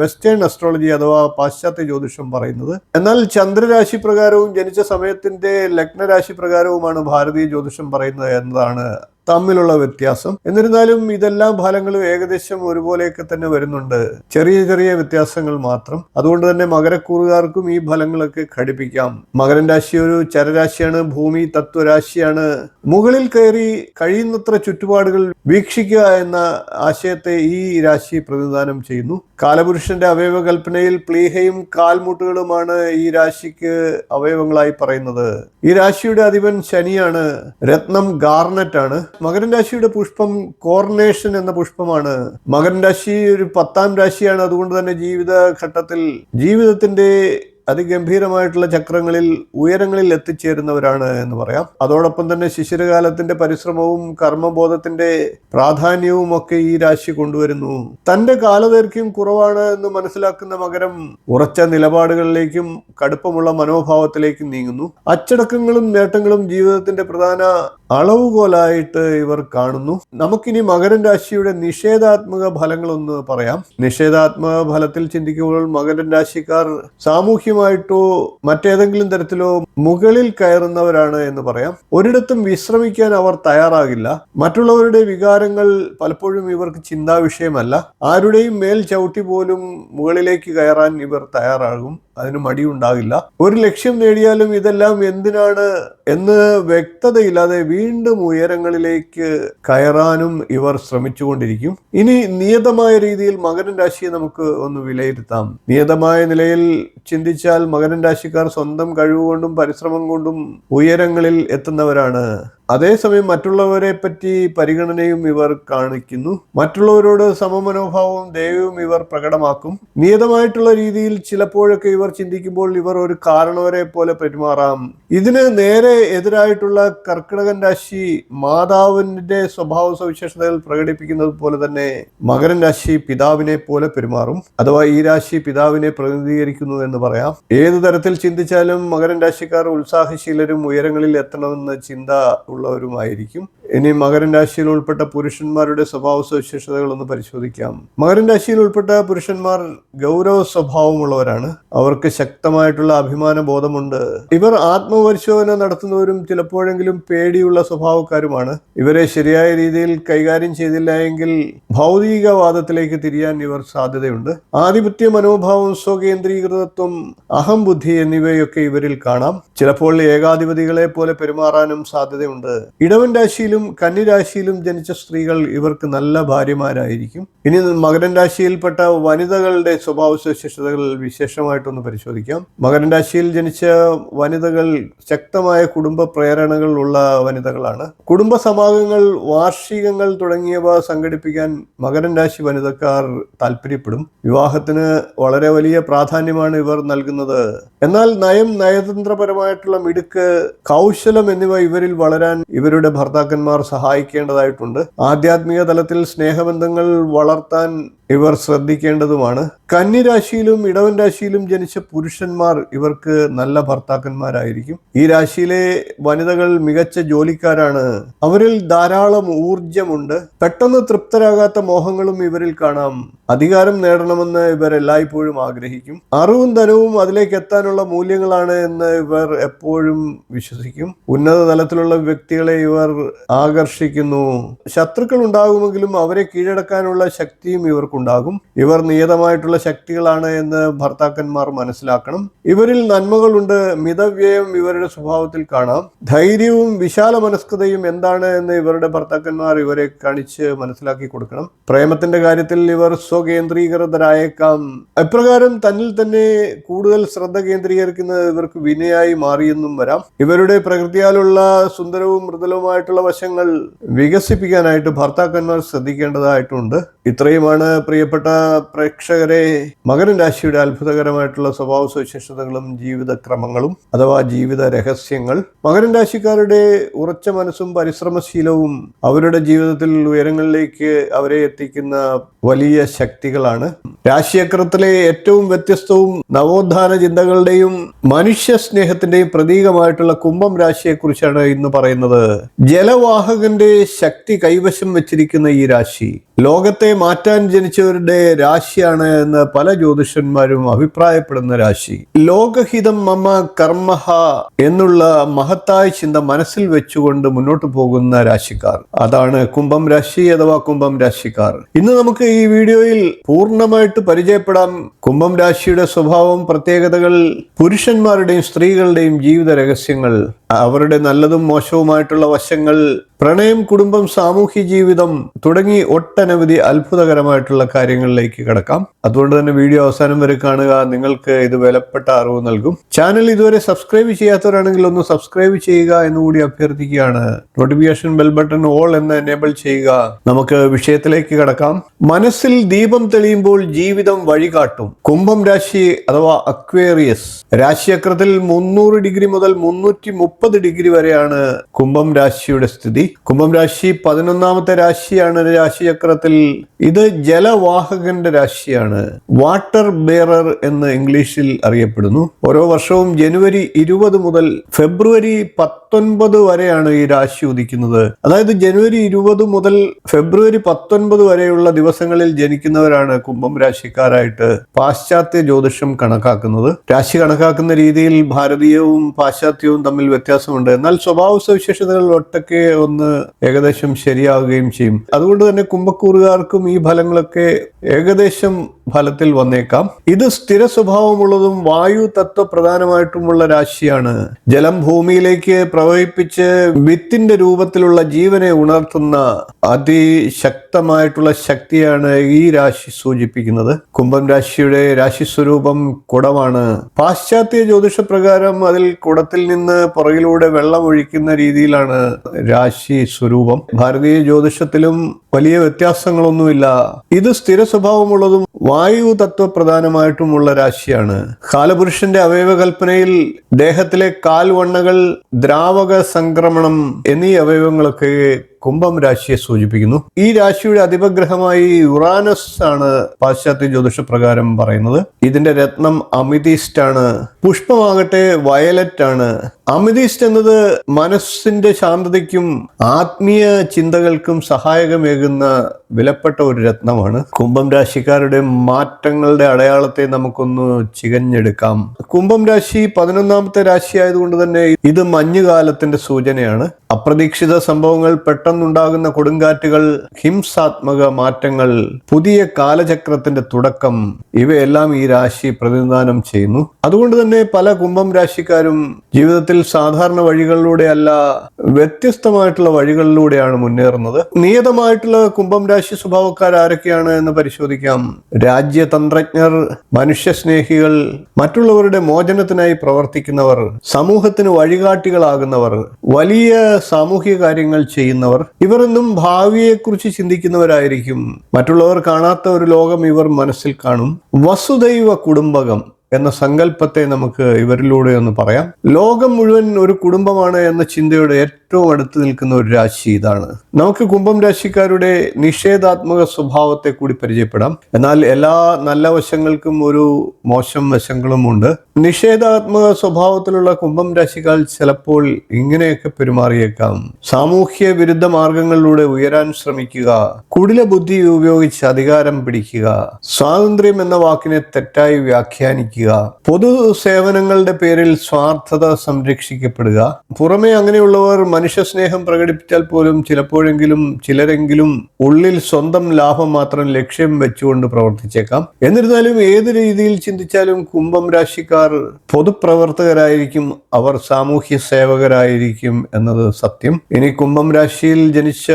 വെസ്റ്റേൺ അസ്ട്രോളജി അഥവാ പാശ്ചാത്യ ജ്യോതിഷം പറയുന്നത്. എന്നാൽ ചന്ദ്രരാശി പ്രകാരവും ജനിച്ച സമയത്തിന്റെ ലഗ്നരാശി പ്രകാരവുമാണ് ഭാരതീയ ജ്യോതിഷം പറയുന്നത് എന്നതാണ് തമ്മിലുള്ള വ്യത്യാസം. എന്നിരുന്നാലും ഇതെല്ലാം ഫലങ്ങളും ഏകദേശം ഒരുപോലെയൊക്കെ തന്നെ വരുന്നുണ്ട്, ചെറിയ ചെറിയ വ്യത്യാസങ്ങൾ മാത്രം. അതുകൊണ്ട് തന്നെ മകരക്കൂറുകാർക്കും ഈ ഫലങ്ങളൊക്കെ ഘടിപ്പിക്കാം. മകരൻ രാശി ഒരു ചരരാശിയാണ്, ഭൂമി തത്വരാശിയാണ്. മുകളിൽ കയറി കഴിയുന്നത്ര ചുറ്റുപാടുകൾ വീക്ഷിക്കുക എന്ന ആശയത്തെ ഈ രാശി പ്രതിനിധാനം ചെയ്യുന്നു. കാലപുരുഷന്റെ അവയവ കൽപ്പനയിൽ പ്ലീഹയും കാൽമുട്ടുകളുമാണ് ഈ രാശിക്ക് അവയവങ്ങളായി പറയുന്നത്. ഈ രാശിയുടെ അധിപൻ ശനിയാണ്. രത്നം ഗാർണറ്റ് ആണ്. മകരൻ രാശിയുടെ പുഷ്പം കോർണേഷൻ എന്ന പുഷ്പമാണ്. മകരൻ രാശി ഒരു 10ാം രാശിയാണ്. അതുകൊണ്ട് തന്നെ ജീവിതത്തിന്റെ അതിഗംഭീരമായിട്ടുള്ള ചക്രങ്ങളിൽ ഉയരങ്ങളിൽ എത്തിച്ചേരുന്നവരാണ് എന്ന് പറയാം. അതോടൊപ്പം തന്നെ ശിശിരകാലത്തിന്റെ പരിശ്രമവും കർമ്മബോധത്തിന്റെ പ്രാധാന്യവും ഒക്കെ ഈ രാശി കൊണ്ടുവരുന്നു. തന്റെ കാലദൈർഘ്യം കുറവാണ് എന്ന് മനസ്സിലാക്കുന്ന മകരം ഉറച്ച നിലപാടുകളിലേക്കും കടുപ്പമുള്ള മനോഭാവത്തിലേക്കും നീങ്ങുന്നു. അച്ചടക്കങ്ങളും നേട്ടങ്ങളും ജീവിതത്തിന്റെ പ്രധാന അളവുകോലായിട്ട് ഇവർ കാണുന്നു. നമുക്കിനി മകരൻ രാശിയുടെ നിഷേധാത്മക ഫലങ്ങളൊന്ന് പറയാം. നിഷേധാത്മക ഫലത്തിൽ ചിന്തിക്കുമ്പോൾ മകരൻ രാശിക്കാർ സാമൂഹ്യമായിട്ടോ മറ്റേതെങ്കിലും തരത്തിലോ മുകളിൽ കയറുന്നവരാണ് എന്ന് പറയാം. ഒരിടത്തും വിശ്രമിക്കാൻ അവർ തയ്യാറാകില്ല. മറ്റുള്ളവരുടെ വികാരങ്ങൾ പലപ്പോഴും ഇവർക്ക് ചിന്താ വിഷയമല്ല. ആരുടെയും മേൽ ചവിട്ടി പോലും മുകളിലേക്ക് കയറാൻ ഇവർ തയ്യാറാകും. അതിന് മടിയുണ്ടാകില്ല. ഒരു ലക്ഷ്യം നേടിയാലും ഇതെല്ലാം എന്തിനാണ് എന്ന് വ്യക്തതയില്ലാതെ വീണ്ടും ഉയരങ്ങളിലേക്ക് കയറാനും ഇവർ ശ്രമിച്ചുകൊണ്ടിരിക്കും. ഇനി നിയതമായ രീതിയിൽ മകരൻ രാശിയെ നമുക്ക് ഒന്ന് വിലയിരുത്താം. നിയതമായ നിലയിൽ ചിന്തിച്ചാൽ മകരൻ രാശിക്കാർ സ്വന്തം കഴിവുകൊണ്ടും പരിശ്രമം കൊണ്ടും ഉയരങ്ങളിൽ എത്തുന്നവരാണ്. അതേസമയം മറ്റുള്ളവരെ പറ്റി പരിഗണനയും ഇവർ കാണിക്കുന്നു. മറ്റുള്ളവരോട് സമമനോഭാവവും ദയവും ഇവർ പ്രകടമാക്കും. നിയതമായിട്ടുള്ള രീതിയിൽ ചിലപ്പോഴൊക്കെ ഇവർ ചിന്തിക്കുമ്പോൾ ഇവർ ഒരു കാരണവരെ പോലെ പെരുമാറാം. ഇതിന് നേരെ എതിരായിട്ടുള്ള കർക്കിടകൻ രാശി മാതാവിന്റെ സ്വഭാവ സവിശേഷതകൾ പ്രകടിപ്പിക്കുന്നത് പോലെ തന്നെ മകരൻ രാശി പിതാവിനെ പോലെ പെരുമാറും. അഥവാ ഈ രാശി പിതാവിനെ പ്രതിനിധീകരിക്കുന്നു എന്ന് പറയാം. ഏതു തരത്തിൽ ചിന്തിച്ചാലും മകരൻ രാശിക്കാർ ഉത്സാഹശീലരും ഉയരങ്ങളിൽ എത്തണമെന്ന ചിന്ത ഉള്ളവരുമായിരിക്കും. ഇനി മകരൻ രാശിയിൽ ഉൾപ്പെട്ട പുരുഷന്മാരുടെ സ്വഭാവ സവിശേഷതകൾ ഒന്ന് പരിശോധിക്കാം. മകരൻ രാശിയിൽ ഉൾപ്പെട്ട പുരുഷന്മാർ ഗൗരവ സ്വഭാവമുള്ളവരാണ്. അവർക്ക് ശക്തമായിട്ടുള്ള അഭിമാന ബോധമുണ്ട്. ഇവർ ആത്മപരിശോധന നടത്തുന്നവരും ചിലപ്പോഴെങ്കിലും പേടിയുള്ള സ്വഭാവക്കാരുമാണ്. ഇവരെ ശരിയായ രീതിയിൽ കൈകാര്യം ചെയ്തില്ല എങ്കിൽ ഭൗതികവാദത്തിലേക്ക് തിരിയാൻ ഇവർ സാധ്യതയുണ്ട്. ആധിപത്യ മനോഭാവം, സ്വകേന്ദ്രീകൃതത്വം, അഹംബുദ്ധി എന്നിവയൊക്കെ ഇവരിൽ കാണാം. ചിലപ്പോൾ ഏകാധിപതികളെ പോലെ പെരുമാറാനും സാധ്യതയുണ്ട്. ഇടവൻ രാശിയിലും കന്നിരാശിയിലും ജനിച്ച സ്ത്രീകൾ ഇവർക്ക് നല്ല ഭാര്യമാരായിരിക്കും. ഇനി മകരൻ രാശിയിൽപ്പെട്ട വനിതകളുടെ സ്വഭാവ സവിശേഷതകൾ വിശേഷമായിട്ടൊന്ന് പരിശോധിക്കാം. മകരൻ രാശിയിൽ ജനിച്ച വനിതകൾ ശക്തമായ കുടുംബ പ്രേരണകൾ ഉള്ള വനിതകളാണ്. കുടുംബ സമാഗങ്ങൾ, വാർഷികങ്ങൾ തുടങ്ങിയവ സംഘടിപ്പിക്കാൻ മകരൻ രാശി വനിതക്കാർ താല്പര്യപ്പെടും. വിവാഹത്തിന് വളരെ വലിയ പ്രാധാന്യമാണ് ഇവർ നൽകുന്നത്. എന്നാൽ നയതന്ത്രപരമായിട്ടുള്ള മിടുക്ക്, കൗശലം എന്നിവ ഇവരിൽ വളരാൻ ഇവരുടെ ഭർത്താക്കന്മാർ സഹായിക്കേണ്ടതായിട്ടുണ്ട്. ആധ്യാത്മിക തലത്തിൽ സ്നേഹബന്ധങ്ങൾ വളർത്താൻ ഇവർ ശ്രദ്ധിക്കേണ്ടതുമാണ്. കന്നിരാശിയിലും ഇടവൻ രാശിയിലും ജനിച്ച പുരുഷന്മാർ ഇവർക്ക് നല്ല ഭർത്താക്കന്മാരായിരിക്കും. ഈ രാശിയിലെ വനിതകൾ മികച്ച ജോലിക്കാരാണ്. അവരിൽ ധാരാളം ഊർജമുണ്ട്. പെട്ടെന്ന് തൃപ്തരാകാത്ത മോഹങ്ങളും ഇവരിൽ കാണാം. അധികാരം നേടണമെന്ന് ഇവർ എല്ലായ്പ്പോഴും ആഗ്രഹിക്കും. അറിവും ധനവും അതിലേക്ക് എത്താനുള്ള മൂല്യങ്ങളാണ് എന്ന് ഇവർ എപ്പോഴും വിശ്വസിക്കും. ഉന്നത തലത്തിലുള്ള വ്യക്തികളെ ഇവർ ആകർഷിക്കുന്നു. ശത്രുക്കൾ ഉണ്ടാകുമെങ്കിലും അവരെ കീഴടക്കാനുള്ള ശക്തിയും ഇവർക്കുണ്ടാകും. ഇവർ നിയതമായിട്ടുള്ള ശക്തികളാണ് എന്ന് ഭർത്താക്കന്മാർ മനസ്സിലാക്കണം. ഇവരിൽ നന്മകളുണ്ട്. മിതവ്യയം ഇവരുടെ സ്വഭാവത്തിൽ കാണാം. ധൈര്യവും വിശാല മനസ്കതയും എന്താണ് എന്ന് ഇവരുടെ ഭർത്താക്കന്മാർ ഇവരെ കാണിച്ച് മനസ്സിലാക്കി കൊടുക്കണം. പ്രേമത്തിന്റെ കാര്യത്തിൽ ഇവർ സ്വകേന്ദ്രീകൃതരായേക്കാം. ഇപ്രകാരം തന്നിൽ തന്നെ കൂടുതൽ ശ്രദ്ധ കേന്ദ്രീകരിക്കുന്നത് ഇവർക്ക് വിനയായി മാറിയെന്നും വരാം. ഇവരുടെ പ്രകൃതിയാലുള്ള സുന്ദരവും മൃദുലവുമായിട്ടുള്ള വശങ്ങൾ വികസിപ്പിക്കാനായിട്ട് ഭർത്താക്കന്മാർ ശ്രദ്ധിക്കേണ്ടതായിട്ടുണ്ട്. ഇത്രയുമാണ് പ്രിയപ്പെട്ട പ്രേക്ഷകരെ മകരം രാശിയുടെ അത്ഭുതകരമായിട്ടുള്ള സ്വഭാവ സവിശേഷതകളും ജീവിതക്രമങ്ങളും അഥവാ ജീവിത രഹസ്യങ്ങൾ. മകരം രാശിക്കാരുടെ ഉറച്ച മനസ്സും പരിശ്രമശീലവും അവരുടെ ജീവിതത്തിൽ ഉയരങ്ങളിലേക്ക് അവരെ എത്തിക്കുന്ന വലിയ ശക്തികളാണ്. രാശിചക്രത്തിലെ ഏറ്റവും വ്യത്യസ്തവും നവോത്ഥാന ചിന്തകളുടെയും മനുഷ്യ സ്നേഹത്തിന്റെയും പ്രതീകമായിട്ടുള്ള കുംഭം രാശിയെക്കുറിച്ചാണ് ഇന്ന് പറയുന്നത്. ജലവാഹകന്റെ ശക്തി കൈവശം വെച്ചിരിക്കുന്ന ഈ രാശി ലോകത്തെ മാറ്റാൻ ജനിച്ചവരുടെ രാശിയാണ് എന്ന് പല ജ്യോതിഷന്മാരും അഭിപ്രായപ്പെടുന്ന രാശി. ലോകഹിതം മമ കർമ്മഹ എന്നുള്ള മഹത്തായ ചിന്ത മനസ്സിൽ വെച്ചുകൊണ്ട് മുന്നോട്ട് പോകുന്ന രാശിക്കാർ, അതാണ് കുംഭം രാശി അഥവാ കുംഭം രാശിക്കാർ. ഇന്ന് നമുക്ക് ഈ വീഡിയോയിൽ പൂർണ്ണമായിട്ട് പരിചയപ്പെടാം കുംഭം രാശിയുടെ സ്വഭാവം, പ്രത്യേകതകൾ, പുരുഷന്മാരുടെയും സ്ത്രീകളുടെയും ജീവിത രഹസ്യങ്ങൾ, അവരുടെ നല്ലതും മോശവുമായിട്ടുള്ള വശങ്ങൾ, പ്രണയം, കുടുംബം, സാമൂഹ്യ ജീവിതം തുടങ്ങി ഒട്ടനവധി അത്ഭുതകരമായിട്ടുള്ള കാര്യങ്ങളിലേക്ക് കടക്കാം. അതുകൊണ്ട് തന്നെ വീഡിയോ അവസാനം വരെ കാണുക. നിങ്ങൾക്ക് ഇത് വിലപ്പെട്ട അറിവ് നൽകും. ചാനൽ ഇതുവരെ സബ്സ്ക്രൈബ് ചെയ്യാത്തവരാണെങ്കിൽ ഒന്ന് സബ്സ്ക്രൈബ് ചെയ്യുക എന്നുകൂടി അഭ്യർത്ഥിക്കുകയാണ്. നോട്ടിഫിക്കേഷൻ ബെൽ ബട്ടൺ ഓൾ എന്ന് എനേബിൾ ചെയ്യുക. നമുക്ക് വിഷയത്തിലേക്ക് കടക്കാം. മനസ്സിൽ ദീപം തെളിയുമ്പോൾ ജീവിതം വഴികാട്ടും. കുംഭം രാശി അഥവാ അക്വേറിയസ് രാശിചക്രത്തിൽ 300 ഡിഗ്രി മുതൽ 330 ഡിഗ്രി വരെയാണ് കുംഭം രാശിയുടെ സ്ഥിതി. കുംഭം രാശി 11ാമത്തെ രാശിയാണ് രാശിചക്രത്തിൽ. ഇത് ജലവാഹകന്റെ രാശിയാണ്. വാട്ടർ ബെയറർ എന്ന് ഇംഗ്ലീഷിൽ അറിയപ്പെടുന്നു. ഓരോ വർഷവും ജനുവരി 20 മുതൽ ഫെബ്രുവരി 19 വരെയാണ് ഈ രാശി ഉദിക്കുന്നത്. അതായത് ജനുവരി 20 മുതൽ ഫെബ്രുവരി 19 വരെയുള്ള ദിവസങ്ങളിൽ ജനിക്കുന്നവരാണ് കുംഭം രാശിക്കാരായിട്ട് പാശ്ചാത്യ ജ്യോതിഷം കണക്കാക്കുന്നത്. രാശി കണക്കാക്കുന്ന രീതിയിൽ ഭാരതീയവും പാശ്ചാത്യവും തമ്മിൽ വ്യത്യാസമുണ്ട്. എന്നാൽ സ്വഭാവ സവിശേഷതകൾ ഒട്ടൊക്കെ ഒന്ന് ഏകദേശം ശരിയാവുകയും ചെയ്യും. അതുകൊണ്ട് തന്നെ കുംഭക്കൂറുകാർക്കും ഈ ഫലങ്ങളൊക്കെ ഏകദേശം ഫലത്തിൽ വന്നേക്കാം. ഇത് സ്ഥിര സ്വഭാവമുള്ളതും വായു തത്വ പ്രധാനമായിട്ടുമുള്ള രാശിയാണ്. ജലം ഭൂമിയിലേക്ക് പ്രവഹിപ്പിച്ച് വിത്തിന്റെ രൂപത്തിലുള്ള ജീവനെ ഉണർത്തുന്ന അതിശക്തമായിട്ടുള്ള ശക്തിയാണ് ഈ രാശി സൂചിപ്പിക്കുന്നത്. കുംഭം രാശിയുടെ രാശി സ്വരൂപം കുടമാണ്. പാശ്ചാത്യ ജ്യോതിഷ പ്രകാരം അതിൽ കുടത്തിൽ നിന്ന് പുറകിലൂടെ വെള്ളം ഒഴിക്കുന്ന രീതിയിലാണ് രാശി സ്വരൂപം. ഭാരതീയ ജ്യോതിഷത്തിലും വലിയ വ്യത്യാസങ്ങളൊന്നുമില്ല. ഇത് സ്ഥിര സ്വഭാവമുള്ളതും വായു തത്വ പ്രധാനമായിട്ടുമുള്ള രാശിയാണ്. കാലപുരുഷന്റെ അവയവകൽപ്പനയിൽ ദേഹത്തിലെ കാൽവണ്ണകൾ, ദ്രാവക സംക്രമണം എന്നീ അവയവങ്ങളൊക്കെ കുംഭം രാശിയെ സൂചിപ്പിക്കുന്നു. ഈ രാശിയുടെ അധിപഗ്രഹമായി യുറാനസ് ആണ് പാശ്ചാത്യ ജ്യോതിഷ പ്രകാരം പറയുന്നത്. ഇതിന്റെ രത്നം അമിതിസ്റ്റ് ആണ്. പുഷ്പമാകട്ടെ വയലറ്റ് ആണ്. അമിതിസ്റ്റ് എന്നത് മനസ്സിന്റെ ശാന്തതയ്ക്കും ആത്മീയ ചിന്തകൾക്കും സഹായകമേകുന്ന വിലപ്പെട്ട ഒരു രത്നമാണ്. കുംഭം രാശിക്കാരുടെ മാറ്റങ്ങളുടെ അടയാളത്തെ നമുക്കൊന്ന് ചികഞ്ഞെടുക്കാം. കുംഭം രാശി 11ാമത്തെ രാശി ആയതുകൊണ്ട് തന്നെ ഇത് മഞ്ഞുകാലത്തിന്റെ സൂചനയാണ്. അപ്രതീക്ഷിത സംഭവങ്ങൾ, പെട്ടെന്നുണ്ടാകുന്ന കൊടുങ്കാറ്റുകൾ, ഹിംസാത്മക മാറ്റങ്ങൾ, പുതിയ കാലചക്രത്തിന്റെ തുടക്കം ഇവയെല്ലാം ഈ രാശി പ്രതിനിധാനം ചെയ്യുന്നു. അതുകൊണ്ട് തന്നെ പല കുംഭം രാശിക്കാരും ജീവിതത്തിൽ സാധാരണ വഴികളിലൂടെ അല്ല, വ്യത്യസ്തമായിട്ടുള്ള വഴികളിലൂടെയാണ് മുന്നേറുന്നത്. നിയതമായിട്ടുള്ള കുംഭം രാശി സ്വഭാവക്കാർ ആരൊക്കെയാണ് എന്ന് പരിശോധിക്കാം. രാജ്യതന്ത്രജ്ഞർ, മനുഷ്യസ്നേഹികൾ, മറ്റുള്ളവരുടെ മോചനത്തിനായി പ്രവർത്തിക്കുന്നവർ, സമൂഹത്തിന് വഴികാട്ടികളാകുന്നവർ, വലിയ സാമൂഹിക കാര്യങ്ങൾ ചെയ്യുന്നവർ. ഇവർ എന്നും ഭാവിയെക്കുറിച്ച് ചിന്തിക്കുന്നവരായിരിക്കും. മറ്റുള്ളവർ കാണാത്ത ഒരു ലോകം ഇവർ മനസ്സിൽ കാണും. വസുദൈവ കുടുംബകം എന്ന സങ്കല്പത്തെ നമുക്ക് ഇവരിലൂടെ ഒന്ന് പറയാം. ലോകം മുഴുവൻ ഒരു കുടുംബമാണ് എന്ന ചിന്തയുടെ ഏറ്റവും അടുത്ത് നിൽക്കുന്ന ഒരു രാശി ഇതാണ്. നമുക്ക് കുംഭം രാശിക്കാരുടെ നിഷേധാത്മക സ്വഭാവത്തെ കൂടി പരിചയപ്പെടാം. എന്നാൽ എല്ലാ നല്ല വശങ്ങൾക്കും ഒരു മോശം വശങ്ങളും ഉണ്ട്. നിഷേധാത്മക സ്വഭാവത്തിലുള്ള കുംഭം രാശിക്കാർ ചിലപ്പോൾ ഇങ്ങനെയൊക്കെ പെരുമാറിയേക്കാം. സാമൂഹ്യ വിരുദ്ധ മാർഗങ്ങളിലൂടെ ഉയരാൻ ശ്രമിക്കുക, കുടില ബുദ്ധി ഉപയോഗിച്ച് അധികാരം പിടിക്കുക, സ്വാതന്ത്ര്യം എന്ന വാക്കിനെ തെറ്റായി വ്യാഖ്യാനിക്കുക, പൊതു സേവനങ്ങളുടെ പേരിൽ സ്വാർത്ഥത സംരക്ഷിക്കപ്പെടുക. പുറമെ അങ്ങനെയുള്ളവർ മനുഷ്യ സ്നേഹം പ്രകടിപ്പിച്ചാൽ പോലും ചിലരെങ്കിലും ഉള്ളിൽ സ്വന്തം ലാഭം മാത്രം ലക്ഷ്യം വെച്ചുകൊണ്ട് പ്രവർത്തിച്ചേക്കാം. എന്നിരുന്നാലും ഏത് രീതിയിൽ ചിന്തിച്ചാലും കുംഭം രാശിക്കാർ പൊതുപ്രവർത്തകരായിരിക്കും, അവർ സാമൂഹ്യ സേവകരായിരിക്കും എന്നത് സത്യം. ഇനി കുംഭം രാശിയിൽ ജനിച്ച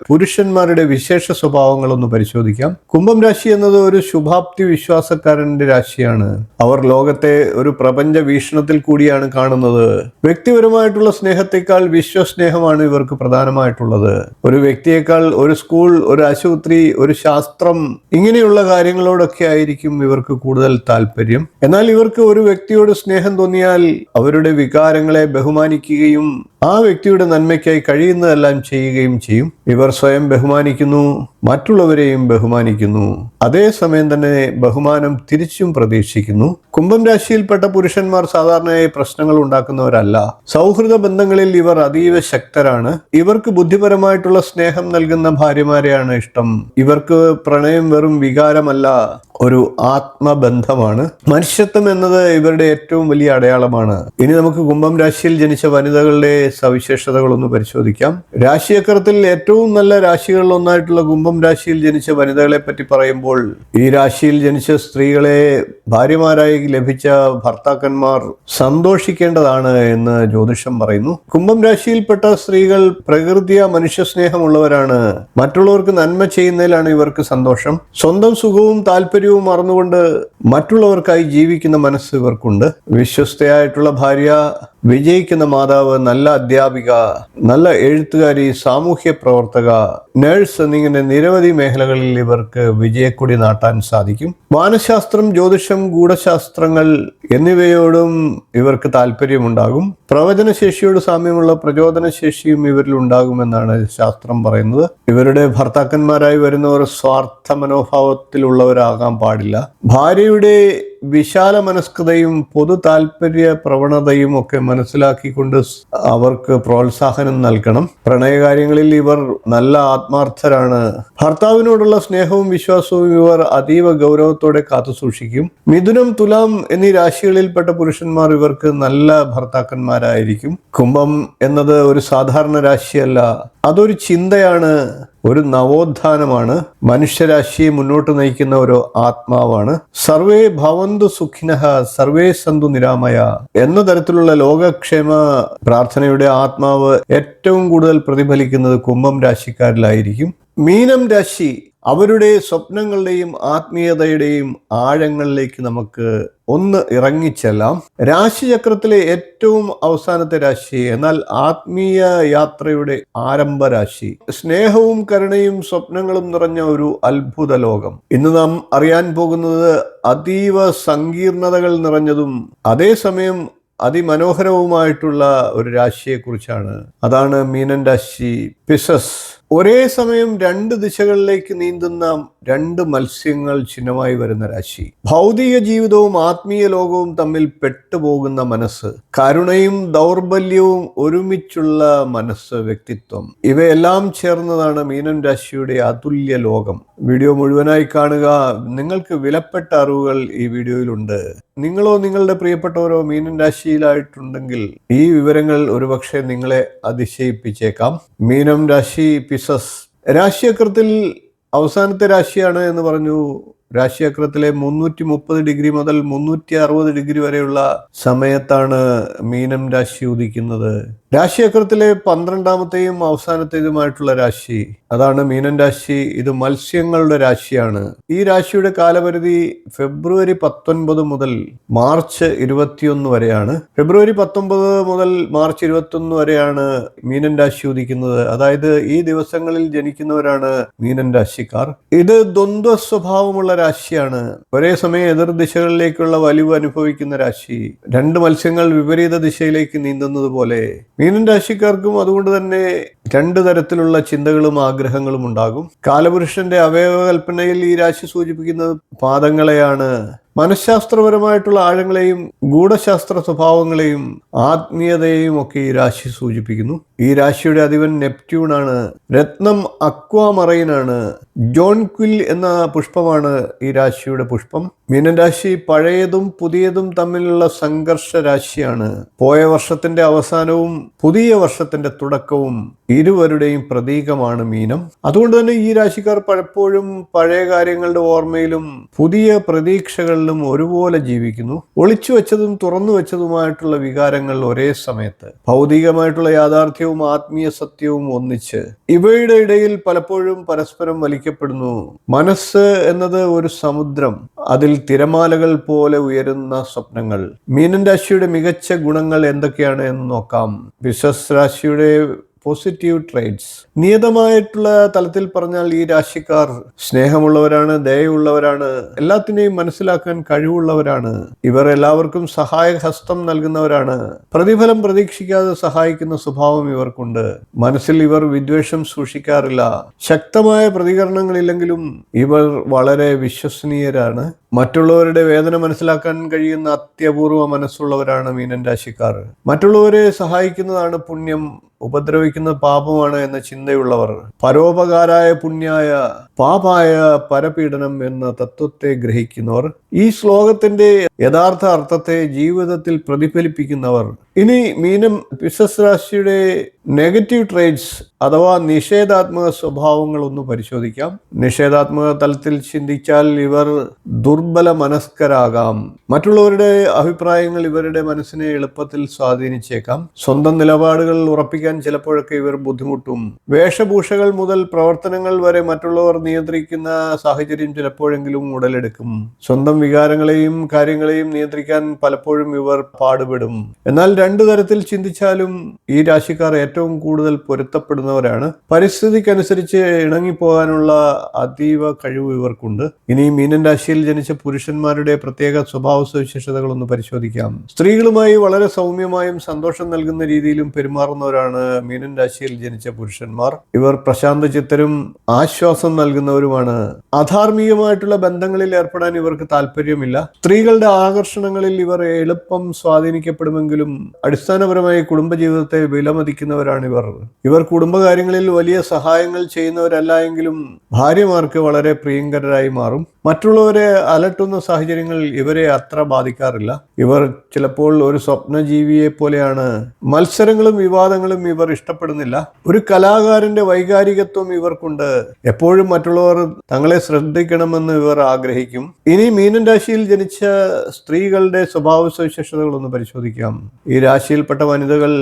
പുരുഷന്മാരുടെ വിശേഷ സ്വഭാവങ്ങളൊന്ന് പരിശോധിക്കാം. കുംഭം രാശി എന്നത് ഒരു ശുഭാപ്തി വിശ്വാസക്കാരന്റെ രാശിയാണ്. അവർ ലോകത്തെ ഒരു പ്രപഞ്ച വീക്ഷണത്തിൽ കൂടിയാണ് കാണുന്നത്. വ്യക്തിപരമായിട്ടുള്ള സ്നേഹത്തെക്കാൾ വിശ്വസ്നേഹമാണ് ഇവർക്ക് പ്രധാനമായിട്ടുള്ളത്. ഒരു വ്യക്തിയേക്കാൾ ഒരു സ്കൂൾ, ഒരു ആശുപത്രി, ഒരു ശാസ്ത്രം, ഇങ്ങനെയുള്ള കാര്യങ്ങളോടൊക്കെ ആയിരിക്കും ഇവർക്ക് കൂടുതൽ താല്പര്യം. എന്നാൽ ഇവർക്ക് ഒരു വ്യക്തിയോട് സ്നേഹം തോന്നിയാൽ അവരുടെ വികാരങ്ങളെ ബഹുമാനിക്കുകയും ആ വ്യക്തിയുടെ നന്മയ്ക്കായി കഴിയുന്നതെല്ലാം ചെയ്യുകയും ചെയ്യും. ഇവർ സ്വയം ബഹുമാനിക്കുന്നു, മറ്റുള്ളവരെയും ബഹുമാനിക്കുന്നു. അതേസമയം തന്നെ ബഹുമാനം തിരിച്ചും പ്രതീക്ഷിക്കുന്നു. കുംഭം രാശിയിൽപ്പെട്ട പുരുഷന്മാർ സാധാരണയായി പ്രശ്നങ്ങൾ ഉണ്ടാക്കുന്നവരല്ല. സൗഹൃദ ബന്ധങ്ങളിൽ ഇവർ അതീവ ശക്തരാണ്. ഇവർക്ക് ബുദ്ധിപരമായിട്ടുള്ള സ്നേഹം നൽകുന്ന ഭാര്യമാരെയാണ് ഇഷ്ടം. ഇവർക്ക് പ്രണയം വെറും വികാരമല്ല, ഒരു ആത്മബന്ധമാണ്. മനുഷ്യത്വം എന്നത് ഇവരുടെ ഏറ്റവും വലിയ അടയാളമാണ്. ഇനി നമുക്ക് കുംഭം രാശിയിൽ ജനിച്ച വനിതകളുടെ സവിശേഷതകളൊന്ന് പരിശോധിക്കാം. രാശിചക്രത്തിൽ ഏറ്റവും നല്ല രാശികളിൽ ഒന്നായിട്ടുള്ള കുംഭം രാശിയിൽ ജനിച്ച വനിതകളെ പറ്റി പറയുമ്പോൾ, ഈ രാശിയിൽ ജനിച്ച സ്ത്രീകളെ ഭാര്യമാരായി ലഭിച്ച ഭർത്താക്കന്മാർ സന്തോഷിക്കേണ്ടതാണ് എന്ന് ജ്യോതിഷം പറയുന്നു. കുംഭം രാശിയിൽപ്പെട്ട സ്ത്രീകൾ പ്രകൃതിയ മനുഷ്യസ്നേഹമുള്ളവരാണ്. മറ്റുള്ളവർക്ക് നന്മ ചെയ്യുന്നതിലാണ് ഇവർക്ക് സന്തോഷം. സ്വന്തം സുഖവും താല്പര്യവും മറന്നുകൊണ്ട് മറ്റുള്ളവർക്കായി ജീവിക്കുന്ന മനസ്സ് ഇവർക്കുണ്ട്. വിശ്വസ്തയായിട്ടുള്ള ഭാര്യ, വിജയിക്കുന്ന മാതാവ്, നല്ല അധ്യാപിക, നല്ല എഴുത്തുകാരി, സാമൂഹ്യ പ്രവർത്തക, നഴ്സ് എന്നിങ്ങനെ നിരവധി മേഖലകളിൽ ഇവർക്ക് വിജയക്കൊടി നാട്ടാൻ സാധിക്കും. മാനശാസ്ത്രം, ജ്യോതിഷം, ഗൂഢശാസ്ത്രങ്ങൾ എന്നിവയോടും ഇവർക്ക് താല്പര്യമുണ്ടാകും. പ്രവചനശേഷിയോട് സാമ്യമുള്ള പ്രചോദനശേഷിയും ഇവരിൽ ഉണ്ടാകുമെന്നാണ് ശാസ്ത്രം പറയുന്നത്. ഇവരുടെ ഭർത്താക്കന്മാരായി വരുന്നവർ സ്വാർത്ഥ മനോഭാവത്തിലുള്ളവരാകാൻ പാടില്ല. ഭാര്യയുടെ വിശാല മനസ്കതയും പൊതു താല്പര്യ പ്രവണതയും ഒക്കെ മനസ്സിലാക്കിക്കൊണ്ട് അവർക്ക് പ്രോത്സാഹനം നൽകണം. പ്രണയകാര്യങ്ങളിൽ ഇവർ നല്ല ആത്മാർത്ഥരാണ്. ഭർത്താവിനോടുള്ള സ്നേഹവും വിശ്വാസവും ഇവർ അതീവ ഗൗരവത്തോടെ കാത്തുസൂക്ഷിക്കും. മിഥുനം, തുലാം എന്നീ രാശികളിൽപ്പെട്ട പുരുഷന്മാർ ഇവർക്ക് നല്ല ഭർത്താക്കന്മാരായിരിക്കും. കുംഭം എന്നത് ഒരു സാധാരണ രാശിയല്ല, അതൊരു ചിന്തയാണ്, ഒരു നവോത്ഥാനമാണ്. മനുഷ്യരാശിയെ മുന്നോട്ട് നയിക്കുന്ന ഒരു ആത്മാവാണ്. സർവേ ഭവന്തു സുഖിനഃ സർവേ സന്തു നിരാമയ എന്ന തരത്തിലുള്ള ലോകക്ഷേമ പ്രാർത്ഥനയുടെ ആത്മാവ് ഏറ്റവും കൂടുതൽ പ്രതിഫലിക്കുന്നത് കുംഭം രാശിക്കാരിലായിരിക്കും. മീനം രാശി അവരുടെ സ്വപ്നങ്ങളുടെയും ആത്മീയതയുടെയും ആഴങ്ങളിലേക്ക് നമുക്ക് ഒന്ന് ഇറങ്ങിച്ചെല്ലാം. രാശിചക്രത്തിലെ ഏറ്റവും അവസാനത്തെ രാശി, എന്നാൽ ആത്മീയ യാത്രയുടെ ആരംഭ രാശി. സ്നേഹവും കരുണയും സ്വപ്നങ്ങളും നിറഞ്ഞ ഒരു അത്ഭുത ലോകം. ഇന്ന് നാം അറിയാൻ പോകുന്നത് അതീവ സങ്കീർണതകൾ നിറഞ്ഞതും അതേസമയം അതിമനോഹരവുമായിട്ടുള്ള ഒരു രാശിയെക്കുറിച്ചാണ്. അതാണ് മീനൻ രാശി, പിസസ്. ഒരേ സമയം രണ്ട് ദിശകളിലേക്ക് നീന്തുന്ന രണ്ട് മത്സ്യങ്ങൾ ചിഹ്നമായി വരുന്ന രാശി. ഭൗതിക ജീവിതവും ആത്മീയ ലോകവും തമ്മിൽ പെട്ടുപോകുന്ന മനസ്സ്, കരുണയും ദൗർബല്യവും ഒരുമിച്ചുള്ള മനസ്സ്, വ്യക്തിത്വം, ഇവയെല്ലാം ചേർന്നതാണ് മീനൻ രാശിയുടെ അതുല്യ ലോകം. വീഡിയോ മുഴുവനായി കാണുക. നിങ്ങൾക്ക് വിലപ്പെട്ട അറിവുകൾ ഈ വീഡിയോയിലുണ്ട്. നിങ്ങളോ നിങ്ങളുടെ പ്രിയപ്പെട്ടവരോ മീനൻ രാശിയിലായിട്ടുണ്ടെങ്കിൽ ഈ വിവരങ്ങൾ ഒരുപക്ഷെ നിങ്ങളെ അതിശയിപ്പിച്ചേക്കാം. മീനം രാശി, പിസസ്. രാശിചക്രത്തിൽ അവസാനത്തെ രാശിയാണ് എന്ന് പറഞ്ഞു. രാശിചക്രത്തിലെ 330 ഡിഗ്രി മുതൽ 360 ഡിഗ്രി വരെയുള്ള സമയത്താണ് മീനം രാശി ഉദിക്കുന്നത്. രാശിചക്രത്തിലെ 12ാമത്തെയും അവസാനത്തേതുമായിട്ടുള്ള രാശി, അതാണ് മീനൻ രാശി. ഇത് മത്സ്യങ്ങളുടെ രാശിയാണ്. ഈ രാശിയുടെ കാലപരിധി ഫെബ്രുവരി 19 മുതൽ മാർച്ച് 21 വരെയാണ്. ഫെബ്രുവരി 19 മുതൽ മാർച്ച് 21 വരെയാണ് മീനൻ രാശി ഉദിക്കുന്നത്. അതായത് ഈ ദിവസങ്ങളിൽ ജനിക്കുന്നവരാണ് മീനൻ രാശിക്കാർ. ഇത് ദ്വന്ദ്വ സ്വഭാവമുള്ള രാശിയാണ്. ഒരേ സമയം എതിർ ദിശകളിലേക്കുള്ള വലിവ് അനുഭവിക്കുന്ന രാശി. രണ്ട് മത്സ്യങ്ങൾ വിപരീത ദിശയിലേക്ക് നീന്തുന്നത് പോലെ മീനൻ രാശിക്കാർക്കും അതുകൊണ്ട് തന്നെ രണ്ട് തരത്തിലുള്ള ചിന്തകളും ആഗ്രഹങ്ങളും ഉണ്ടാകും. കാലപുരുഷന്റെ അവയവകൽപ്പനയിൽ ഈ രാശി സൂചിപ്പിക്കുന്നത് പാദങ്ങളെയാണ്. മനഃശാസ്ത്രപരമായിട്ടുള്ള ആഴങ്ങളെയും ഗൂഢശാസ്ത്ര സ്വഭാവങ്ങളെയും ആത്മീയതയെയും ഒക്കെ ഈ രാശി സൂചിപ്പിക്കുന്നു. ഈ രാശിയുടെ അധിപൻ നെപ്റ്റ്യൂൺ ആണ്. രത്നം അക്വാമറൈൻ ആണ്. ജോൺ ക്വിൽ എന്ന പുഷ്പമാണ് ഈ രാശിയുടെ പുഷ്പം. മീനൻ രാശി പഴയതും പുതിയതും തമ്മിലുള്ള സംഘർഷ രാശിയാണ്. പോയ വർഷത്തിന്റെ അവസാനവും പുതിയ വർഷത്തിന്റെ തുടക്കവും ഇരുവരുടെയും പ്രതീകമാണ് മീനം. അതുകൊണ്ട് തന്നെ ഈ രാശിക്കാർ പലപ്പോഴും പഴയ കാര്യങ്ങളുടെ ഓർമ്മയിലും പുതിയ പ്രതീക്ഷകളിലും ഒരുപോലെ ജീവിക്കുന്നു. ഒളിച്ചു വെച്ചതും തുറന്നു വെച്ചതുമായിട്ടുള്ള വികാരങ്ങൾ ഒരേ സമയത്ത്, ഭൗതികമായിട്ടുള്ള യാഥാർത്ഥ്യവും ആത്മീയ സത്യവും ഒന്നിച്ച്, ഇവയുടെ ഇടയിൽ പലപ്പോഴും പരസ്പരം വലിക്കപ്പെടുന്നു. മനസ്സ് എന്നത് ഒരു സമുദ്രം, അതിൽ തിരമാലകൾ പോലെ ഉയരുന്ന സ്വപ്നങ്ങൾ. മീനൻ രാശിയുടെ മികച്ച ഗുണങ്ങൾ എന്തൊക്കെയാണ് എന്ന് നോക്കാം. വിശ്വസ് രാശിയുടെ പോസിറ്റീവ് ട്രേറ്റ്സ്. നിയതമായിട്ടുള്ള തലത്തിൽ പറഞ്ഞാൽ ഈ രാശിക്കാർ സ്നേഹമുള്ളവരാണ്, ദയയുള്ളവരാണ്, എല്ലാത്തിനെയും മനസ്സിലാക്കാൻ കഴിവുള്ളവരാണ്. ഇവർ എല്ലാവർക്കും സഹായഹസ്തം നൽകുന്നവരാണ്. പ്രതിഫലം പ്രതീക്ഷിക്കാതെ സഹായിക്കുന്ന സ്വഭാവം ഇവർക്കുണ്ട്. മനസ്സിൽ ഇവർ വിദ്വേഷം സൂക്ഷിക്കാറില്ല. ശക്തമായ പ്രതികരണങ്ങളില്ലെങ്കിലും ഇവർ വളരെ വിശ്വസനീയരാണ്. മറ്റുള്ളവരുടെ വേദന മനസ്സിലാക്കാൻ കഴിയുന്ന അത്യപൂർവ മനസ്സുള്ളവരാണ് മീനൻ രാശിക്കാർ. മറ്റുള്ളവരെ സഹായിക്കുന്നതാണ് പുണ്യം, ഉപദ്രവിക്കുന്നത് പാപമാണ് എന്ന ചിന്തയുള്ളവർ. പരോപകാരായ പുണ്യായ, പാപായ പരപീഡനം എന്ന തത്വത്തെ ഗ്രഹിക്കുന്നവർ. ഈ ശ്ലോകത്തിന്റെ യഥാർത്ഥ അർത്ഥത്തെ ജീവിതത്തിൽ പ്രതിഫലിപ്പിക്കുന്നവർ. ഇനി മീനം വിശ്വസ് രാശിയുടെ നെഗറ്റീവ് ട്രേറ്റ്സ് അഥവാ നിഷേധാത്മക സ്വഭാവങ്ങൾ ഒന്ന് പരിശോധിക്കാം. നിഷേധാത്മക തലത്തിൽ ചിന്തിച്ചാൽ ഇവർ ദുർബല മനസ്കരാകാം. മറ്റുള്ളവരുടെ അഭിപ്രായങ്ങൾ ഇവരുടെ മനസ്സിനെ എളുപ്പത്തിൽ സ്വാധീനിച്ചേക്കാം. സ്വന്തം നിലപാടുകൾ ഉറപ്പിക്കാൻ ചിലപ്പോഴൊക്കെ ഇവർ ബുദ്ധിമുട്ടും. വേഷഭൂഷകൾ മുതൽ പ്രവർത്തനങ്ങൾ വരെ മറ്റുള്ളവർ നിയന്ത്രിക്കുന്ന സാഹചര്യം ചിലപ്പോഴെങ്കിലും ഉടലെടുക്കും. സ്വന്തം വികാരങ്ങളെയും കാര്യങ്ങളെയും നിയന്ത്രിക്കാൻ പലപ്പോഴും ഇവർ പാടുപെടും. എന്നാൽ രണ്ടു തരത്തിൽ ചിന്തിച്ചാലും ഈ രാശിക്കാർ ഏറ്റവും കൂടുതൽ പൊരുത്തപ്പെടുന്നവരാണ്. പരിസ്ഥിതിക്കനുസരിച്ച് ഇണങ്ങിപ്പോകാനുള്ള അതീവ കഴിവ് ഇവർക്കുണ്ട്. ഇനി മീനൻ രാശിയിൽ ജനിച്ച പുരുഷന്മാരുടെ പ്രത്യേക സ്വഭാവ സവിശേഷതകൾ ഒന്ന് പരിശോധിക്കാം. സ്ത്രീകളുമായി വളരെ സൗമ്യമായും സന്തോഷം നൽകുന്ന രീതിയിലും പെരുമാറുന്നവരാണ് മീനൻ രാശിയിൽ ജനിച്ച പുരുഷന്മാർ. ഇവർ പ്രശാന്ത ചിത്തരും ആശ്വാസം നൽകുന്നവരുമാണ്. അധാർമികമായിട്ടുള്ള ബന്ധങ്ങളിൽ ഏർപ്പെടാൻ ഇവർക്ക് താല്പര്യമില്ല. സ്ത്രീകളുടെ ആകർഷണങ്ങളിൽ ഇവർ എളുപ്പം സ്വാധീനിക്കപ്പെടുമെങ്കിലും അടിസ്ഥാനപരമായി കുടുംബജീവിതത്തെ വിലമതിക്കുന്നവരാണ് ഇവർ. ഇവർ കുടുംബകാര്യങ്ങളിൽ വലിയ സഹായങ്ങൾ ചെയ്യുന്നവരല്ല എങ്കിലും ഭാര്യമാർക്ക് വളരെ പ്രിയങ്കരായി മാറും. മറ്റുള്ളവരെ അലട്ടുന്ന സാഹചര്യങ്ങൾ ഇവരെ അത്ര ബാധിക്കാറില്ല. ഇവർ ചിലപ്പോൾ ഒരു സ്വപ്നജീവിയെ പോലെയാണ്. മത്സരങ്ങളും വിവാദങ്ങളും ഇവർ ഇഷ്ടപ്പെടുന്നില്ല. ഒരു കലാകാരന്റെ വൈകാരികത്വം ഇവർക്കുണ്ട്. എപ്പോഴും മറ്റുള്ളവർ തങ്ങളെ ശ്രദ്ധിക്കണമെന്ന് ഇവർ ആഗ്രഹിക്കും. ഇനി മീനൻ രാശിയിൽ ജനിച്ച സ്ത്രീകളുടെ സ്വഭാവ സവിശേഷതകൾ ഒന്ന് പരിശോധിക്കാം. ഈ രാശിയിൽപ്പെട്ട വനിതകൾ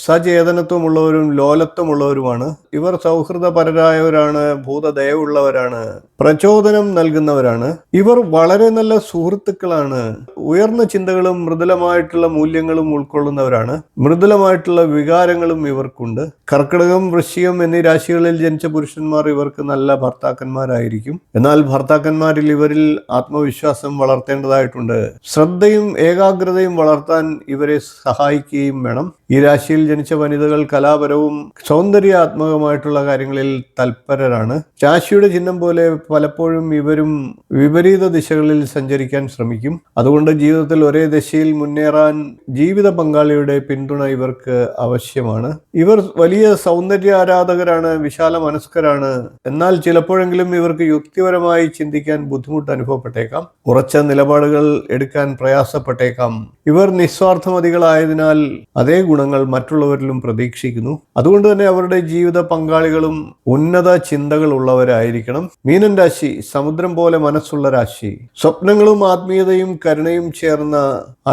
സചേതനത്വമുള്ളവരും ലോലത്വമുള്ളവരുമാണ്. ഇവർ സൗഹൃദപരരായവരാണ്, ഭൂതദയവുള്ളവരാണ്, പ്രചോദനം നൽകുന്നവരാണ്. ഇവർ വളരെ നല്ല സുഹൃത്തുക്കളാണ്. ഉയർന്ന ചിന്തകളും മൃദുലമായിട്ടുള്ള മൂല്യങ്ങളും ഉൾക്കൊള്ളുന്നവരാണ്. മൃദുലമായിട്ടുള്ള വികാരങ്ങളും ഇവർക്കുണ്ട്. കർക്കിടകം, വൃശ്ചികം എന്നീ രാശികളിൽ ജനിച്ച പുരുഷന്മാർ ഇവർക്ക് നല്ല ഭർത്താക്കന്മാരായിരിക്കും. എന്നാൽ ഭർത്താക്കന്മാരിൽ ഇവരിൽ ആത്മവിശ്വാസം വളർത്തേണ്ടതായിട്ടുണ്ട്. ശ്രദ്ധയും ഏകാഗ്രതയും വളർത്താൻ ഇവരെ സഹായിക്കുകയും വേണം. ഈ രാശിയിൽ ജനിച്ച വനിതകൾ കലാപരവും സൗന്ദര്യാത്മകമായിട്ടുള്ള കാര്യങ്ങളിൽ തൽപരരാണ്. രാശിയുടെ ചിഹ്നം പോലെ പലപ്പോഴും ഇവരും വിപരീത ദിശകളിൽ സഞ്ചരിക്കാൻ ശ്രമിക്കും. അതുകൊണ്ട് ജീവിതത്തിൽ ഒരേ ദിശയിൽ മുന്നേറാൻ ജീവിത പങ്കാളിയുടെ പിന്തുണ ഇവർക്ക് ആവശ്യമാണ്. ഇവർ വലിയ സൗന്ദര്യ ആരാധകരാണ്, വിശാല മനസ്കരാണ്. എന്നാൽ ചിലപ്പോഴെങ്കിലും ഇവർക്ക് യുക്തിപരമായി ചിന്തിക്കാൻ ബുദ്ധിമുട്ട് അനുഭവപ്പെട്ടേക്കാം. ഉറച്ച നിലപാടുകൾ എടുക്കാൻ പ്രയാസപ്പെട്ടേക്കാം. ഇവർ നിസ്വാർത്ഥമതികളായതിനാൽ അതേ ഗുണങ്ങൾ മറ്റുള്ളവരിലും പ്രതീക്ഷിക്കുന്നു. അതുകൊണ്ട് തന്നെ അവരുടെ ജീവിത പങ്കാളികളും ഉന്നത ചിന്തകൾ ഉള്ളവരായിരിക്കണം. മീനൻ രാശി സമുദ്രം പോലെ മനസ്സുള്ള രാശി. സ്വപ്നങ്ങളും ആത്മീയതയും കരുണയും ചേർന്ന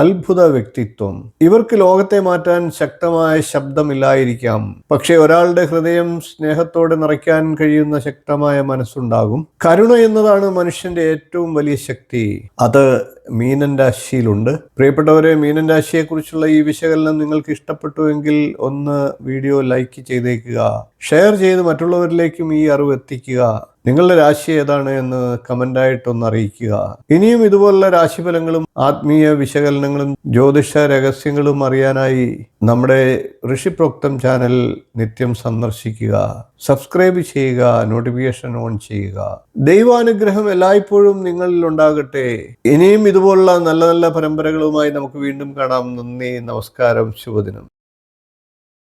അത്ഭുത വ്യക്തിത്വം. ഇവർക്ക് ലോകത്തെ മാറ്റാൻ ശക്തമായ ശബ്ദമില്ലായിരിക്കാം, പക്ഷെ ഒരാളുടെ ഹൃദയം സ്നേഹത്തോടെ നിറയ്ക്കാൻ കഴിയുന്ന ശക്തമായ മനസ്സുണ്ടാകും. കരുണ എന്നതാണ് മനുഷ്യന്റെ ഏറ്റവും വലിയ ശക്തി. അത് മീനൻ രാശിയിലുണ്ട്. പ്രിയപ്പെട്ടവരെ, മീനൻ രാശിയെക്കുറിച്ചുള്ള ഈ വിശകലനം നിങ്ങൾക്ക് ഇഷ്ടപ്പെട്ടുവെങ്കിൽ ഒന്ന് വീഡിയോ ലൈക്ക് ചെയ്തേക്കുക, ഷെയർ ചെയ്ത് മറ്റുള്ളവരിലേക്കും ഈ അറിവ് എത്തിക്കുക. നിങ്ങളുടെ രാശി ഏതാണ് എന്ന് കമൻ്റായിട്ടൊന്ന് അറിയിക്കുക. ഇനിയും ഇതുപോലുള്ള രാശിഫലങ്ങളും ആത്മീയ വിശകലനങ്ങളും ജ്യോതിഷ രഹസ്യങ്ങളും അറിയാനായി നമ്മുടെ ഋഷിപ്രോക്തം ചാനൽ നിത്യം സന്ദർശിക്കുക, സബ്സ്ക്രൈബ് ചെയ്യുക, നോട്ടിഫിക്കേഷൻ ഓൺ ചെയ്യുക. ദൈവാനുഗ്രഹം എല്ലായ്പ്പോഴും നിങ്ങളിൽ ഉണ്ടാകട്ടെ. ഇനിയും ഇതുപോലുള്ള നല്ല നല്ല പരമ്പരകളുമായി നമുക്ക് വീണ്ടും കാണാം. നന്ദി, നമസ്കാരം, ശുഭദിനം.